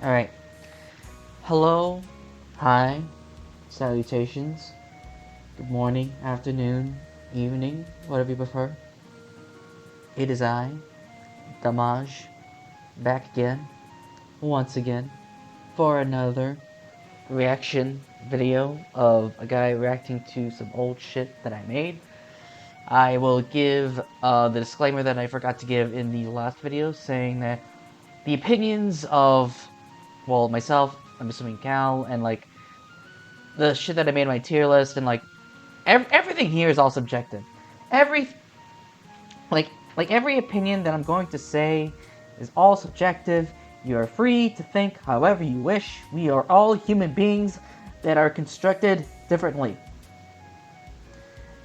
Alright. Hello, hi, salutations, good morning, afternoon, evening, whatever you prefer. It is I, Damaj, back again, once again, for another reaction video of a guy reacting to some old shit that I made. I will give the disclaimer that I forgot to give in the last video, saying that the opinions of, well, myself, I'm assuming Cal, and like the shit that I made in my tier list, and like everything here is all subjective. Every every opinion that I'm going to say is all subjective. You are free to think however you wish. We are all human beings that are constructed differently.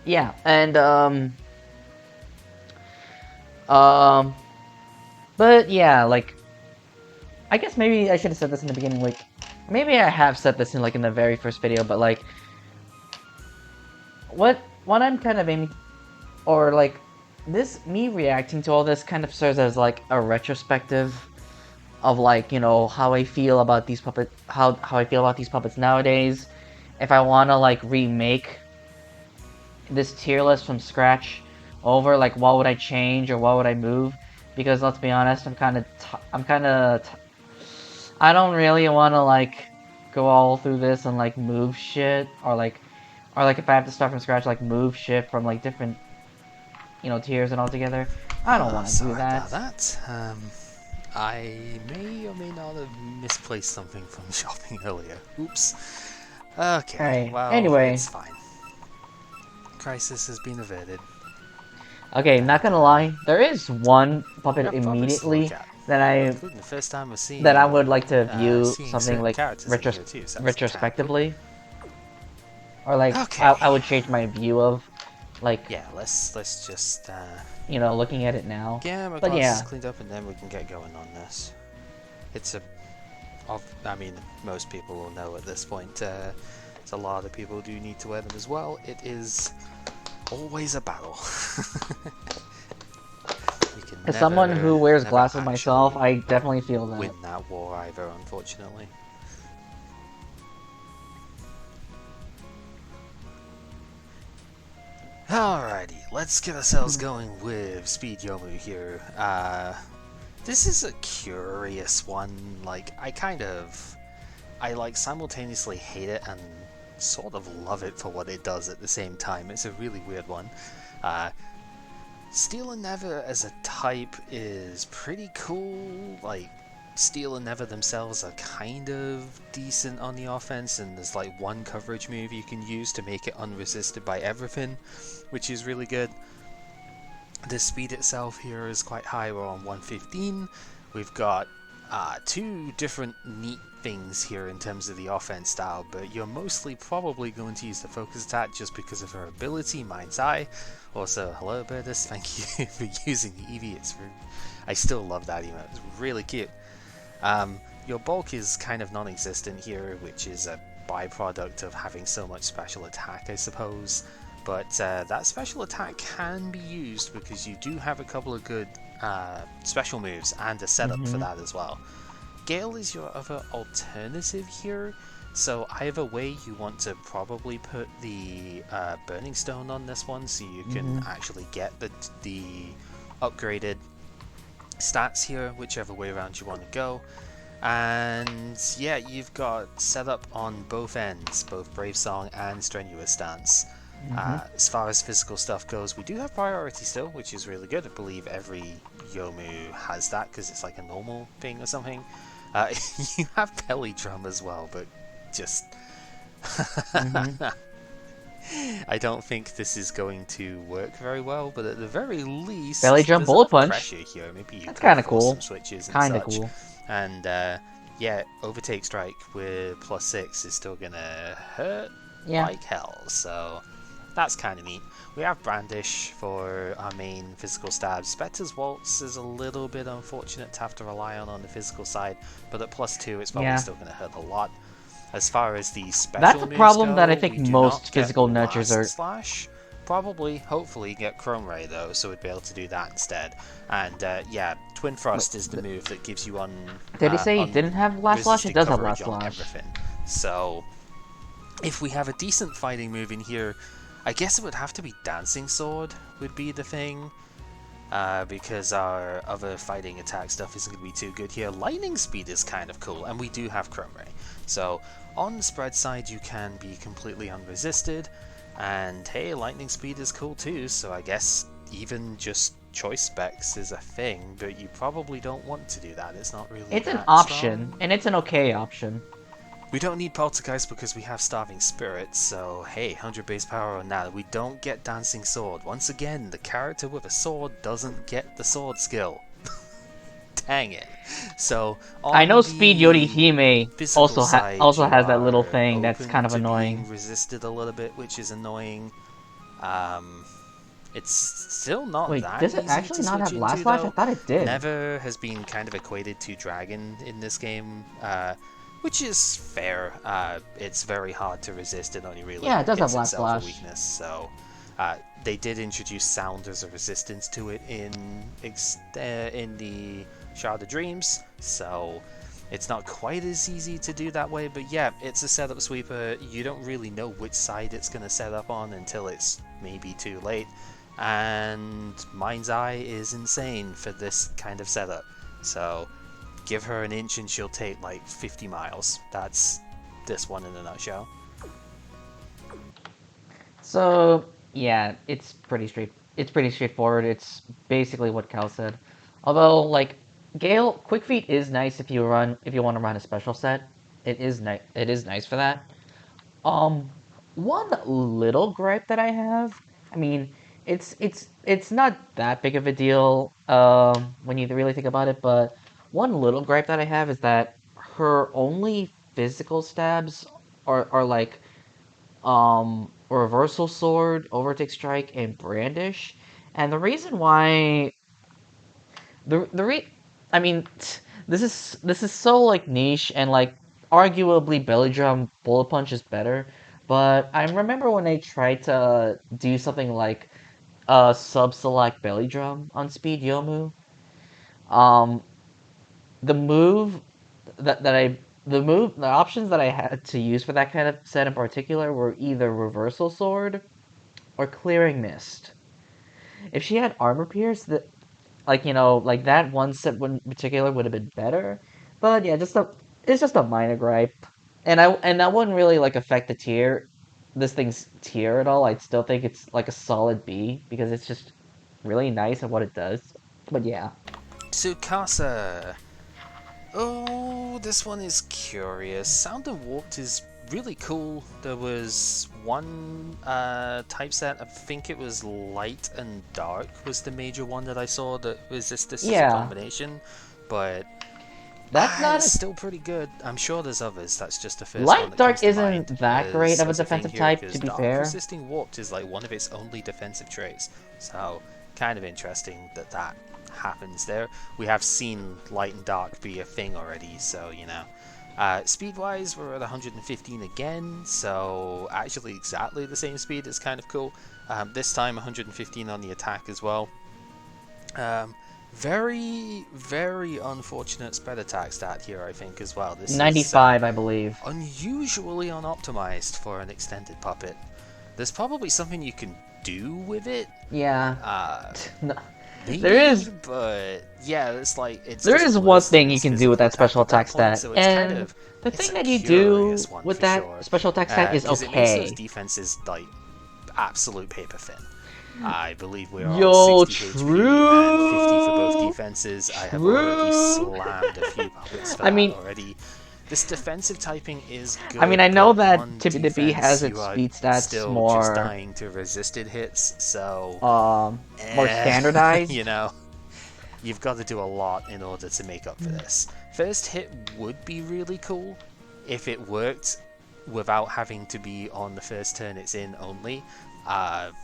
Yeah, and but yeah, like, I guess maybe I should have said this in the beginning. Like, maybe I have said this in like in the very first video, but like, what I'm kind of aiming, or like, this, me reacting to all this kind of serves as like a retrospective of, like, you know, how I feel about these puppets, how I feel about these puppets nowadays. If I want to like remake this tier list from scratch over, like, what would I change or what would I move? Because let's be honest, I don't really want to like go all through this and like move shit, or like if I have to start from scratch, like move shit from like different, you know, tiers and all together. I don't want to do Sorry that. about that. I may or may not have misplaced something from shopping earlier. Oops. Okay, Alright, well, anyway. it's fine. Crisis has been averted. Okay, not gonna lie, there is one We puppet have puppets to look immediately at, that including the first time we're I seeing, would like to view something certain like characters in here too, so that's Tapu. retrospectively, or like Okay. I would change my view of, like, Yeah, let's just you know, looking at it now. get my But glasses yeah, cleaned up and then we can get going on this. It's I mean, most people will know at this point. It's a lot of people do need to wear them as well. It is always a battle. You can as someone who wears never glasses myself, actually I definitely feel that. win that war either, unfortunately. Alrighty, let's get ourselves going with Speed Yomu here. This is a curious one. Like, I like simultaneously hate it and sort of love it for what it does at the same time. It's a really weird one. Steel and Never as a type is pretty cool. Like, Steel and Never themselves are kind of decent on the offense, and there's like one coverage move you can use to make it unresisted by everything, which is really good. The speed itself here is quite high, we're on 115. We've got two different neat things here in terms of the offense style, but you're mostly probably going to use the focus attack just because of her ability, Mind's Eye. Also, hello Birdus, thank you for using the Eevee. I still love that emote, it's really cute. Your bulk is kind of non-existent here, which is a byproduct of having so much special attack, I suppose. But that special attack can be used because you do have a couple of good special moves and a setup for that as well. Gale is your other alternative here, so either way you want to probably put the Burning Stone on this one so you can actually get the upgraded stats here, whichever way around you want to go. And yeah, you've got setup on both ends, both Brave Song and Strenuous Stance. As far as physical stuff goes, we do have priority still, which is really good. I believe every Yomu has that because it's like a normal thing or something. You have belly drum as well, but just I don't think this is going to work very well. But at the very least, belly drum there's bullet enough punch. pressure here. Maybe you That's kind kind of of cool. some switches and Kind of such. cool. And yeah, overtake strike with +6 is still gonna hurt like hell. So that's kind of neat. We have Brandish for our main physical stabs. Spectre's Waltz is a little bit unfortunate to have to rely on the physical side, but at +2 it's probably still going to hurt a lot. As far as the special That's a moves problem go, that I think we do most not physical get nurtures are. Slash. Probably, hopefully, get Chrome Ray though, so we'd be able to do that instead. And yeah, Twin Thrust is the move that gives you Did he say he didn't have last slash? It unresisted does have last coverage on slash. everything. So, if we have a decent fighting move in here, I guess it would have to be Dancing Sword would be the thing. Because our other fighting attack stuff isn't going to be too good here. Lightning Speed is kind of cool, and we do have Chrome Ray. So, on the spread side, you can be completely unresisted, and hey, Lightning Speed is cool too, so I guess even just choice specs is a thing, but you probably don't want to do that. It's not really It's an that option, strong. and it's an okay option. We don't need Poltergeist because we have Starving Spirit, so hey, 100 base power on that. We don't get Dancing Sword. Once again, the character with a sword doesn't get the sword skill. Dang it. So, on I know Speed the Yorihime physical side, also you has that little are thing that's open kind of to annoying. being resisted a little bit, which is annoying. It's still not Wait, that does it easy actually to not switch have last into, slash? I though. thought it did. Never has been kind of equated to Dragon in this game, which is fair. It's very hard to resist. It only really Yeah, it does have hits last itself a slash. weakness. So they did introduce sound as a resistance to it in the Shard of Dreams. So it's not quite as easy to do that way. But yeah, it's a setup sweeper. You don't really know which side it's going to set up on until it's maybe too late. And Mind's Eye is insane for this kind of setup. So give her an inch and she'll take like 50 miles. That's this one in a nutshell. So yeah, it's pretty straightforward. It's basically what Cal said. Although like Gale, Quick Feet is nice if you want to run a special set. It is nice. It is nice for that. Um, One little gripe that I have. I mean, it's not that big of a deal. When you really think about it, but one little gripe that I have is that her only physical stabs are like reversal sword, overtake strike, and brandish. And the reason why the re I mean this is so like niche and like arguably belly drum bullet punch is better. But I remember when they tried to do something like sub select belly drum on Speed Yomu. Um, the move that I the options that I had to use for that kind of set in particular were either reversal sword or clearing mist. If she had armor pierce, that like that one set in particular would have been better. But yeah, it's just a minor gripe, and that wouldn't really like affect this thing's tier at all. I'd still think it's like a solid B because it's just really nice at what it does. But yeah, Tsukasa. Oh, this one is curious. Sound and Warped is really cool. There was one typeset, I think it was Light and Dark was the major one that I saw that resisted as a yeah, combination, but that's not it's a still pretty good. I'm sure there's others. That's just the first one light that comes dark to mind isn't that great of a as a thing defensive here, type to because be Dark fair. Resisting Warped is like one of its only defensive traits. So kind of interesting that that happens there. We have seen Light and Dark be a thing already, so you know. Speed-wise, we're at 115 again, so actually exactly the same speed. It's kind of cool. This time 115 on the attack as well. Very, very unfortunate spread attack stat here, I think, as well. This is 95, I believe. unusually unoptimized for an extended puppet. There's probably something you can do with it. Yeah. Maybe, There is but yeah, it's like it's There just is one worse than thing you its can do with physical that special at that attack point. stat, So it's kind and of the it's thing a that you do curious one with for that sure. special attack stat is Because it makes those okay. defenses like absolute paper thin. I believe we are on Yo, 60 HP and 50 for both true, defenses. I have already true. slammed a few puppets for I that mean, already. This defensive typing is I mean, good, I know but that on TPDP has defense you its are speed stats still just dying to resisted hits, so more standardized. you know, you've got to do a lot in order to make up for this. First hit would be really cool if it worked without having to be on the first turn it's in only.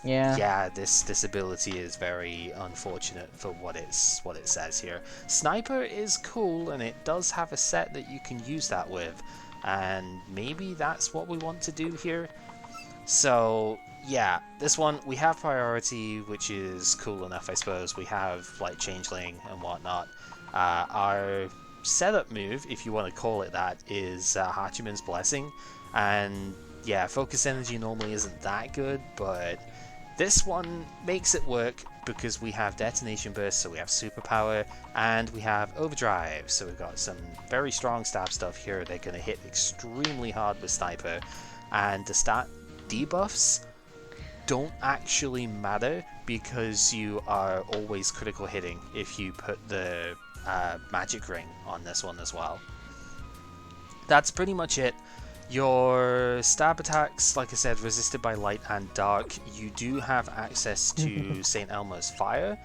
Yeah. Yeah, this ability is very unfortunate for what it says here. Sniper is cool, and it does have a set that you can use that with, and maybe that's what we want to do here. So yeah, this one, we have priority, which is cool enough, I suppose. We have, like, changeling and whatnot. Our setup move, if you want to call it that, is Hachiman's Blessing. And, yeah, focus energy normally isn't that good, but this one makes it work because we have detonation burst, so we have superpower, and we have overdrive, so we've got some very strong stab stuff here. They're going to hit extremely hard with sniper, and the stat debuffs don't actually matter because you are always critical hitting if you put the magic ring on this one as well. That's pretty much it. Your stab attacks, like I said, resisted by light and dark. You do have access to St. Elmo's Fire,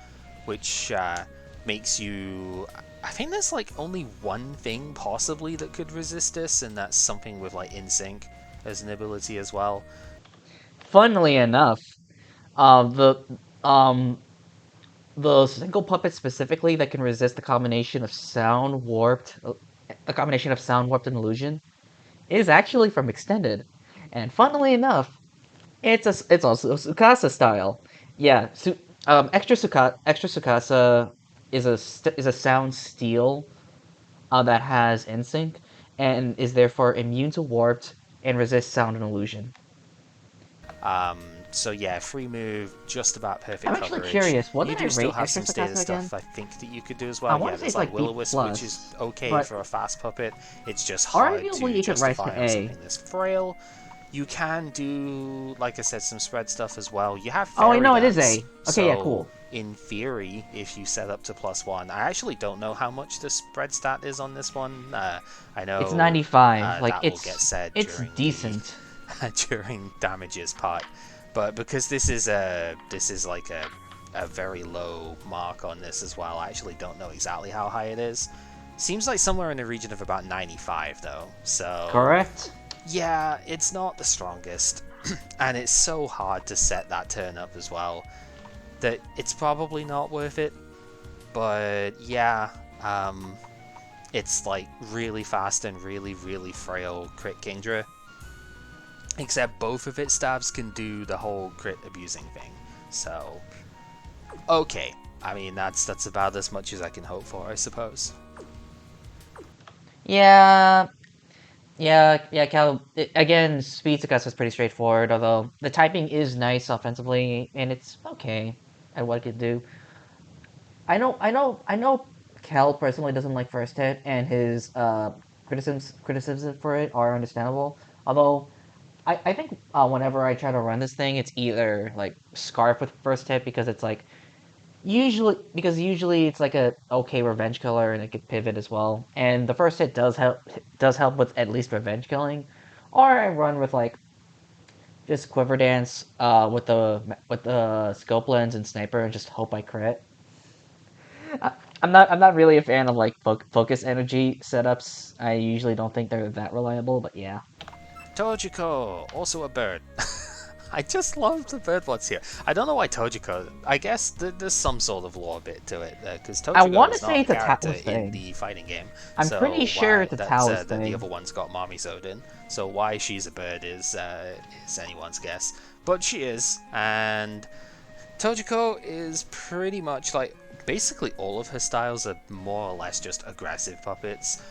which makes you... I think there's like only one thing possibly that could resist this, and that's something with like In-Sync as an ability as well. Funnily enough, uh, the um the single puppet specifically that can resist the combination of sound warped and illusion is actually from Extended, and funnily enough, it's also Sukasa style. Yeah, extra Sukasa is a sound steel that has insync and is therefore immune to warped and resists sound and illusion. Um, so yeah, free move, just about I'm perfect actually coverage. curious, what You did I do still rate have extra some status Sukasa again? stuff I think that you could do as I well. want Yeah, to say there's it's like like B Will-O-Wisp, which is plus, okay but for a fast puppet. It's just hard arguably to you could rise justify to on A. something this frail. You can do, like I said, some spread stuff as well. You have Oh, I Fairy know it is Dance, A. Okay, yeah, so cool. in theory, if you set up to +1, I actually don't know how much the spread stat is on this one. I It's know 95. Like that will get said it's during the decent. during damages part, but because this is like a very low mark on this as well, I actually don't know exactly how high it is. Seems like somewhere in the region of about 95 though, so Correct? yeah, it's not the strongest. And it's so hard to set that turn up as well that it's probably not worth it. But yeah, it's like really fast and really frail crit Kingdra. Except both of its stabs can do the whole crit abusing thing. So, okay. I mean, that's about as much as I can hope for, I suppose. Yeah, yeah, again, Speed Success was pretty straightforward, although the typing is nice offensively, and it's okay at what it can do. I know Cal personally doesn't like first hit, and his criticisms for it are understandable. Although, I think whenever I try to run this thing, it's either like Scarf with first hit because it's like usually it's like a okay revenge killer and it could pivot as well. And the first hit does help with at least revenge killing. Or I run with like just quiver dance with the scope lens and sniper and just hope I crit. I, I'm not really a fan of like focus energy setups. I usually don't think they're that reliable, but yeah. Tojiko, also a bird. I just love the bird ones here. I don't know why Tojiko. I guess there's some sort of lore bit to it because I Tojiko want to is say not a it's a character Taoist in thing. the fighting game. I'm pretty So sure why it's a that's Taoist the thing. other one's got Mommy Zodin. So why she's a bird is anyone's guess. But she is, and Tojiko is pretty much like basically all of her styles are more or less just aggressive puppets.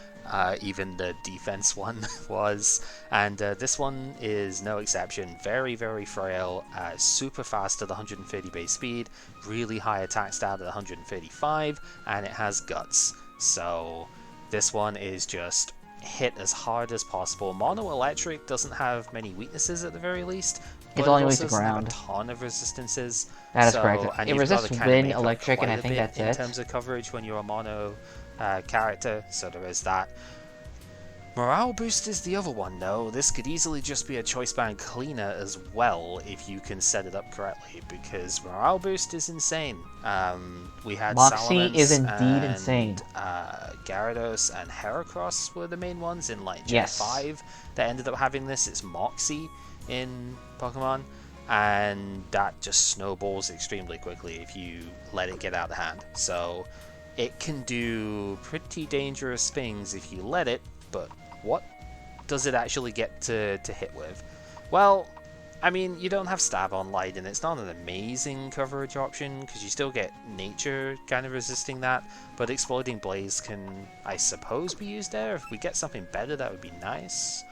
Even the defense one was, and this one is no exception. Very frail, super fast at 130 base speed, really high attack stat at 135, and it has guts. So this one is just hit as hard as possible. Mono Electric doesn't have many weaknesses at the very least, It's but it only weak also to doesn't have a ground. ton of resistances. That is correct. So, and It you've got to resists kind of wind, make up electric, and I quite a think bit that's in it. terms of coverage when you're a mono character, so there is that. Morale boost is the other one though. This could easily just be a choice band cleaner as well if you can set it up correctly, because morale boost is insane. We had Moxie is Salamence indeed and insane. Gyarados and Heracross were the main ones in like Gen Yes. 5 that ended up having this. It's Moxie in Pokemon, and that just snowballs extremely quickly if you let it get out of hand. So it can do pretty dangerous things if you let it, but what does it actually get to hit with? Well, I mean, you don't have stab on light, and it's not an amazing coverage option because you still get nature kind of resisting that. But exploding blaze can, I suppose, be used there. If we get something better, that would be nice.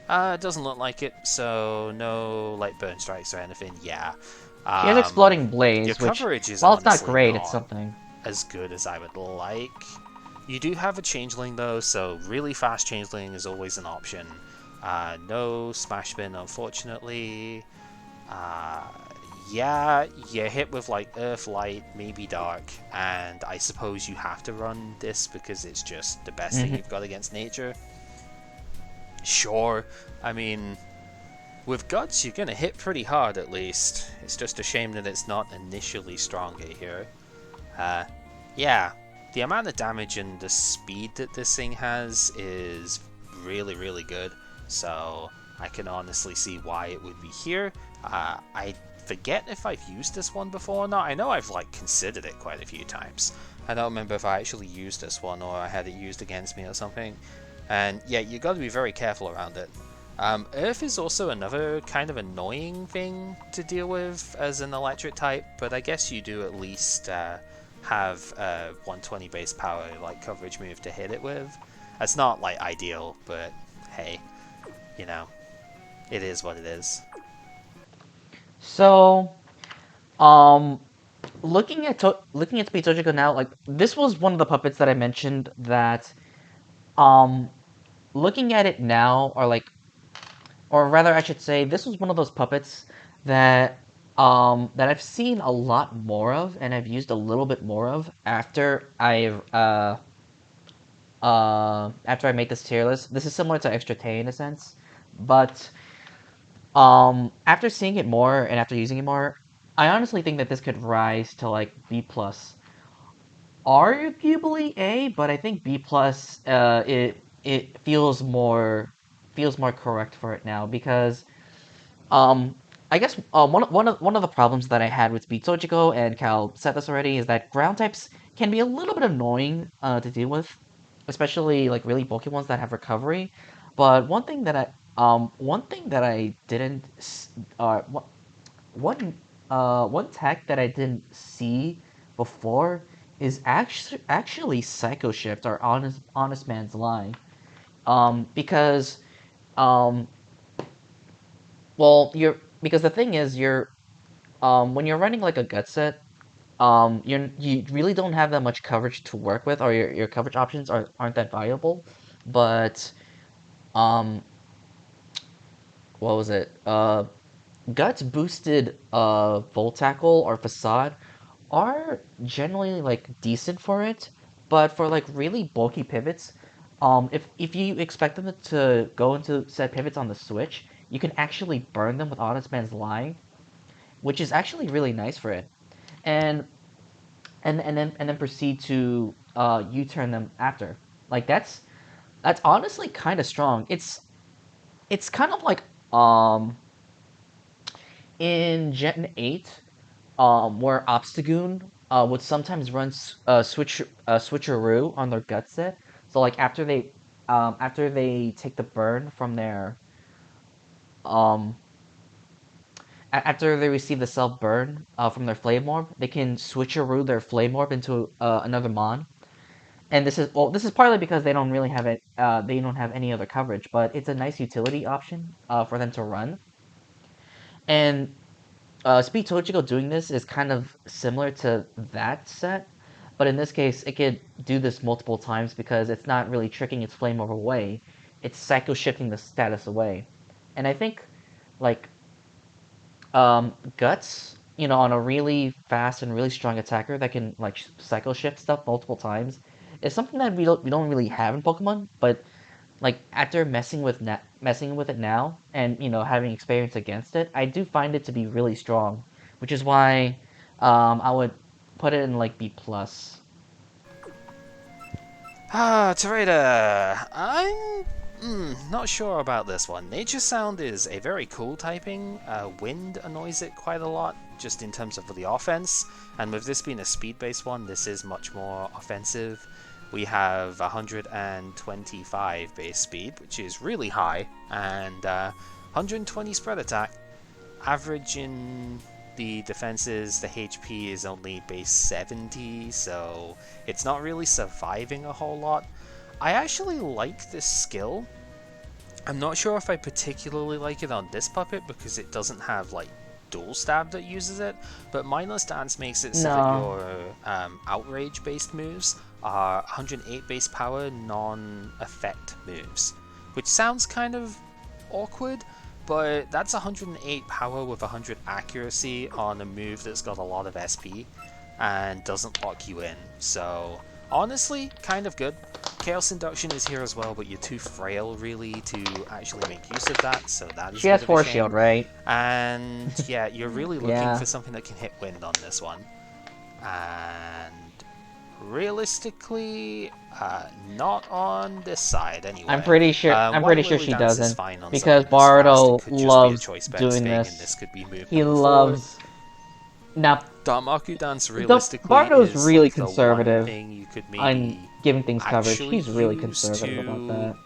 It doesn't look like it, so no like burn strikes or anything. Yeah. He has Um, Exploding your Blaze, which, coverage is while it's not honestly great, it's not something. as good as I would like. You do have a changeling though, so really fast changeling is always an option. No smash spin, unfortunately. Uh, yeah, you're hit with like earth, light, maybe dark, and I suppose you have to run this because it's just the best thing Hmm. you've got against nature. Sure, I mean, with guts you're gonna hit pretty hard at least. It's just a shame that it's not initially stronger here. Uh, yeah, the amount of damage and the speed that this thing has is really, really good. So I can honestly see why it would be here. I forget if I've used this one before or not. I know I've like considered it quite a few times. I don't remember if I actually used this one or I had it used against me or something. And yeah, you got to be very careful around it. Earth is also another kind of annoying thing to deal with as an electric type, but I guess you do at least have a 120 base power like coverage move to hit it with. That's not like ideal, but hey, you know, it is what it is. So, um, looking at Pitochiko now, like this was one of the puppets that I mentioned that, um, looking at it now, or rather, I should say, this was one of those puppets that, that I've seen a lot more of, and I've used a little bit more of after I made this tier list. This is similar to Extra Tay in a sense, but after seeing it more and after using it more, I honestly think that this could rise to like B plus, arguably A, but I think B plus. It feels more correct for it now because um I guess one of the problems that I had with Speed Sojiko, and Cal said this already, is that ground types can be a little bit annoying to deal with, especially like really bulky ones that have recovery. But one thing that I didn't one tech that I didn't see before is actually Psycho Shift, or Honest Man's Lie. Because um well you're because the thing is, when you're running like a gut set, you really don't have that much coverage to work with, or your coverage options aren't that valuable. But um what was it? Guts boosted Volt Tackle or Facade are generally like decent for it, but for like really bulky pivots, if you expect them to go into set pivots on the switch, you can actually burn them with Honest Man's Lie, which is actually really nice for it. And and then proceed to U-turn them after. Like that's honestly kind of strong. It's kind of like in Gen 8, where Obstagoon would sometimes run switcheroo on their gut set. So like after they take the burn from their um after they receive the self burn from their flame orb, they can switcheroo their flame orb into another mon. And this is partly because they don't have any other coverage, but it's a nice utility option for them to run. And Speed Tochiko doing this is kind of similar to that set, but in this case, it could do this multiple times because it's not really tricking its flame orb away; it's psycho shifting the status away. And I think, like, Guts, on a really fast and really strong attacker that can like cycle shift stuff multiple times, is something that we don't really have in Pokemon. But like after messing with it now, and having experience against it, I do find it to be really strong, which is why I would put it in like B plus. Trader, I'm not sure about this one. Nature Sound is a very cool typing. Wind annoys it quite a lot, just in terms of the offense. And with this being a speed-based one, this is much more offensive. We have 125 base speed, which is really high, and 120 spread attack. average in the defenses, the HP is only base 70, so it's not really surviving a whole lot. I actually like this skill. I'm not sure if I particularly like it on this puppet because it doesn't have like dual stab that uses it, but mindless dance makes it so that No. your outrage based moves are 108 base power non-effect moves, which sounds kind of awkward, but that's 108 power with 100 accuracy on a move that's got a lot of SP and doesn't lock you in. So honestly, kind of good. Chaos Induction is here as well, but you're too frail really to actually make use of that, so that is She a has bit of a Force shame. Shield, right? And yeah, you're really looking Yeah. for something that can hit wind on this one. And realistically, not on this side anyway. I'm pretty sure. I'm White pretty sure Lily she Dance is doesn't, fine on because something this fast. It Bardo could just be a loves choice specs doing thing, and this. this could be moved He number 4. loves. Now, Damaku Dance realistically Bardo's is really like the one conservative thing you could on maybe giving things coverage. actually He's really use conservative about that.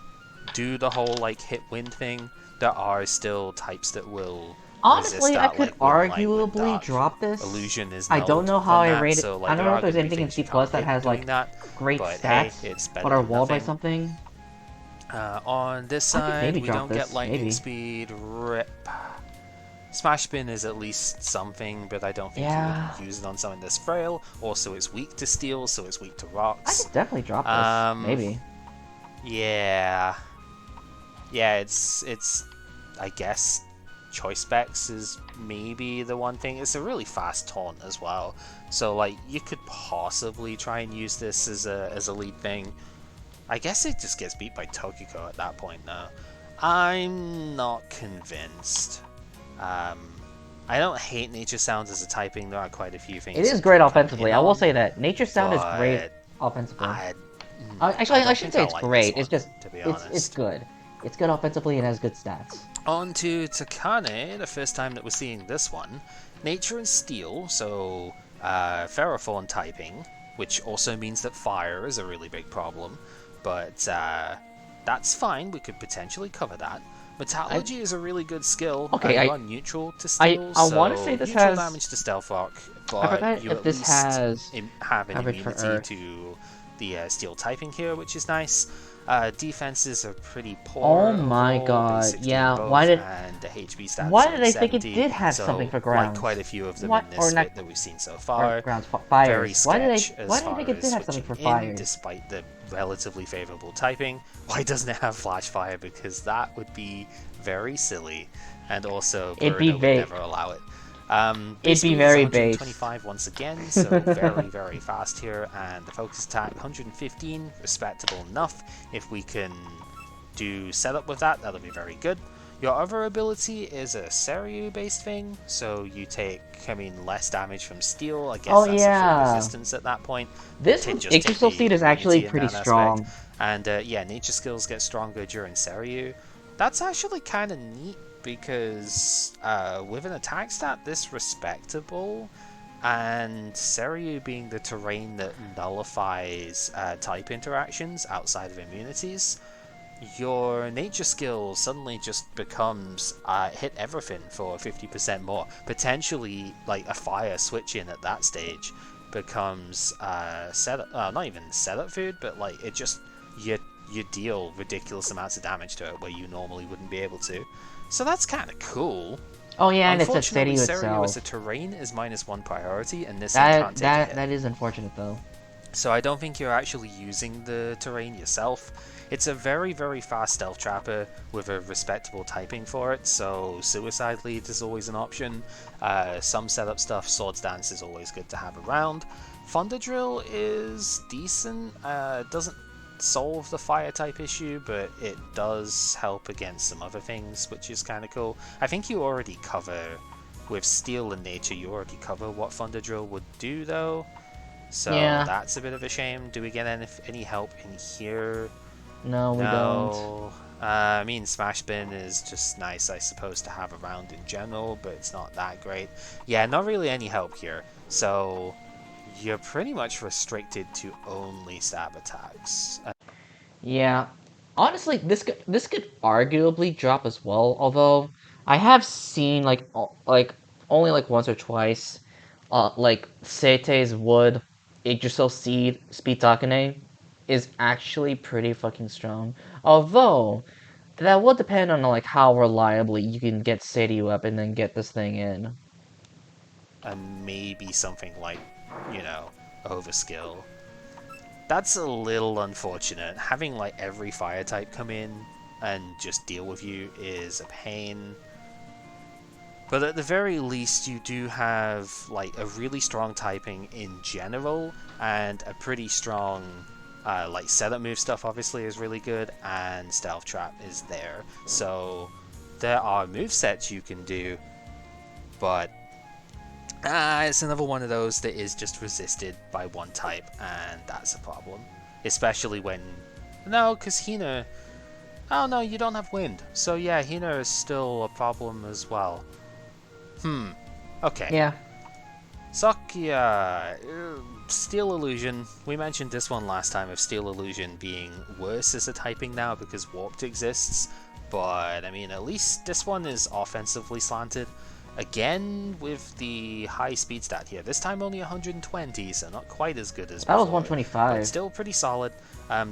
do the whole like hit wind thing. There are still types that will Honestly, resist I that, could like wind light, wind arguably dark. drop this. Illusion is I don't nulled know how on I that, rate it. so like I don't there know are if there's gonna be anything in things C you plus can't that hit has doing like that, great but stats, hey, it's better but are than walled by nothing. something. On this I could side, maybe we drop don't this, get lightning maybe. speed. Rip. Smash Spin is at least something, but I don't think you Yeah. would use it on something this frail. Also, it's weak to steel, so it's weak to I rocks. could definitely drop this, maybe. Yeah. Yeah, it's I guess choice specs is maybe the one thing. It's a really fast taunt as well, so like you could possibly try and use this as a lead thing. I guess it just gets beat by Tokiko at that point now. I'm not convinced. Um, I don't hate Nature Sounds as a typing. There are quite a few things. It is great offensively. I will say that Nature Sound is great offensively. Actually, I shouldn't say it's great. It's just to be it's honest. good. It's good offensively and has good stats. On to Takane, the first time that we're seeing this one. Nature and Steel, so Ferrophone typing, which also means that fire is a really big problem, but that's fine, we could potentially cover that. Metallurgy is a really good skill. Okay, you are neutral to Steel, I so want to say this neutral has damage to Stealth Rock, I but forgot you if at this least has have an coverage for immunity Earth. to the Steel typing here, which is nice. Defenses are pretty poor. Oh my overall, god! base 16 Yeah, both, why did and the HP stats why are did I think it 70, did have so, something for grounds? like quite a few of them What? in this Or not- bit that we've seen so Or far. grounds Very fires. sketch Why did I as think far it did as have something for switching in, fires? despite the relatively favorable typing. Why doesn't it have flash fire? Because that would be very silly, and also It'd be Burda would never allow it. It'd be Speed very is base. 125 once again, so very, very fast here. And the focus attack 115, respectable enough. If we can do setup with that, that'll be very good. Your other ability is a Seryu based thing, so you take, less damage from steel. I guess that's a full resistance at that point. This Yggdrasil Seed is actually pretty strong. And yeah, nature skills get stronger during Seryu. That's actually kind of neat because with an attack stat this respectable, and Seryu being the terrain that nullifies type interactions outside of immunities, your nature skill suddenly just becomes hit everything for 50% more. Potentially, like a fire switch in at that stage becomes not even setup food, but like it just you deal ridiculous amounts of damage to it where you normally wouldn't be able to. So that's kind of cool. Oh yeah, and it's a Unfortunately, Seryu Seryu itself. as a terrain is -1 priority, and this can't take a hit. That is unfortunate though. So I don't think you're actually using the terrain yourself. It's a very, very fast stealth trapper with a respectable typing for it, so Suicide Lead is always an option. Some setup stuff, Swords Dance is always good to have around. Thunder Drill is decent, doesn't solve the fire type issue, but it does help against some other things, which is kind of cool. I think you already cover, with Steel and Nature, you already cover what Thunder Drill would do though. So yeah, that's a bit of a shame. Do we get any help in here? No, we don't. I mean, Smash Spin is just nice, I suppose, to have around in general, but it's not that great. Yeah, not really any help here. So you're pretty much restricted to only stab attacks. Yeah, honestly, this could arguably drop as well. Although I have seen like only like once or twice, like Seite's wood, Yggdrasil seed, Spitakane is actually pretty fucking strong. Although that will depend on like how reliably you can get Seitei up and then get this thing in. And maybe something like, you know, overskill. That's a little unfortunate. Having like every fire type come in and just deal with you is a pain. But at the very least, you do have like a really strong typing in general, and a pretty strong like setup move stuff obviously is really good, and stealth trap is there. So there are movesets you can do, but it's another one of those that is just resisted by one type, and that's a problem. Especially when... No, because Hina... Oh no, you don't have wind. So yeah, Hina is still a problem as well. Okay. Yeah. Sakuya... Steel Illusion. We mentioned this one last time of Steel Illusion being worse as a typing now because Warped exists. But, I mean, at least this one is offensively slanted. Again, with the high speed stat here. This time only 120, so not quite as good as That was before, 125. but still pretty solid.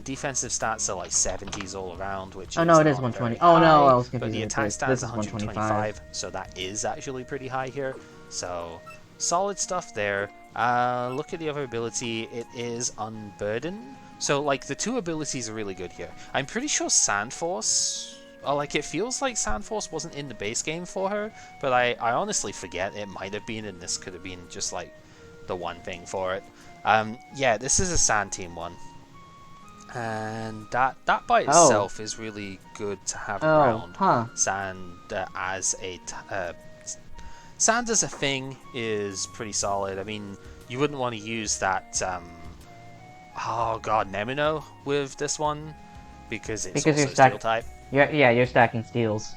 Defensive stats are like 70s all around, which Oh no, it is not 120. very Oh no, high, I was confused. but the with attack this. stat This is is 125, so that is actually pretty high here. So, solid stuff there. Look at the other ability, it is Unburden. So, like, the two abilities are really good here. I'm pretty sure Sand Force... like, it feels like Sand Force wasn't in the base game for her, but I honestly forget. It might have been, and this could have been just, like, the one thing for it. Yeah, this is a Sand Team one. And that by itself is really good to have around. Sand as a... Sand as a thing is pretty solid. I mean, you wouldn't want to use that... oh god, Nemino with this one, because it's also steel type. You're stacking steels.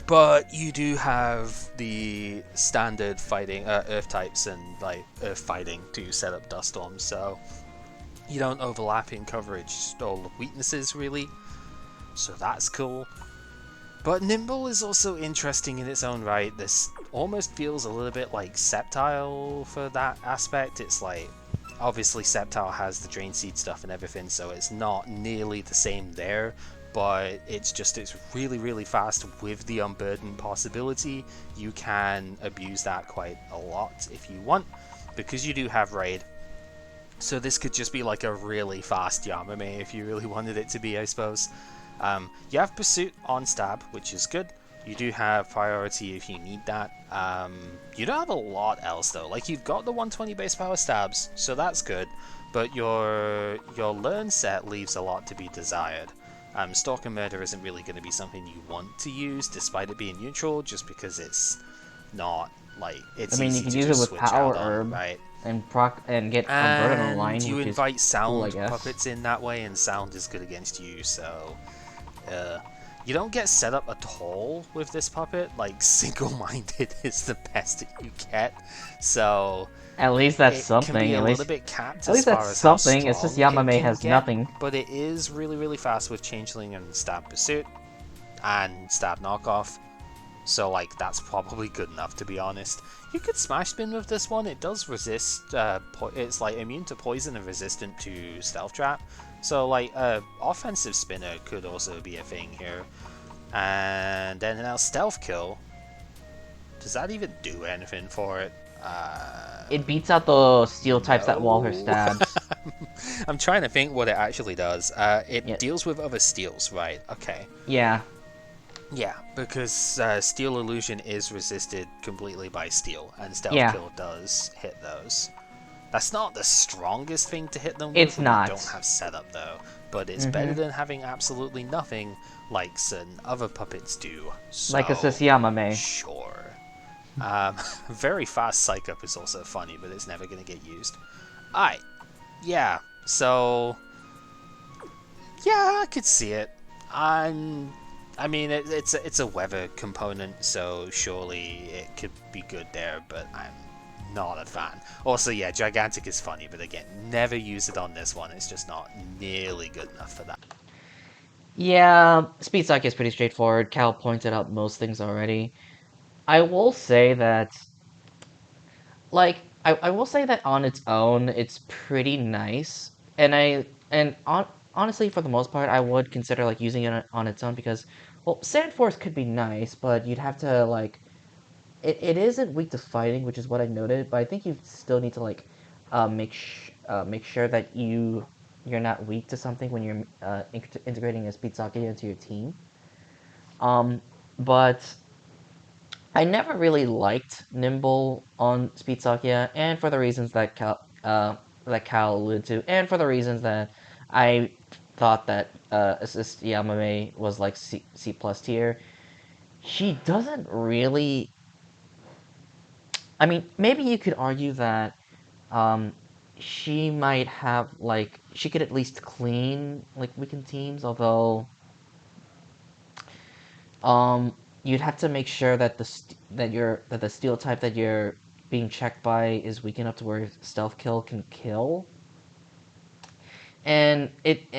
But you do have the standard fighting earth types and like earth fighting to set up dust storms, so you don't overlap in coverage or weaknesses really. So that's cool. But Nimble is also interesting in its own right. This almost feels a little bit like Sceptile for that aspect. It's like, obviously Sceptile has the Drain Seed stuff and everything, so it's not nearly the same there. But it's really, really fast with the Unburden possibility. You can abuse that quite a lot if you want, because you do have Raid. So this could just be like a really fast Yamame if you really wanted it to be, I suppose. You have Pursuit on Stab, which is good. You do have Priority if you need that. You don't have a lot else though. Like, you've got the 120 base power stabs, so that's good. But your learn set leaves a lot to be desired. Stalk and Murder isn't really going to be something you want to use, despite it being neutral, just because it's not, like, it's easy to just switch out on, right? And get Unburden online, and you which invite is sound cool, puppets in that way, and sound is good against you, so you don't get set up at all with this puppet. Like, single-minded is the best that you get, so at least that's something. Can be a little bit capped as far as how strong it's just Yamame has get, nothing. But it is really, really fast with Changeling and Stab Pursuit and Stab Knockoff. So, like, that's probably good enough, to be honest. You could Smash Spin with this one. It does resist, it's, like, immune to poison and resistant to Stealth Trap. So, like, offensive spinner could also be a thing here. And then now Stealth Kill. Does that even do anything for it? It beats out the steel types that wall her stabs. I'm trying to think what it actually does. It deals with other steels, right? Okay. Yeah. Yeah, because Steel Illusion is resisted completely by steel, and Stealth Kill does hit those. That's not the strongest thing to hit them with. It's not. You don't have setup though, but it's better than having absolutely nothing, like certain other puppets do. So, like a Yamame. Sure. Very fast Psych Up is also funny, but it's never going to get used. Alright. Yeah, so... yeah, I could see it. I mean, it's a weather component, so surely it could be good there, but I'm not a fan. Also, yeah, Gigantic is funny, but again, never use it on this one. It's just not nearly good enough for that. Yeah, speed stock is pretty straightforward. Cal pointed out most things already. I will say that, like, I will say that on its own, it's pretty nice. Honestly, for the most part, I would consider like using it on its own because, well, Sand Force could be nice, but you'd have to like it isn't weak to fighting, which is what I noted. But I think you still need to like make sure that you're not weak to something when you're integrating a speed socket into your team. Um, but I never really liked Nimble on Speed Sakia, and for the reasons that Cal alluded to, and for the reasons that I thought that Assist Yamame was like C plus tier. She doesn't really. I mean, maybe you could argue that um, she might have like she could at least clean like weakened teams, although you'd have to make sure that the steel type that you're being checked by is weak enough to where stealth kill can kill, and it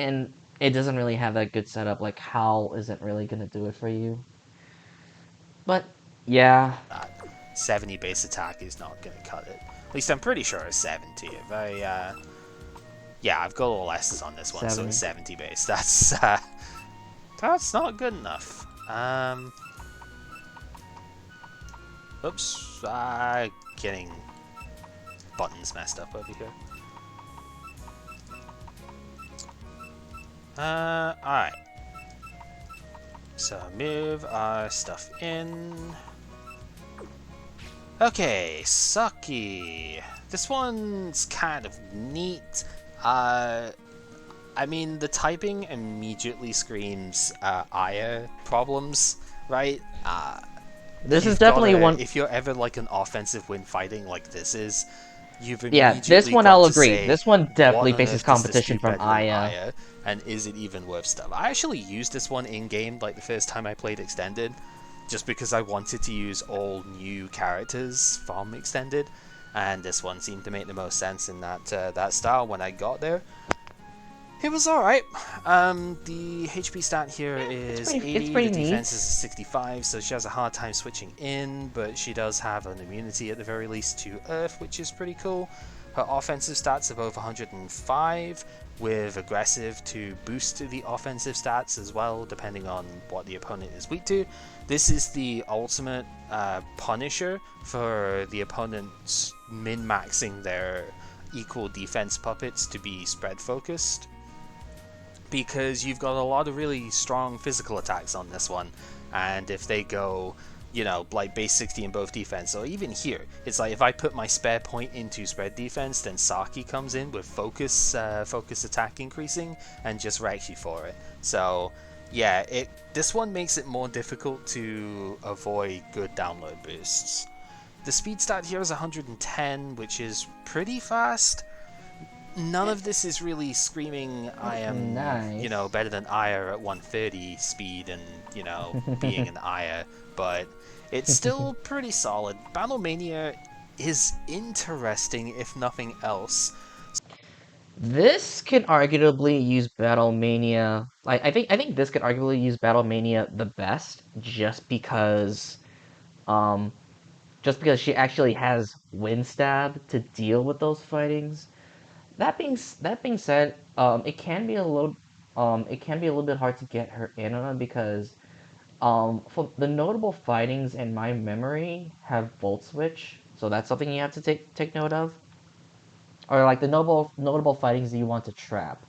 doesn't really have that good setup. Like Howl isn't really gonna do it for you. But yeah, That 70 base attack is not going to cut it. At least I'm pretty sure it's 70. If yeah, I've got all S's on this one, so it's 70. 70 base. That's not good enough. Oops, getting buttons messed up over here. Alright. So move our stuff in. Okay, Saki. This one's kind of neat. I mean, the typing immediately screams Aya problems, right? This is You've definitely gotta, one. if you're ever like an offensive win fighting like this is, you've Yeah, this immediately one got I'll to agree. say, This one what definitely on faces earth does this competition do from better than Aya. Aya, and is it even worth stuff? I actually used this one in game like the first time I played Extended, just because I wanted to use all new characters from Extended, and this one seemed to make the most sense in that style when I got there. It was alright. The HP stat here Yeah, is it's 80, the pretty defense neat. is 65, so she has a hard time switching in, but she does have an immunity at the very least to Earth, which is pretty cool. Her offensive stats are over 105, with aggressive to boost the offensive stats as well, depending on what the opponent is weak to. This is the ultimate punisher for the opponents min-maxing their equal defense puppets to be spread focused, because you've got a lot of really strong physical attacks on this one, and if they go, you know, like base 60 in both defense, or even here, it's like if I put my spare point into spread defense, then Saki comes in with focus attack increasing and just wrecks you for it. So yeah, this one makes it more difficult to avoid good download boosts. The speed stat here is 110, which is pretty fast. None of this is really screaming I am, you know, Nice. better than Aya at 130 speed and, you know, being an Aya, but it's still pretty solid. Battlemania is interesting, if nothing else. This can arguably use Battle Mania. I think this could arguably use Battle Mania the best, um, just because she actually has Wind Stab to deal with those fightings. That being said, it can be a little bit hard to get her in on because for the notable fightings in my memory have Volt Switch, so that's something you have to take note of, or like the notable fightings that you want to trap.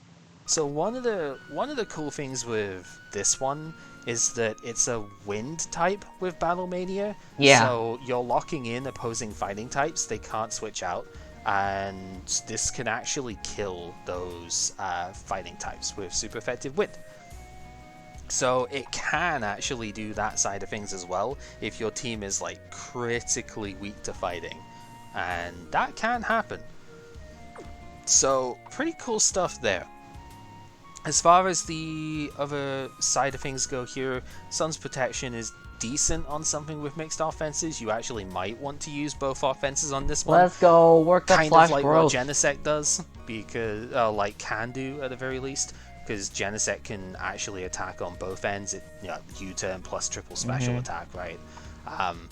So one of the cool things with this one is that it's a wind type with Battlemania, Yeah, so you're locking in opposing fighting types, they can't switch out, and this can actually kill those fighting types with super effective wind. So it can actually do that side of things as well if your team is like critically weak to fighting, and that can happen. So pretty cool stuff there. As far as the other side of things go here, Sun's Protection is decent on something with mixed offenses. You actually might want to use both offenses on this one. let's go work that Kind of slash like what growth. Genesect does, because like can do at the very least, because Genesect can actually attack on both ends. U-turn plus triple special Mm-hmm. attack, right? Um,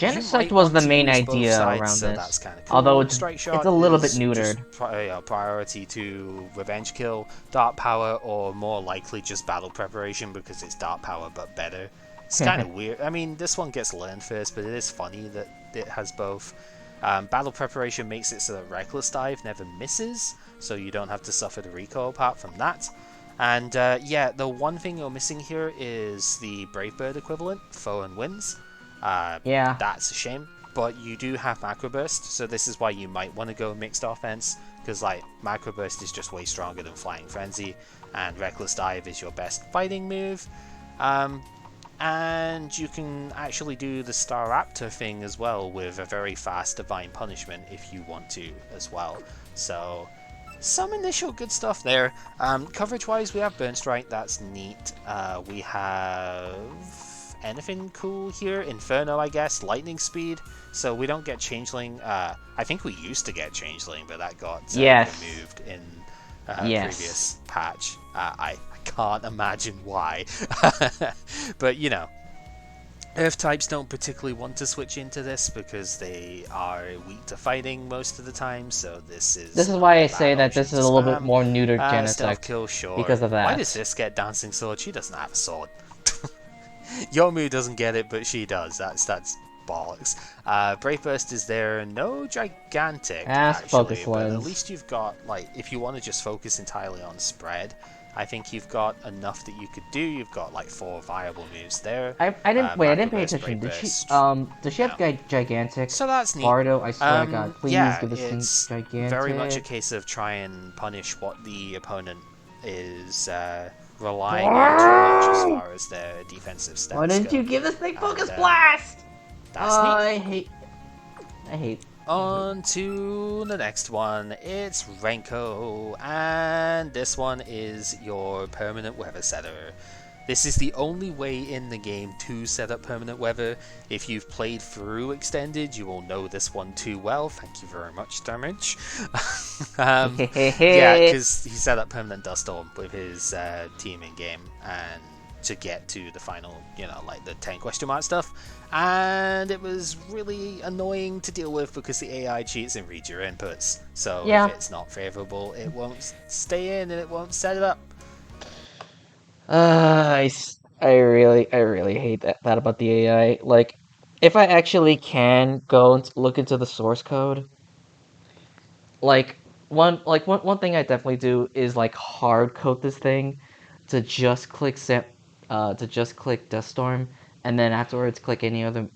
you Genesect might was want the to main use both idea sides, around so this, that's kind of although cool. Strike it's Shot a little bit is just neutered. priority to Revenge Kill, Dark Power, or more likely just Battle Preparation because it's Dark Power but better. It's kind of weird. I mean, this one gets learned first, but it is funny that it has both. Battle Preparation makes it so that Reckless Dive never misses, so you don't have to suffer the recoil apart from that. And yeah, the one thing you're missing here is the Brave Bird equivalent, Foe and Winds. Yeah. That's a shame, but you do have Macro Burst, so this is why you might want to go mixed offense, because like Macro Burst is just way stronger than Flying Frenzy, and Reckless Dive is your best fighting move. And you can actually do the Star Raptor thing as well with a very fast Divine Punishment if you want to as well. So some initial good stuff there. Coverage wise, we have Burn Strike, that's neat. We have anything cool here? Inferno, I guess. Lightning Speed. So we don't get Changeling. I think we used to get Changeling, but that got Yes. removed in Yes. previous patch. I can't imagine why. But you know, Earth types don't particularly want to switch into this because they are weak to fighting most of the time, so this This is is a why I bad say that option this to is a little bit spam. more neutered Stealth Genesect kill, sure. because of Why does that. this get Dancing Sword? She doesn't have a sword. Yomu doesn't get it, but she does. That's bollocks. Brave Burst is there. No gigantic, Ask actually, Focus but at Lens. least you've got, like, if you want to just focus entirely on spread, I think you've got enough that you could do. You've got, like, 4 viable moves there. I didn't wait. I Macro didn't pay Burst, attention. Brave Does Burst, she have gigantic? so that's neat. Bardo, I swear to God, please Yeah, give this thing it's very much a gigantic. case of try and punish what the opponent is relying on too much as far as their defensive Why stats didn't go. you give this thing And Focus Blast? that's neat. I hate. I hate. On to the next one. It's Renko, and this one is your permanent weather setter. This is the only way in the game to set up permanent weather. If you've played through Extended, you will know this one too well. Thank you very much, Damage. Yeah, because he set up permanent dust storm with his team in game, and to get to the final, like the 10 question mark stuff. And it was really annoying to deal with because the AI cheats and reads your inputs. So Yeah. if it's not favorable, it won't stay in and it won't set it up. I really hate that about the AI. Like, if I actually can go and look into the source code, like one thing I definitely do is like hard code this thing to just click Dust Storm, and then afterwards click any other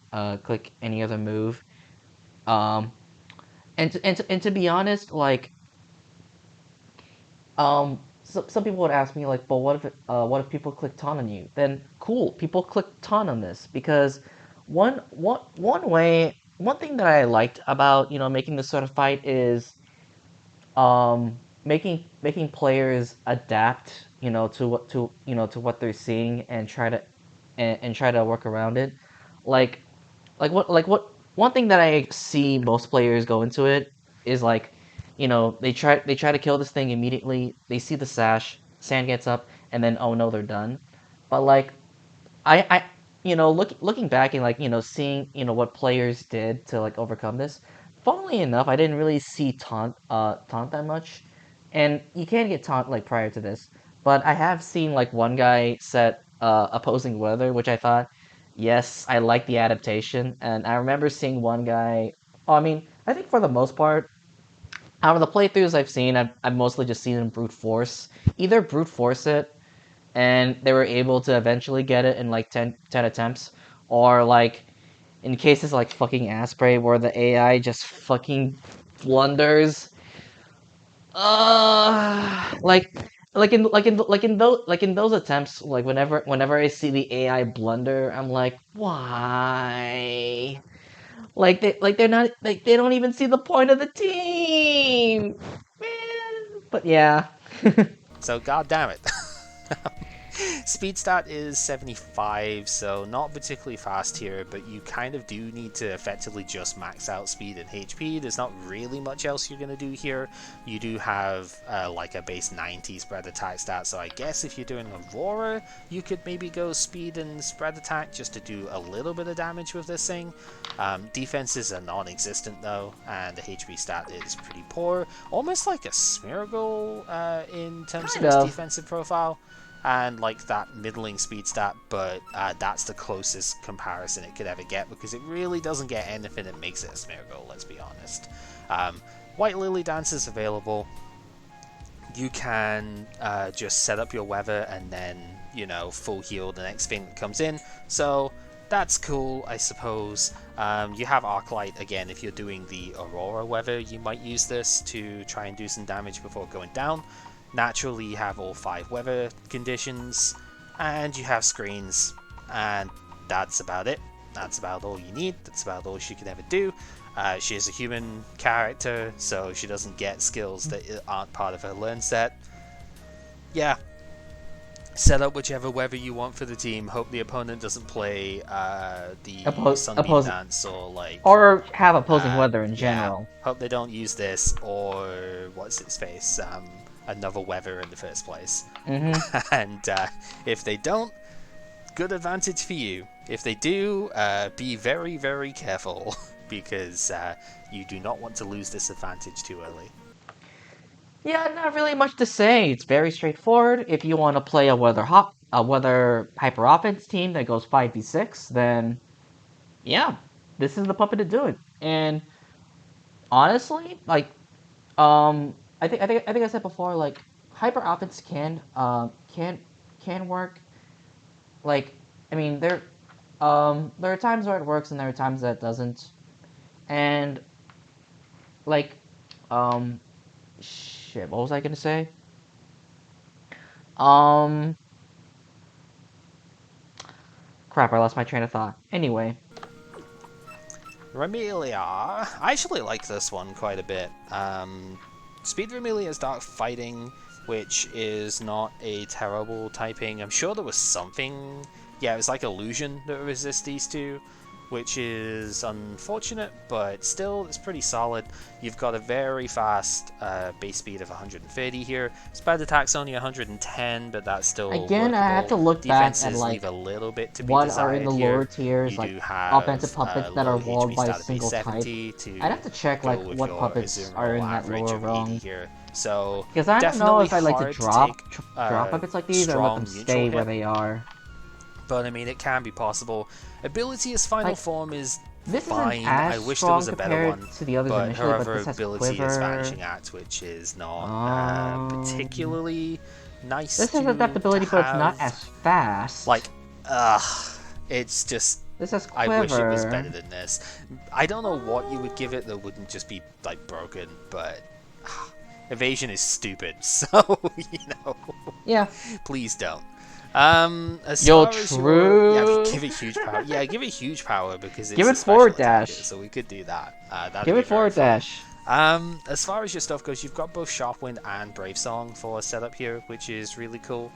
move. Um, and to be honest, like some people would ask me like, but what if people click taunt on you? Then cool, people click taunt on this because one thing that I liked about making this sort of fight is making players adapt to what they're seeing and try to work around it, like what one thing that I see most players go into it is like, they try to kill this thing immediately. They see the sash, sand gets up, and then oh no, they're done. But like I looking back and like seeing what players did to like overcome this. Funnily enough, I didn't really see taunt that much, and you can get taunt like prior to this. But I have seen like one guy set opposing weather, which I thought, yes, I like the adaptation. And I remember seeing one guy. Oh, I mean, I think for the most part, out of the playthroughs I've seen, I've mostly just seen him brute force, either brute force it and they were able to eventually get it in like 10 attempts, or like in cases like fucking Asprey where the AI just fucking blunders. Like in those attempts, like whenever I see the AI blunder, I'm like, why? They're not, like, they don't even see the point of the team, man. But yeah. So god damn it. Speed stat is 75, so not particularly fast here, but you kind of do need to effectively just max out speed and HP. There's not really much else you're going to do here. You do have like a base 90 spread attack stat, so I guess if you're doing Aurora, you could maybe go speed and spread attack just to do a little bit of damage with this thing. Defenses are non-existent though, and the HP stat is pretty poor. Almost like a Smeargle in terms of its defensive profile. And like that middling speed stat, but that's the closest comparison it could ever get, because it really doesn't get anything that makes it a Smeargle, let's be honest. White Lily Dance is available. You can just set up your weather and then, you know, full heal the next thing that comes in, so that's cool, I suppose. You have Arclight, again, if you're doing the Aurora weather, you might use this to try and do some damage before going down. Naturally, you have all 5 weather conditions, and you have screens, and that's about it. That's about all you need. That's about all she can ever do. She is a human character, so she doesn't get skills that aren't part of her learn set. Yeah. Set up whichever weather you want for the team. Hope the opponent doesn't play the Sunbeam Dance or like... Or have opposing weather in general. Yeah. Hope they don't use this or... what's its face? Another weather in the first place. And if they don't, good advantage for you. If they do, be very, very careful, because you do not want to lose this advantage too early. Yeah, not really much to say. It's very straightforward. If you want to play a weather hyper offense team that goes 5v6, then yeah, this is the puppet to do it. And honestly, like, I think I said before, like, hyper offense can work. Like, I mean, there are times where it works and there are times that it doesn't. And like, shit, what was I gonna say? Crap, I lost my train of thought. Anyway. Remelia. I actually like this one quite a bit. Speed Remelia is Dark Fighting, which is not a terrible typing. I'm sure there was something... yeah, it was like Illusion that resists these two, which is unfortunate, but still, it's pretty solid. You've got a very fast base speed of 130 here. Spread attack's only 110, but that's still again, workable. I have to look Defenses back at, like, leave a little bit to be what desired are in the here. lower tiers, You like, do have, offensive puppets that are walled by a single type. I'd I'd have to check, like, what puppets are in that lower rung. Here. So, because I don't know if I like to drop take, puppets like these or let them stay where they are. But I mean, it can be possible. Ability as Final Form is this fine. I wish there was a better one. To the others but initially, her but other this ability has is Vanishing Act, which is not particularly nice. This has adaptability, but it's not as fast. Like, it's just... this has I wish it was better than this. I don't know what you would give it that wouldn't just be, like, broken, but... evasion is stupid, so, you know. Yeah. Please don't. As Yo, far as true. Yeah, give it huge power. Yeah, give it huge power because it's give it a forward attacker, dash. so we could do that. Give it forward dash. As far as your stuff goes, you've got both Sharpwind and Brave Song for setup here, which is really cool.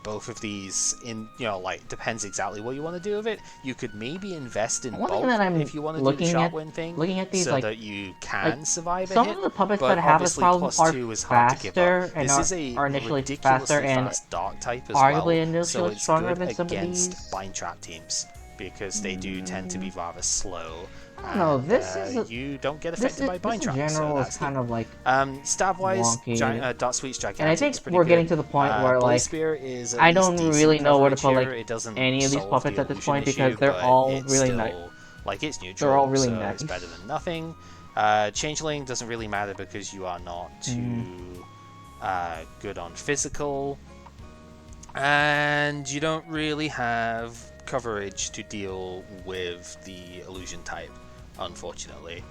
Both of these, like, depends exactly what you want to do with it. You could maybe invest in both if you want to do the Sharpwind thing, these, so like, that you can survive a some hit. of the puppets but that have this problem are faster and are initially faster and fast dark type as arguably well, initially so it's stronger good than some of against these. bind trap teams because they do tend to be rather slow. I don't know, this is you don't get affected by bind trap. This in general so is kind of like stab-wise, Dot Sweet's Gigantic. And I think pretty we're good. getting to the point where, like, is I don't really know where to put, like, it doesn't any of these puppets at this point issue, because they're all really still, nice. Like, it's neutral, They're all really so nice. it's better than nothing. Changeling doesn't really matter because you are not too good on physical, and you don't really have coverage to deal with the illusion type, unfortunately.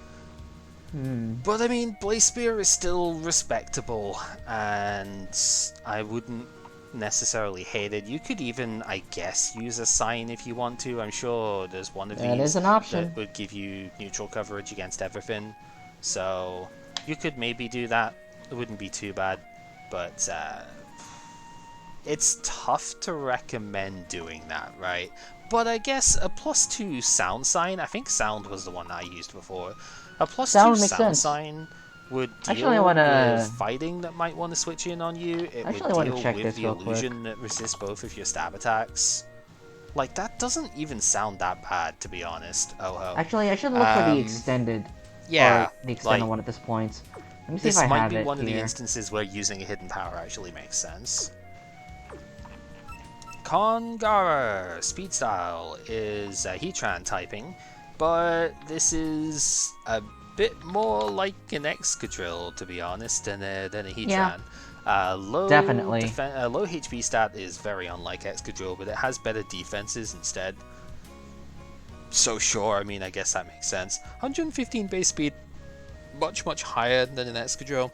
But I mean, Blaze Spear is still respectable, and I wouldn't necessarily hate it. You could even, I guess, use a sign if you want to. I'm sure there's one of these that is an option that would give you neutral coverage against everything. So you could maybe do that. It wouldn't be too bad, but it's tough to recommend doing that, right? But I guess a +2 sound sign, I think sound was the one I used before. A +2 Sound makes sound sense. sign would Actually, I deal wanna. with fighting that might want to switch in on you. It would Actually, I wanna deal check with this the real quick. illusion that resists both of your stab attacks. Like, that doesn't even sound that bad, to be honest. Oh ho. Actually, I should look for the extended, or Yeah, the extended like, one at this point. Let me see if this I might have be it one of the here. instances where using a hidden power actually makes sense. Kongara Speed Style is Heatran typing, but this is a bit more like an Excadrill, to be honest, than a Heatran. Yeah, Low definitely. low HP stat is very unlike Excadrill, but it has better defenses instead. So sure, I mean, I guess that makes sense. 115 base speed, much higher than an Excadrill.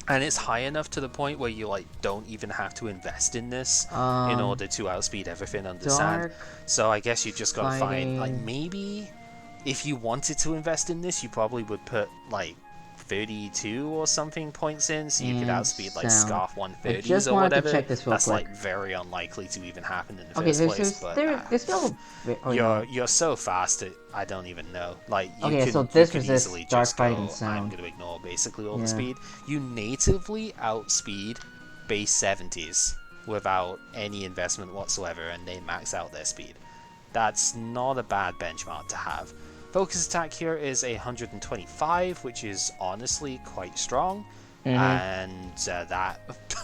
And it's high enough to the point where you like don't even have to invest in this in order to outspeed everything under sand. So I guess you just gotta find, like, maybe if you wanted to invest in this, you probably would put like 32 or something points in, so you could outspeed like Scarf 130s or whatever. Check this real That's quick. like very unlikely to even happen in the Okay, first place. But there's still. Oh, you're so fast that I don't even know. Like, you okay, could, so this you could resists easily dark just fighting go, and sound. I'm going to ignore basically all Yeah. the speed. You natively outspeed base 70s without any investment whatsoever, and they max out their speed. That's not a bad benchmark to have. Focus attack here is 125, which is honestly quite strong. And that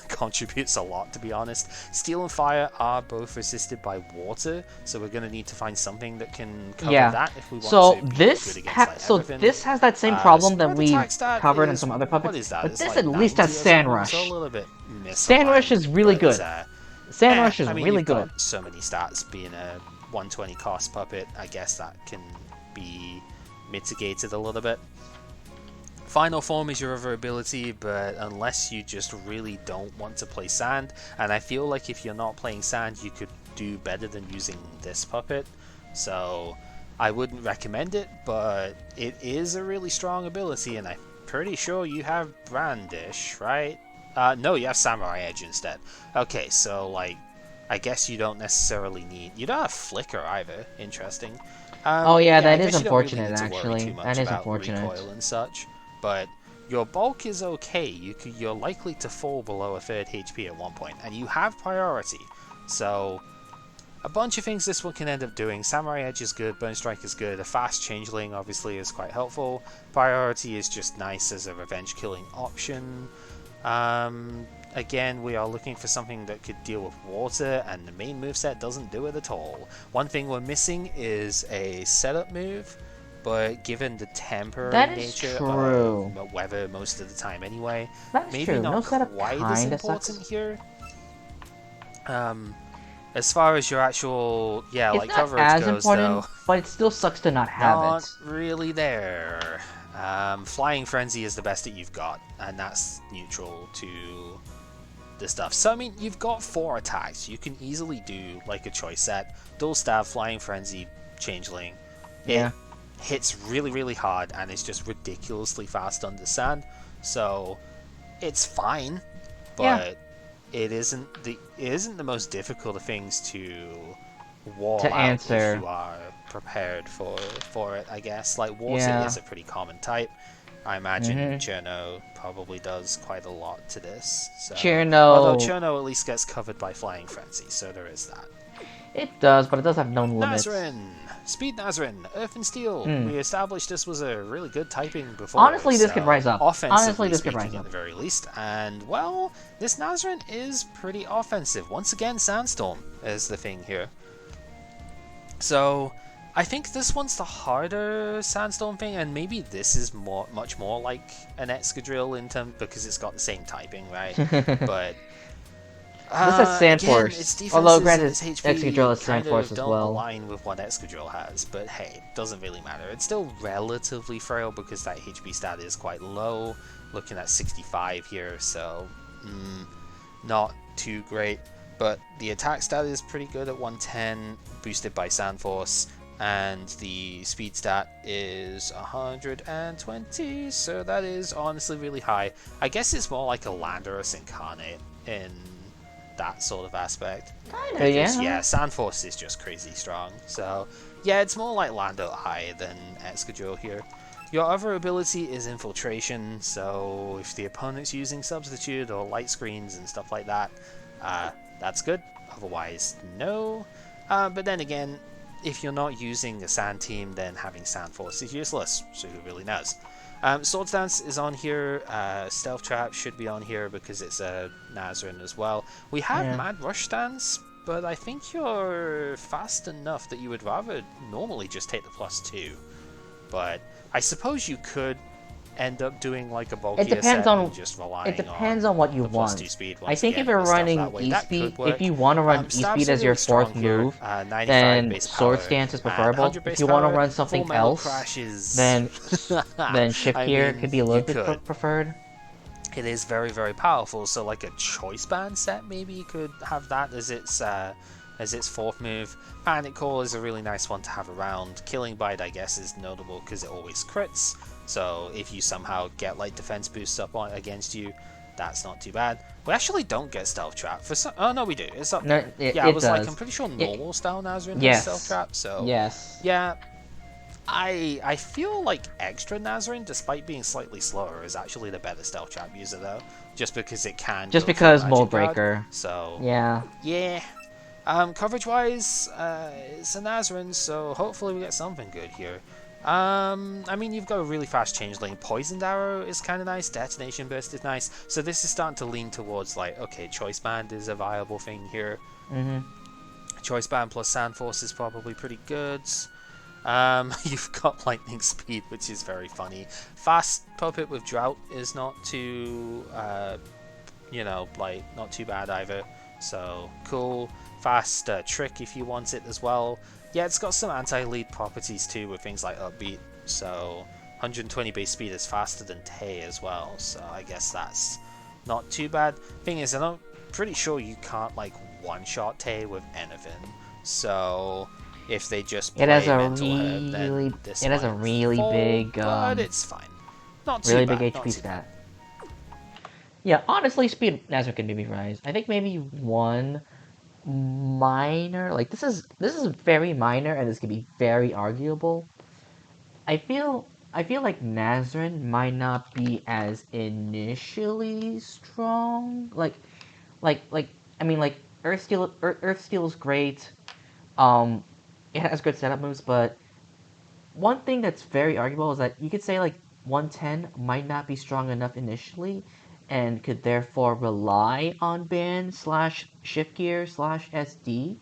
contributes a lot, to be honest. Steel and fire are both resisted by water, so we're going to need to find something that can cover that if we want to be good against everything. This has that same problem that we covered in is, some other puppets. what is that? But It's this like at least has 90 or Sand something, Rush. so a little bit Sand Rush is really good. Sand Rush is I mean, really you've good. got so many stats. Being a 120 cost puppet, I guess that can be mitigated a little bit. Final form is your other ability, but unless you just really don't want to play sand, and I feel like if you're not playing sand, you could do better than using this puppet, so I wouldn't recommend it, but it is a really strong ability, and I'm pretty sure you have Brandish, right? No, you have Samurai Edge instead. Okay, so, like, I guess you don't necessarily need... You don't have Flicker either. Interesting. Oh yeah, that is unfortunate, unfortunate, actually. That is unfortunate. Recoil and such, but your bulk is okay. You're likely to fall below a third HP at one point, and you have priority. So, a bunch of things this one can end up doing. Samurai Edge is good, Burn Strike is good, a fast changeling obviously is quite helpful. Priority is just nice as a revenge killing option. Again, we are looking for something that could deal with water, and the main moveset doesn't do it at all. One thing we're missing is a setup move, but given the temporary nature of weather most of the time anyway, maybe not quite as important here. As far as your actual, like, coverage goes, though, but it still sucks to not have it. Not really there. Flying Frenzy is the best that you've got, and that's neutral to the stuff. So, I mean, you've got 4 attacks. You can easily do, like, a choice set. Dual Stab, Flying Frenzy, Changeling. Yeah. It hits really hard, and it's just ridiculously fast under sand. So, it's fine, but it isn't the most difficult of things to wall out answer if you are prepared for it, I guess. Like, water is a pretty common type. I imagine Cherno probably does quite a lot to this. So. Although Cherno at least gets covered by Flying Frenzy, so there is that. It does, but it does have known limits. Nazarin! Speed Nazarin! Earth and Steel! We established this was a really good typing before. Honestly, this could rise up. Offensively speaking, at the very least. And, well, this Nazarin is pretty offensive. Once again, Sandstorm is the thing here. So, I think this one's the harder Sandstorm thing, and maybe this is much more like an Excadrill in terms, because it's got the same typing, right? But this has Sand Force. Although, granted, Excadrill has Sand Force as well. Don't align with what Excadrill has, but hey, it doesn't really matter. It's still relatively frail because that HP stat is quite low, looking at 65 here, so not too great. But the attack stat is pretty good at 110, boosted by Sand Force, and the speed stat is 120, so that is honestly really high. I guess it's more like a Landorus incarnate in that sort of aspect. Kinda, Because yeah, yeah. Sandforce is just crazy strong. So yeah, it's more like Lando High than Excadrill here. Your other ability is Infiltration, so if the opponent's using Substitute or Light Screens and stuff like that, that's good. Otherwise, no. But then again, if you're not using a Sand team, then having Sand Force is useless, so who really knows? Swords Dance is on here, Stealth Trap should be on here because it's a Nazarene as well. We have Yeah. Mad Rush Dance, but I think you're fast enough that you would rather normally just take the +2. But I suppose you could end up doing like a It bulkier depends set and on just it relying on depends on what you the +2 want. speed I once think if again you're with stuff that running way. That E-Speed, could if work. you want to run Stabs E-Speed are as your really strong fourth here. move, 95 then base Sword power Stance is and preferable. 100 If base you want to power. run Full something Metal else, Crash is... then then Shift I Gear mean, could be a you little bit could. preferred. It is very, very powerful. So like a choice band set, maybe you could have that as its fourth move. Panic Call is a really nice one to have around. Killing Bite, I guess, is notable because it always crits. So if you somehow get like defense boosts up on against you, that's not too bad. We actually don't get Stealth Trap for some. Oh no, we do. It's up No, there. it, Yeah, I it was like, I'm does. pretty sure It, normal style Nazarene has Stealth yes, Trap. So yes. yeah, I feel like extra Nazarene, despite being slightly slower, is actually the better Stealth Trap user though, just because it can Just go through because Magic Mold Guard. Breaker. So Yeah. yeah. Coverage wise, it's a Nazarene, so hopefully we get something good here. I mean, you've got a really fast changeling. Poisoned Arrow is kind of nice. Detonation Burst is nice. So this is starting to lean towards like, okay, Choice Band is a viable thing here. Mhm. Choice Band plus Sand Force is probably pretty good. You've got Lightning Speed, which is very funny. Fast Puppet with Drought is not too, like not too bad either. So cool. Fast Trick if you want it as well. Yeah, it's got some anti-lead properties too with things like Upbeat. So 120 base speed is faster than Tay as well. So I guess that's not too bad. Thing is, I'm pretty sure you can't like one-shot Tay with anything. So if they just It has play a Mental Herb, then this it has might a really fall, big but it's fine. Not too really big bad. HP Not too bad. stat. Yeah, honestly, Speed Nazareth can be rise. I think maybe one minor, like this is very minor and this could be very arguable. I feel like Nazareth might not be as initially strong. Like I mean like Earth Steel is great. Um, it has good setup moves, but one thing that's very arguable is that you could say like 110 might not be strong enough initially, and could therefore rely on band slash shift gear slash SD.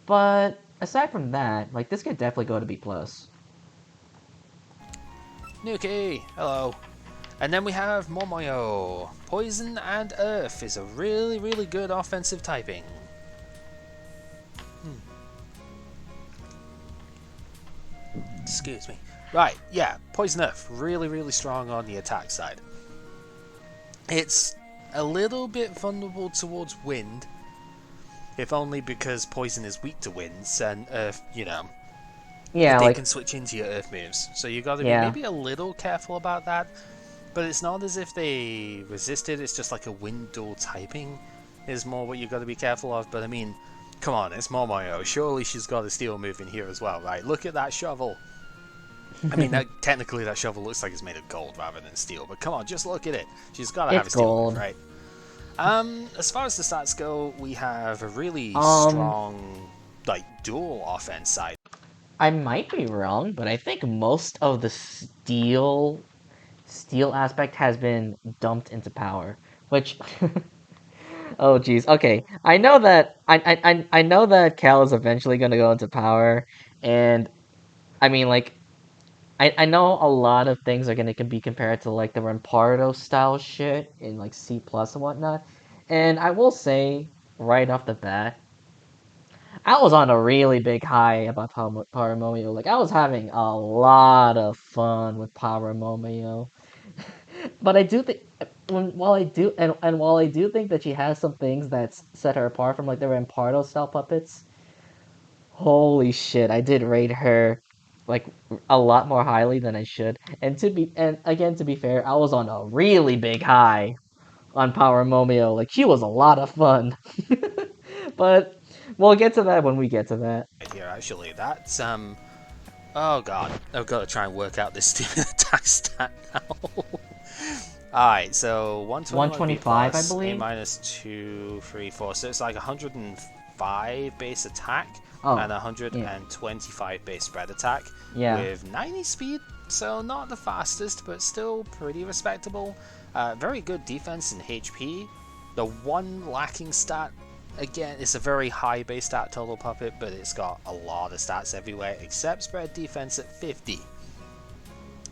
But aside from that, like this could definitely go to B plus. Nuki, hello. And then we have Momoyo. Poison and Earth is a really, really good offensive typing. Excuse me. Right, yeah, Poison Earth, really, really strong on the attack side. It's a little bit vulnerable towards wind, if only because Poison is weak to winds, and Earth, Yeah, they like can switch into your Earth moves. So you gotta be yeah, maybe a little careful about that. But it's not as if they resisted, it's just like a wind dual typing is more what you gotta be careful of. But I mean, come on, it's Momoyo. Surely she's got a steel move in here as well, right? Look at that shovel. I mean, technically that shovel looks like it's made of gold rather than steel, but come on, just look at it. She's got to have it's a steel move, gold. right? As far as the stats go, we have a really Um, strong, like, dual offense side. I might be wrong, but I think most of the steel aspect has been dumped into power, which oh geez. Okay. I know that Cal is eventually gonna go into power, and I mean like I know a lot of things are gonna be compared to like the Rampardo style shit in like C plus and whatnot. And I will say right off the bat, I was on a really big high about Power Momio. Like I was having a lot of fun with Power Momio. But I do think while I do think that she has some things that set her apart from like the Rampardo style puppets, holy shit, I did rate her like a lot more highly than I should. And again to be fair, I was on a really big high on Power Momio. Like she was a lot of fun. But we'll get to that when we get to that. Here, actually, that's oh god, I've got to try and work out this stupid attack stat now. Alright, so 121 B 125, I plus, A believe. minus 2, 3, 4. So it's like 105 base attack Oh, and yeah, 125 base spread attack yeah. with 90 speed. So not the fastest, but still pretty respectable. Very good defense and HP. The one lacking stat, again, it's a very high base stat total puppet, but it's got a lot of stats everywhere except spread defense at 50,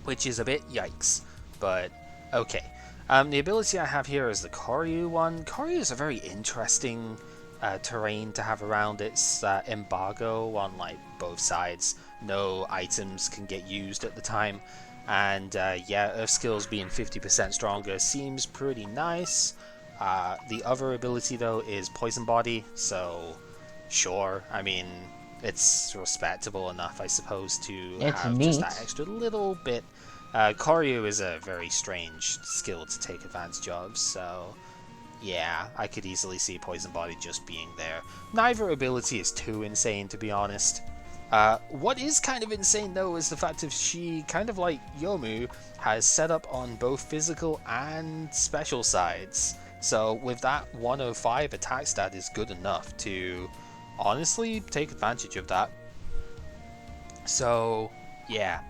which is a bit yikes, but okay. The ability I have here is the Koryu one. Koryu is a very interesting terrain to have around. Its embargo on like both sides. No items can get used at the time, and yeah, Earth skills being 50% stronger seems pretty nice. The other ability though is Poison Body, so sure. I mean, it's respectable enough, I suppose, to It's have just that neat. extra little bit. Koryu is a very strange skill to take advantage of, so yeah, I could easily see Poison Body just being there. Neither ability is too insane, to be honest. What is kind of insane though is the fact that she, kind of like Yomu, has set up on both physical and special sides. So with that 105 attack stat is good enough to honestly take advantage of that. So yeah,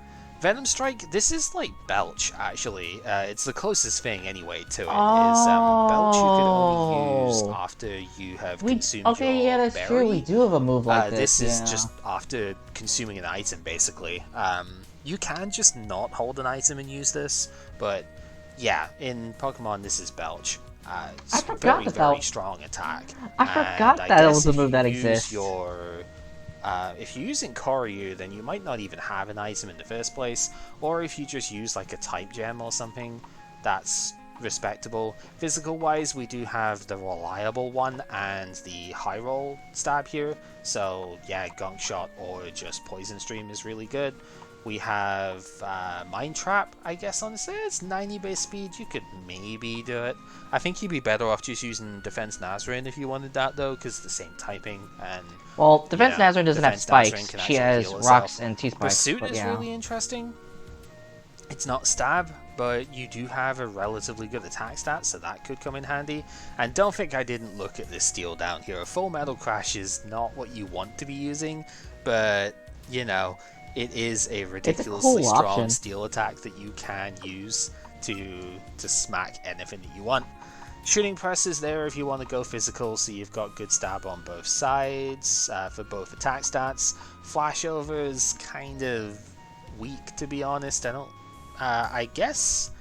Venom Strike. This is like Belch actually. It's the closest thing anyway to it. Is Belch you could only use Oh, after you have we consumed okay. Yeah, your that's true. We berry. do have a move like this. This is Yeah. just after consuming an item, basically. You can just not hold an item and use this, but yeah, in Pokemon, this is Belch. I It's forgot very, that very strong attack, I and forgot I that guess was a if move you that use exists. your if you're using Koryu, then you might not even have an item in the first place, or if you just use like a type gem or something, that's respectable. Physical wise, we do have the reliable one and the high roll stab here, so yeah, Gunk Shot or just Poison Stream is really good. We have Mind Trap, I guess, honestly. It's 90 base speed. You could maybe do it. I think you'd be better off just using Defense Nazarene if you wanted that, though, because it's the same typing, and, Well, you Defense know, Nazarene doesn't have Defense Nazarene spikes. can She actually has heal rocks herself. and T-spikes, Pursuit but is yeah. really interesting. It's not stab, but you do have a relatively good attack stat, so that could come in handy. And don't think I didn't look at this steel down here. A Full Metal Crash is not what you want to be using, but, you know, it is a It's a ridiculously cool strong option. steel attack that you can use to smack anything that you want. Shooting Press is there if you want to go physical, so you've got good stab on both sides for both attack stats. Flashover is kind of weak, to be honest. I guess.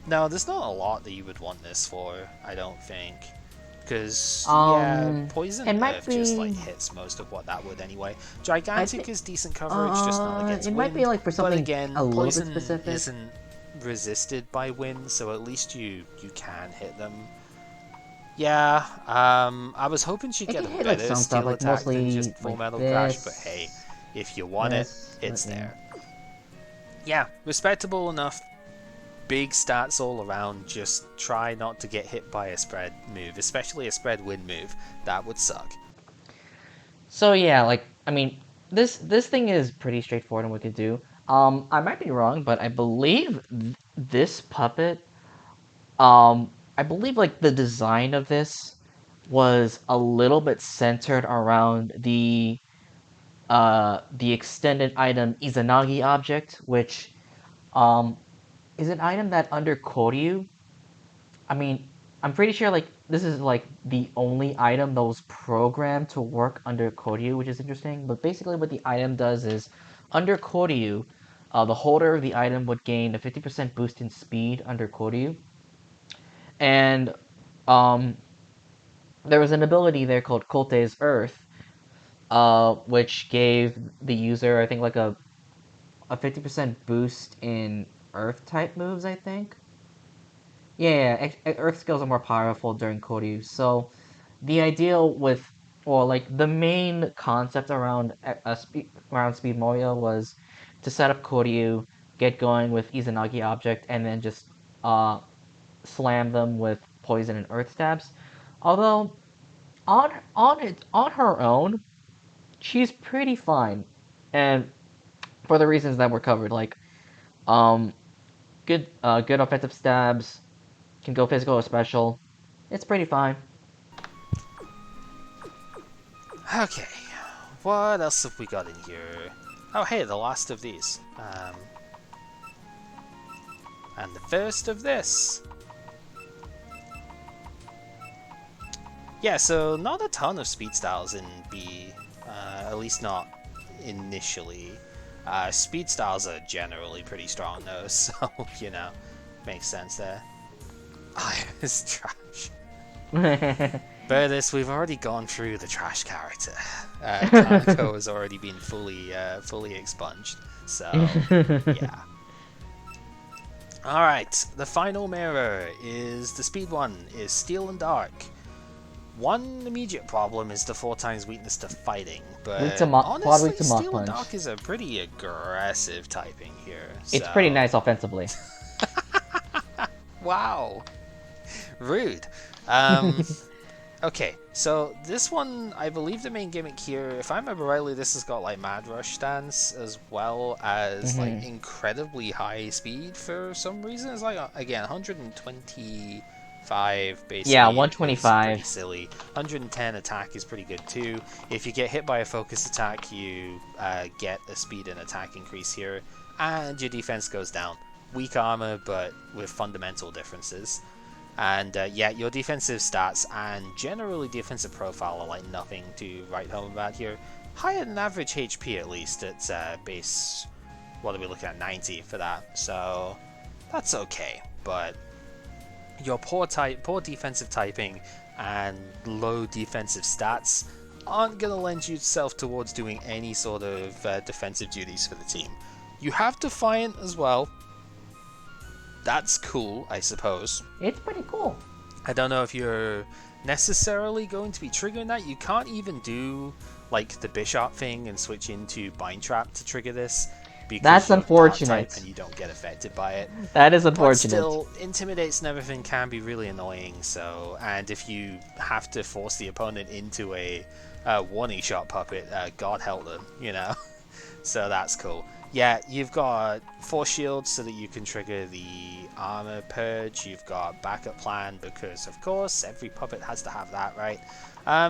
No, there's not a lot that you would want this for, I don't think. Because, yeah, Um, it Poison might Earth just, like, be. hits most of what that would anyway. I Gigantic think. is decent coverage, just not against It might be wind. like for But something a again, little bit Poison specific. isn't resisted by wind, so at least you can hit them. Yeah, I was hoping she'd It get can a hit like better some stuff, steel like attack than mostly just Full like Metal Crash, but hey, this, if you want it, this, but it's yeah. there. Yeah, respectable enough. Big stats all around. Just try not to get hit by a spread move, especially a spread wind move. That would suck. So yeah, like I mean, this thing is pretty straightforward in what it could do. I might be wrong, but I believe this puppet, I believe like the design of this was a little bit centered around the extended item Izanagi object, which um is an item that under Koryu, I mean, I'm pretty sure like this is like the only item that was programmed to work under Koryu, which is interesting. But basically, what the item does is under Koryu, the holder of the item would gain a 50% boost in speed under Koryu, and um, there was an ability there called Kolte's Earth, which gave the user, I think, like a 50% boost in Earth type moves. I think. Yeah, Earth skills are more powerful during Koryu. So the idea with, or like the main concept around around Speed Moyo was to set up Koryu, get going with Izanagi object, and then just uh slam them with poison and earth stabs. Although on her own, she's pretty fine, and for the reasons that were covered, like um good offensive stabs, can go physical or special. It's pretty fine. Okay, what else have we got in here? Oh, hey, the last of these. And the first of this. Yeah, so not a ton of speed styles in B, at least not initially. Speed styles are generally pretty strong though, so, you know, makes sense there. Iron is trash. But this, we've already gone through the trash character. Kaneko has already been fully expunged, so, yeah. Alright, the final mirror is the speed one, is Steel and Dark. One immediate problem is the 4x weakness to fighting, but honestly, Steel and Dark is a pretty aggressive typing here. So... It's pretty nice offensively. Wow. Rude. Okay, so this one, I believe the main gimmick here, if I remember rightly, this has got like Mad Rush stance as well as like incredibly high speed for some reason. It's like, again, 125 base. Yeah, 125. Pretty silly. 110 attack is pretty good too. If you get hit by a focus attack, you get a speed and attack increase here, and your defense goes down. Weak armor, but with fundamental differences. And yeah, your defensive stats and generally defensive profile are like nothing to write home about here. Higher than average HP at least. It's base, what are we looking at, 90 for that. So that's okay. But your poor defensive typing and low defensive stats aren't going to lend yourself towards doing any sort of defensive duties for the team. You have Defiant as well. That's cool, I suppose. It's pretty cool. I don't know if you're necessarily going to be triggering that. You can't even do like the Bishop thing and switch into Bind Trap to trigger this. Because that's unfortunate. And you don't get affected by it. That is unfortunate. But still, intimidates and everything can be really annoying. So, and if you have to force the opponent into a warning shot puppet, God help them, you know. So that's cool. Yeah, you've got Force Shields so that you can trigger the Armor Purge. You've got Backup Plan because, of course, every puppet has to have that, right?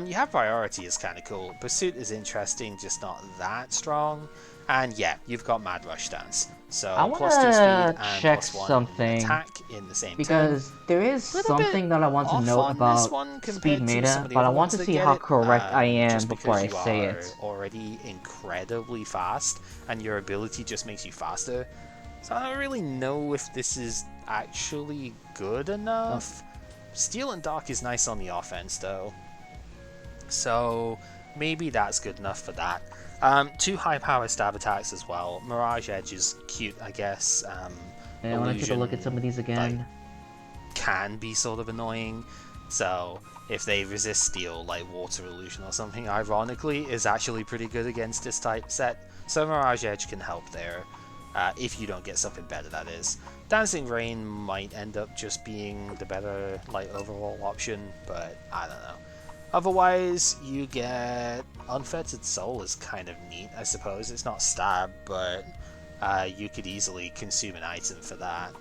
You have Priority is kind of cool. Pursuit is interesting, just not that strong. And yeah, you've got Mad Rush stance. So I plus 2 speed and check plus 1 something attack in the same because turn. there is something that I want to know about speed meta, but I want to see how correct I am before I say it. Already incredibly fast, and your ability just makes you faster. So I don't really know if this is actually good enough. Steel and Dark is nice on the offense though, so maybe that's good enough for that. 2 high power stab attacks as well. Mirage Edge is cute, I guess. I want to take a look at some of these again. Like, can be sort of annoying. So if they resist steel, like Water Illusion or something, ironically, is actually pretty good against this type set. So Mirage Edge can help there. If you don't get something better, that is. Dancing Rain might end up just being the better like overall option, but I don't know. Otherwise, you get Unfettered Soul is kind of neat, I suppose. It's not stab, but you could easily consume an item for that.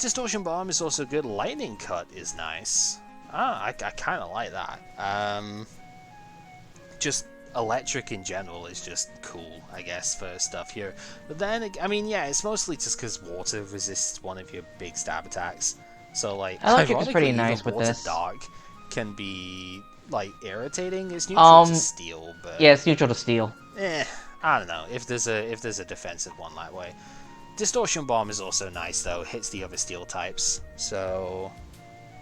Distortion Bomb is also good. Lightning Cut is nice. I kind of like that. Just electric in general is just cool, I guess, for stuff here. But then, I mean, yeah, it's mostly just because water resists one of your big stab attacks. So, like, Electric is pretty nice with this. Dark can be, like, irritating. It's neutral to steel, but... Yeah, it's neutral to steel. I don't know, if there's a defensive one that way. Distortion Bomb is also nice, though. It hits the other steel types, so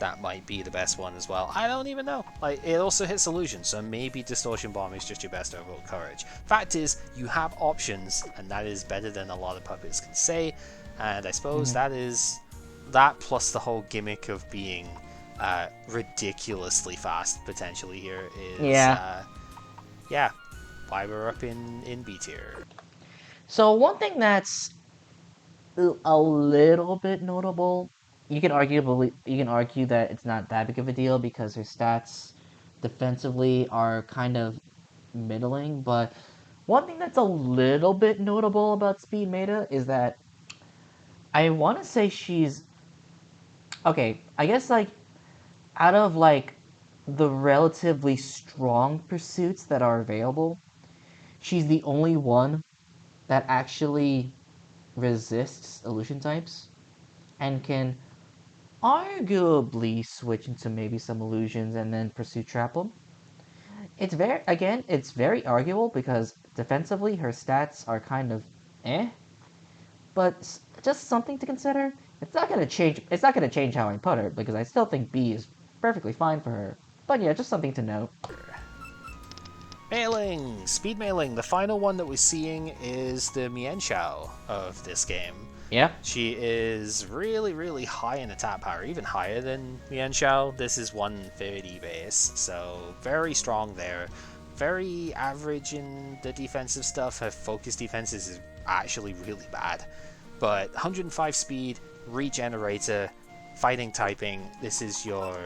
that might be the best one as well. I don't even know. Like, it also hits Illusion, so maybe Distortion Bomb is just your best overall coverage. Fact is, you have options, and that is better than a lot of puppets can say, and I suppose that is... That plus the whole gimmick of being ridiculously fast potentially here is yeah, why we're up in B tier. So one thing that's a little bit notable you can argue that it's not that big of a deal because her stats defensively are kind of middling. But one thing that's a little bit notable about Speed Meta is that I want to say she's okay. I guess like out of like the relatively strong pursuits that are available, she's the only one that actually resists illusion types and can arguably switch into maybe some illusions and then pursue trap them. It's very arguable because defensively her stats are kind of eh, but just something to consider. It's not gonna change. It's not gonna change how I put her because I still think B is perfectly fine for her. But yeah, just something to note. Mailing! Speed mailing. The final one that we're seeing is the Mienshao of this game. Yeah. She is really, really high in attack power, even higher than Mienshao. This is 130 base, so very strong there. Very average in the defensive stuff. Her focus defenses is actually really bad. But 105 speed, regenerator, fighting typing. This is your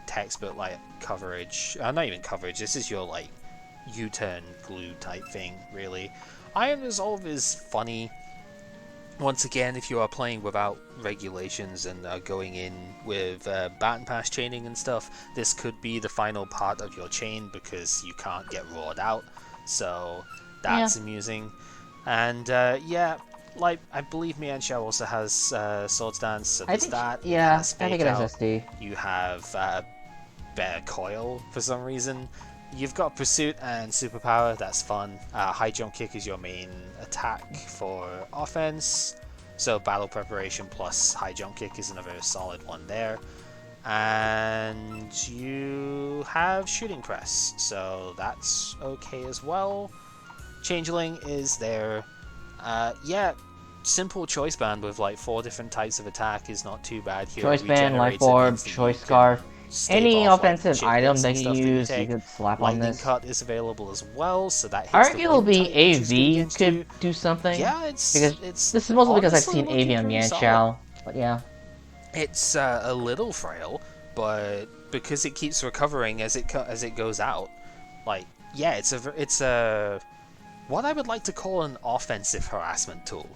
textbook like coverage. Not even coverage. This is your like U-turn glue type thing, really. Iron Resolve is funny. Once again, if you are playing without regulations and are going in with baton pass chaining and stuff, this could be the final part of your chain because you can't get roared out. So that's amusing. And yeah, like I believe Mianxiao also has Swords Dance, so there's that. Yeah, Has I think Fake it has Out. SD. You have Bear Coil for some reason. You've got Pursuit and Superpower, that's fun. High Jump Kick is your main attack for offense, so Battle Preparation plus High Jump Kick is another solid one there. And you have Shooting Press, so that's okay as well. Changeling is there. Yeah, simple choice band with like 4 different types of attack is not too bad here. Choice band, life orb, choice scarf. Any Off like offensive chip item hits they and can stuff that you use, you take. could slap on Lightning this. Cut is available as well, so that hits the wind Arguably, type, which is good AV against could you. do something. Yeah, Because it's this is mostly because I've honestly seen AV looking on pretty solid. Mianxiao. But yeah. It's a little frail, but because it keeps recovering as it goes out, like yeah, it's a what I would like to call an offensive harassment tool,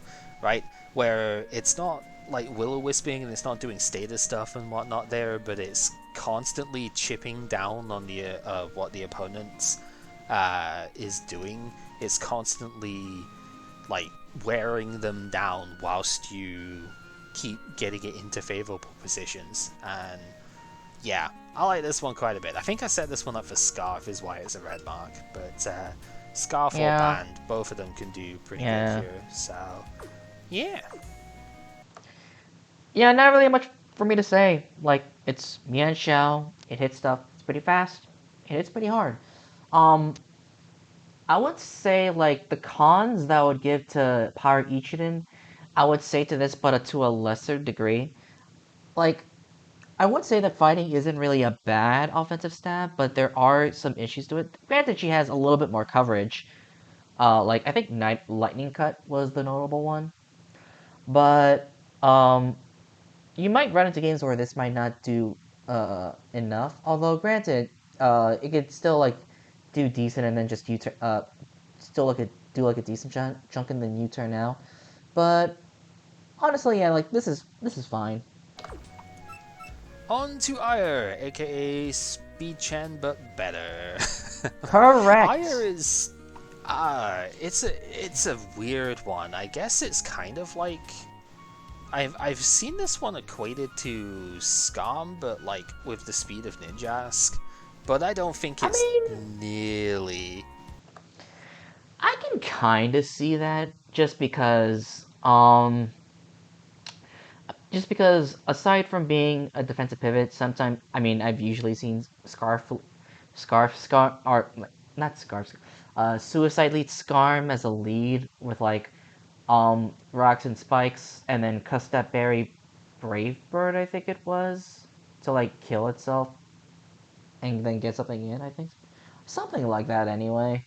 right? Where it's not like will-o-wisping and it's not doing status stuff and whatnot there, but it's constantly chipping down on the what the opponent is doing. It's constantly like wearing them down whilst you keep getting it into favorable positions. And yeah, I like this one quite a bit. I think I set this one up for Scarf is why it's a red mark, but Scarf or Band, both of them can do pretty good here. So yeah. Yeah, not really much for me to say. Like, it's Mianxiao, it hits stuff, it's pretty fast, it hits pretty hard. I would say, like, the cons that I would give to Power Ichiden, I would say to this, but to a lesser degree. Like, I would say that fighting isn't really a bad offensive stat, but there are some issues to it. Granted, she has a little bit more coverage. Like, I think Lightning Cut was the notable one. But, you might run into games where this might not do enough. Although, granted, it could still like do decent and then just U-turn. Still like do like a decent chunk and then U-turn out. But honestly, yeah, like this is fine. On to Ire, aka Speed Chen, but better. Correct. Ire is it's a weird one. I guess it's kind of like I've seen this one equated to Scam, but like with the speed of Ninjask. But I don't think it's nearly. I can kind of see that just because aside from being a defensive pivot, sometimes I've usually seen or not Scarf, Suicide lead Scarm as a lead with like rocks and spikes, and then cuss that berry Brave Bird, I think it was, to like kill itself and then get something in. I think something like that. Anyway,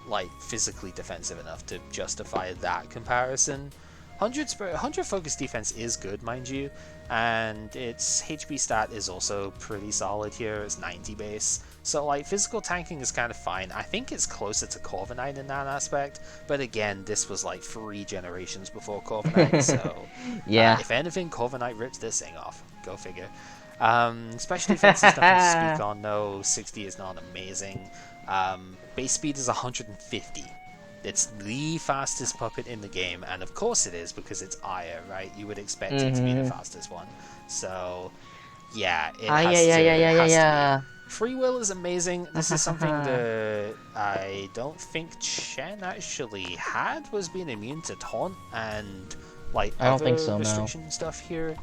Like physically defensive enough to justify that comparison. 100 focus defense is good, mind you, and its HP stat is also pretty solid here. It's 90 base, so like physical tanking is kind of fine. I think it's closer to Corviknight in that aspect, but again, this was like 3 generations before Corviknight, so Yeah. if anything, Corviknight rips this thing off. Go figure. Special defense is nothing to speak on. No, 60 is not amazing. Base speed is 150. It's the fastest puppet in the game, and of course it is because it's Aya, right? You would expect it to be the fastest one. So, yeah, it Ah, yeah, has yeah, to yeah, yeah, yeah, has to yeah. be. Free will is amazing. This is something that I don't think Chen actually had, was being immune to taunt and like I don't think other so, no. restriction stuff here.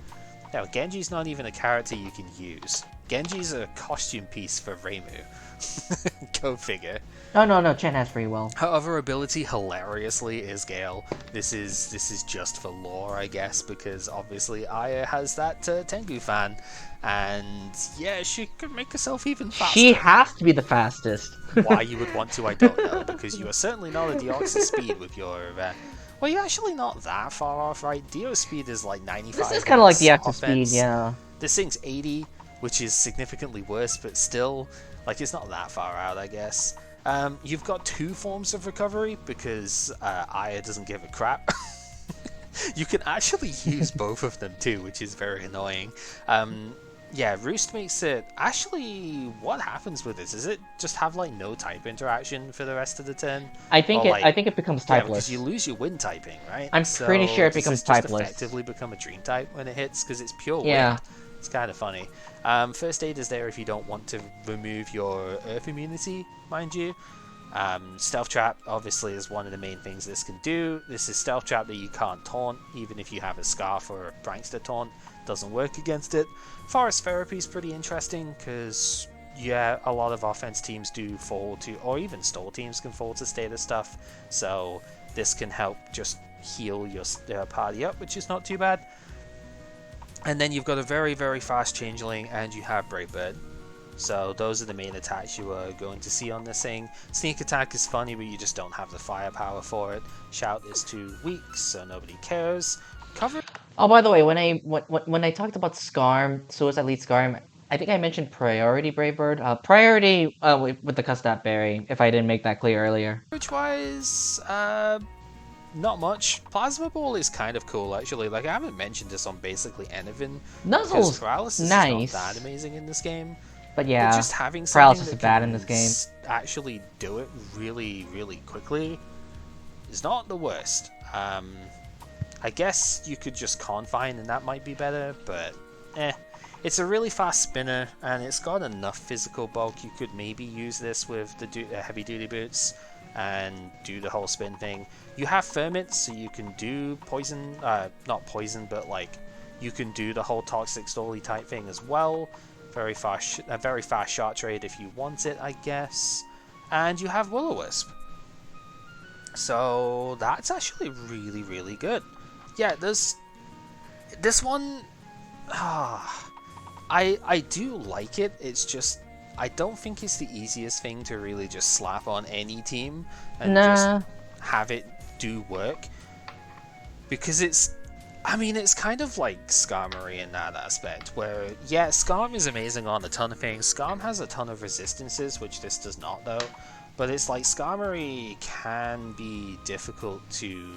Now, Genji's not even a character you can use. Genji's a costume piece for Reimu. Go figure. No, no, no. Chen has free will. Her other ability, hilariously, is Gale. This is just for lore, I guess, because obviously Aya has that Tengu fan, and yeah, she could make herself even faster. She has to be the fastest. Why you would want to, I don't know, because you are certainly not a Deoxys speed with your. Well, you're actually not that far off, right? Deo's speed is like 95. This is kind of like the active speed, yeah. This thing's 80, which is significantly worse, but still, like, it's not that far out, I guess. You've got 2 forms of recovery because Aya doesn't give a crap. You can actually use both of them too, which is very annoying. Yeah, Roost makes it... Actually, what happens with this? Does it just have like no type interaction for the rest of the turn? I think it becomes typeless. Yeah, because you lose your wind typing, right? I'm pretty sure it becomes does this typeless. just effectively become a dream type when it hits because it's pure Yeah. wind. It's kind of funny. First aid is there if you don't want to remove your earth immunity, mind you. Stealth trap obviously is one of the main things this can do. This is stealth trap that you can't taunt, even if you have a scarf or a prankster taunt. Doesn't work against it. Forest therapy is pretty interesting because yeah, a lot of offense teams do fall to, or even stall teams can fall to status stuff. So this can help just heal your party up, which is not too bad. And then you've got a very, very fast changeling, and you have Brightbird. So those are the main attacks you are going to see on this thing. Sneak attack is funny, but you just don't have the firepower for it. Shout is too weak, so nobody cares. Cover. Oh, by the way, when I talked about Skarm, Suicide Lead Skarm, I think I mentioned Priority Bravebird. Priority with the Custap Berry, if I didn't make that clear earlier. Coverage-wise, not much. Plasma Ball is kind of cool, actually. Like, I haven't mentioned this on basically anything. Nuzzle's paralysis nice. is not that amazing in this game. But yeah, But just having something paralysis that is bad can in this game. actually do it really, really quickly is not the worst. I guess you could just Confine and that might be better, but It's a really fast spinner and it's got enough physical bulk. You could maybe use this with the heavy duty boots and do the whole spin thing. You have ferments, so you can do poison, not poison, but like you can do the whole toxic stolly type thing as well. Very fast shot trade if you want it, I guess. And you have Will-O-Wisp. So that's actually really, really good. Yeah, this one, I do like it. It's just I don't think it's the easiest thing to really just slap on any team and just have it do work, because it's kind of like Skarmory in that aspect, where, yeah, Skarm is amazing on a ton of things. Skarm has a ton of resistances, which this does not, though. But it's like Skarmory can be difficult to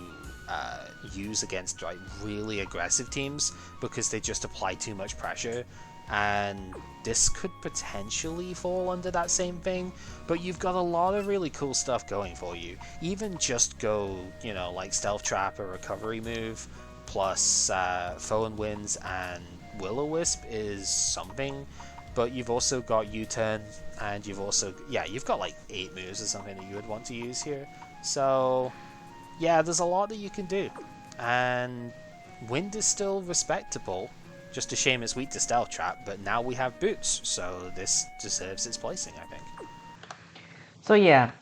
use against like really aggressive teams because they just apply too much pressure. And this could potentially fall under that same thing, but you've got a lot of really cool stuff going for you. Even just go, like Stealth Trap or Recovery Move, plus Phone Winds and Will-O-Wisp is something, but you've also got U-Turn, and you've got like 8 moves or something that you would want to use here. So, yeah, there's a lot that you can do, and Wind is still respectable. Just a shame it's weak to Stealth Trap, but now we have Boots, so this deserves its placing, I think. So yeah,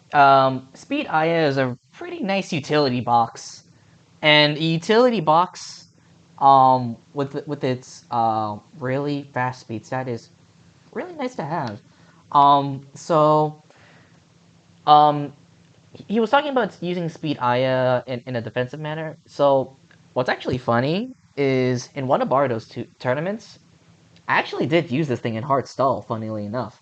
Speed Aya is a pretty nice utility box, and a utility box, with its really fast speed stat is really nice to have. He was talking about using Speed Aya in a defensive manner. So What's actually funny is in one of Bardo's tournaments, I actually did use this thing in hard stall, funnily enough.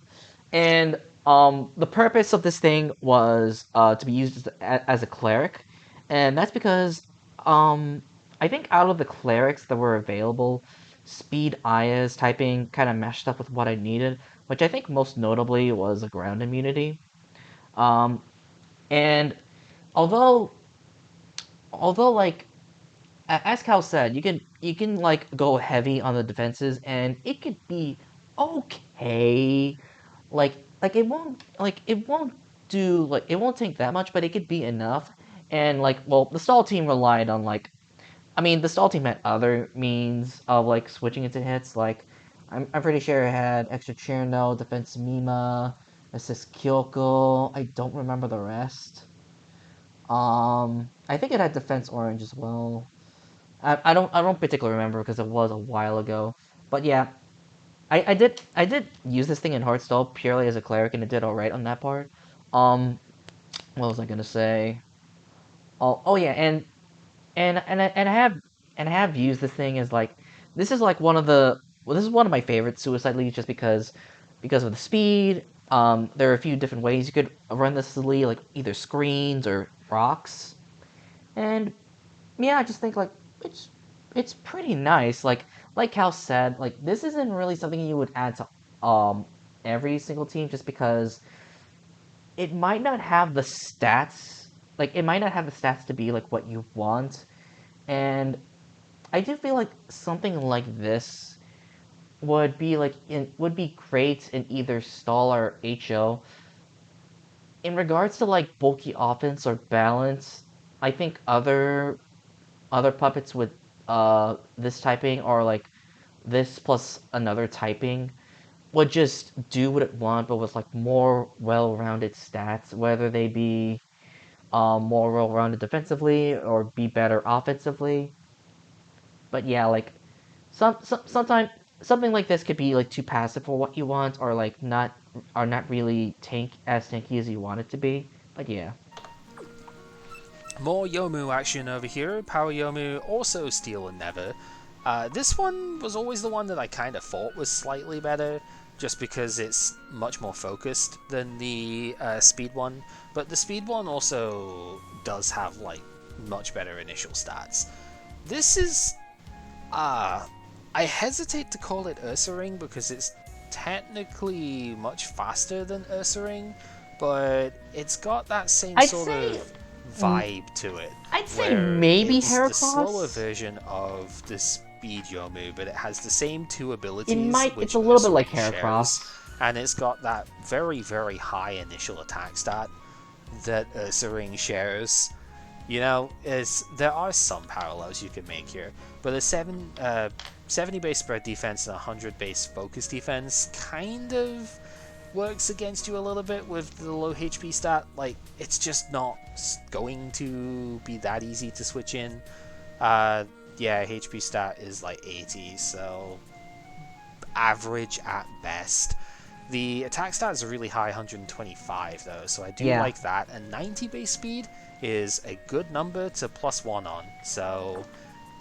And the purpose of this thing was to be used as a cleric, and that's because I think out of the clerics that were available, speed IS typing kind of meshed up with what I needed, which I think most notably was a ground immunity. Um, and although like as Cal said, you can like go heavy on the defenses, and it could be okay. It won't do like it won't take that much, but it could be enough. And like, well, the stall team relied on like, I mean, the stall team had other means of like switching into hits. Like, I'm pretty sure it had extra Cherno, defense Mima, assist Kyoko. I don't remember the rest. I think it had defense Orange as well. I don't particularly remember because it was a while ago. But yeah, I did use this thing in Hearthstone purely as a cleric, and it did all right on that part. What was I gonna say? Oh yeah, and I have used this thing as like, this is like this is one of my favorite suicide leads, just because of the speed. There are a few different ways you could run this lead, like either screens or rocks, and yeah, I just think like it's it's pretty nice. Like Cal said, like this isn't really something you would add to every single team, just because it might not have the stats. Like it might not have the stats to be like what you want, and I do feel like something like this would be great in either stall or HO. In regards to like bulky offense or balance, I think other puppets with this typing, or like this plus another typing, would just do what it want, but with like more well-rounded stats, whether they be more well-rounded defensively or be better offensively. But yeah, like sometimes something like this could be like too passive for what you want, or like not really tanky as you want it to be. But yeah. More Yomu action over here. Power Yomu, also Steel and Never. This one was always the one that I kind of thought was slightly better, just because it's much more focused than the Speed one. But the Speed one also does have like much better initial stats. This is, I hesitate to call it Ursaring because it's technically much faster than Ursaring, but it's got that same I'd sort say of vibe to it, I'd say where maybe it's the slower Heracross. version of the Speed Yomu, but it has the same two It abilities might. It's which a little bit like Ursaring shares, Heracross. and it's got that very, very high initial attack stat that Ursaring shares. You know, there are some parallels you can make here, but a 70 base spread defense and 100 base focus defense kind of works against you a little bit with the low HP stat. Like, it's just not going to be that easy to switch in. Yeah, HP stat is like 80, so average at best. The attack stat is a really high 125 though, so I do Yeah. like that. And 90 base speed is a good number to +1 on, so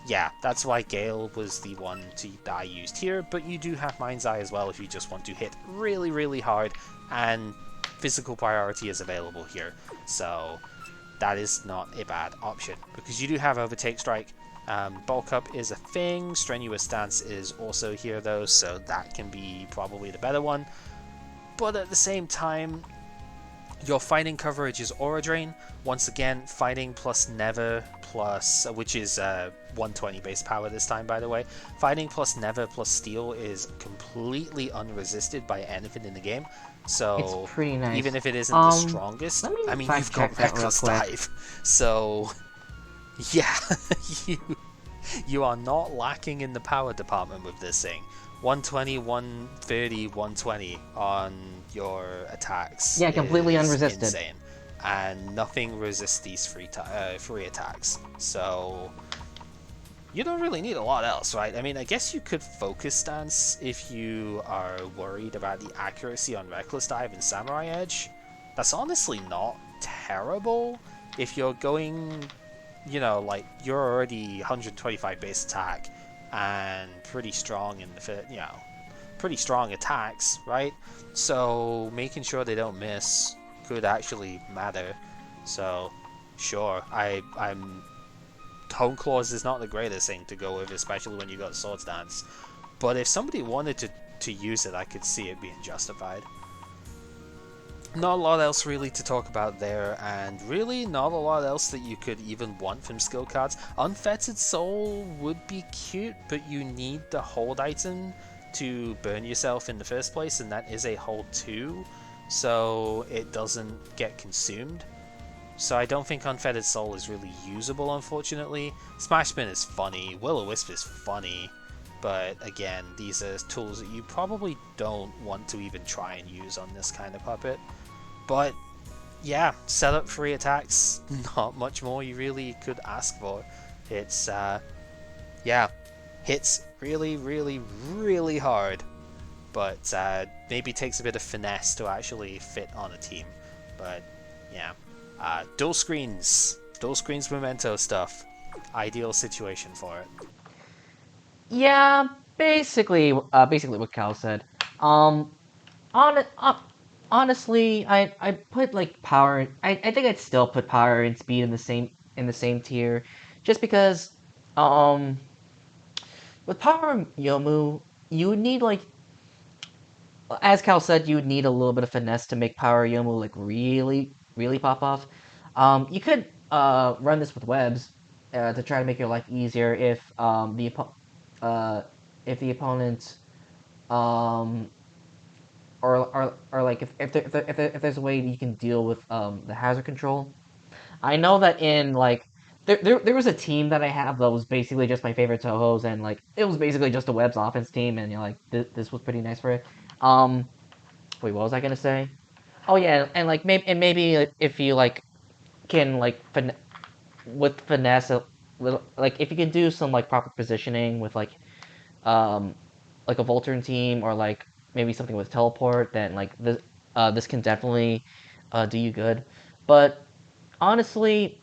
yeah, that's why Gale was the one that I used here, but you do have Mind's Eye as well if you just want to hit really, really hard, and physical priority is available here, so that is not a bad option, because you do have Overtake Strike. Bulk Up is a thing, Strenuous Stance is also here though, so that can be probably the better one. But at the same time, your fighting coverage is Aura Drain. Once again, fighting plus Never plus, which is 120 base power this time, by the way. Fighting plus Never plus Steel is completely unresisted by anything in the game. So It's pretty nice. even if it isn't the strongest, Let me I mean, fact you've check got that real Reckless quick. Dive. So yeah, you you are not lacking in the power department with this thing. 120, 130, 120 on your attacks Yeah, completely is unresisted. insane, and nothing resists these free attacks. So you don't really need a lot else, right? I mean, I guess you could focus stance if you are worried about the accuracy on Reckless Dive and Samurai Edge. That's honestly not terrible if you're going you know, like you're already 125 base attack and pretty strong in the pretty strong attacks, right? So making sure they don't miss could actually matter. So sure, I'm Tone Claws is not the greatest thing to go with, especially when you got Swords Dance. But if somebody wanted to use it, I could see it being justified. Not a lot else really to talk about there, and really not a lot else that you could even want from skill cards. Unfettered Soul would be cute, but you need the hold item to burn yourself in the first place, and that is a hold 2, so it doesn't get consumed. So I don't think Unfettered Soul is really usable, unfortunately. Smash Spin is funny, Will-O-Wisp is funny, but again, these are tools that you probably don't want to even try and use on this kind of puppet. But yeah, set up 3 attacks, not much more you really could ask for. It's, yeah, hits really, really, really hard, but maybe takes a bit of finesse to actually fit on a team. But yeah, dual screens memento stuff, ideal situation for it. Yeah, basically what Cal said. Um, on, honestly, I put like power. I think I'd still put power and speed in the same tier, just because, um, with power and Yomu, you would need like, as Cal said, you would need a little bit of finesse to make power Yomu like really pop off. You could run this with webs to try to make your life easier uh if the opponent um or like if there's a way you can deal with the hazard control. I know that in like there was a team that I have that was basically just my favorite Toho's, and like it was basically just a webs offense team, and like this was pretty nice for it. Um, Wait, what was I gonna say? Oh yeah, and like maybe like, if you like can like with finesse a little, like if you can do some like proper positioning with um like a Voltern team, or like maybe something with teleport, then like this can definitely do you good. But honestly,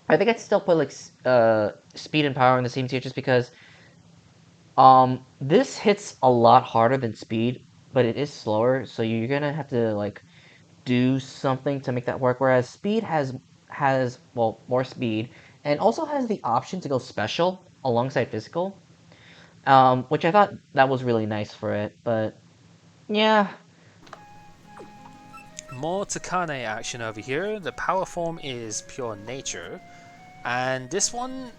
I think I'd still put like speed and power in the same tier, just because this hits a lot harder than speed, but it is slower, so you're gonna have to like do something to make that work. Whereas speed has well more speed, and also has the option to go special alongside physical, which I thought that was really nice for it. But yeah, More Takane action over here. The power form is Pure Nature, and this one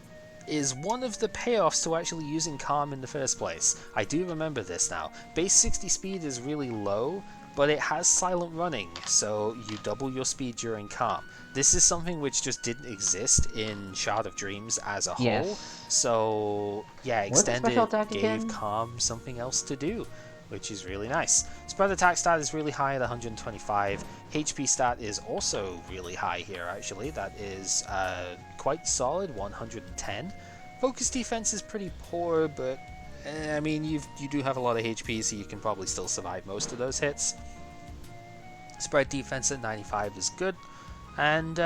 is one of the payoffs to actually using Calm in the first place. I do remember this now. Base 60 speed is really low, but it has silent running, so you double your speed during Calm. This is something which just didn't exist in Shard of Dreams as a whole, yes. so yeah, What's the special Extended attack gave again? Calm something else to do, which is really nice. Spread attack stat is really high at 125. HP stat is also really high here, actually. That is quite solid, 110. Focus defense is pretty poor, but I mean, you do have a lot of HP, so you can probably still survive most of those hits. Spread defense at 95 is good, and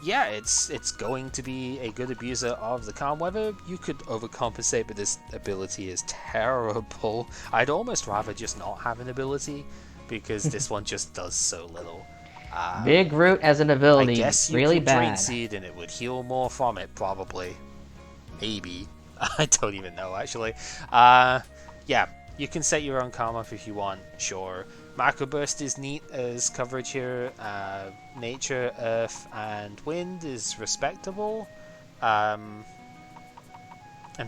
yeah, it's going to be a good abuser of the calm weather. You could overcompensate, but this ability is terrible. I'd almost rather just not have an ability, because this one just does so little. Big Root as an I ability, guess you really could Drain bad. Seed and it would heal more from it, probably. Maybe. I don't even know, actually. Yeah, you can set your own calm off if you want, sure. Macro Burst is neat as coverage here. Nature, Earth, and Wind is respectable. I'm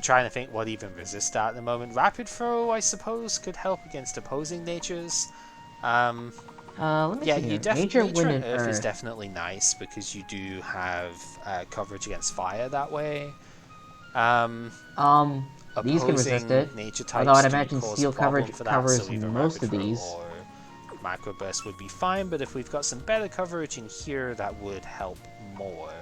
trying to think what even resists that at the moment. Rapid Throw, I suppose, could help against opposing natures. Let me Yeah, see you here. Nature, Nature Wind, and and Earth is Earth. definitely nice because you do have coverage against fire that way. These can resist Opposing it. nature Although types I'd do imagine cause a Steel problem coverage for that, covers so either most Rapid of Throw these. or Macro Burst would be fine, but if we've got some better coverage in here, that would help more.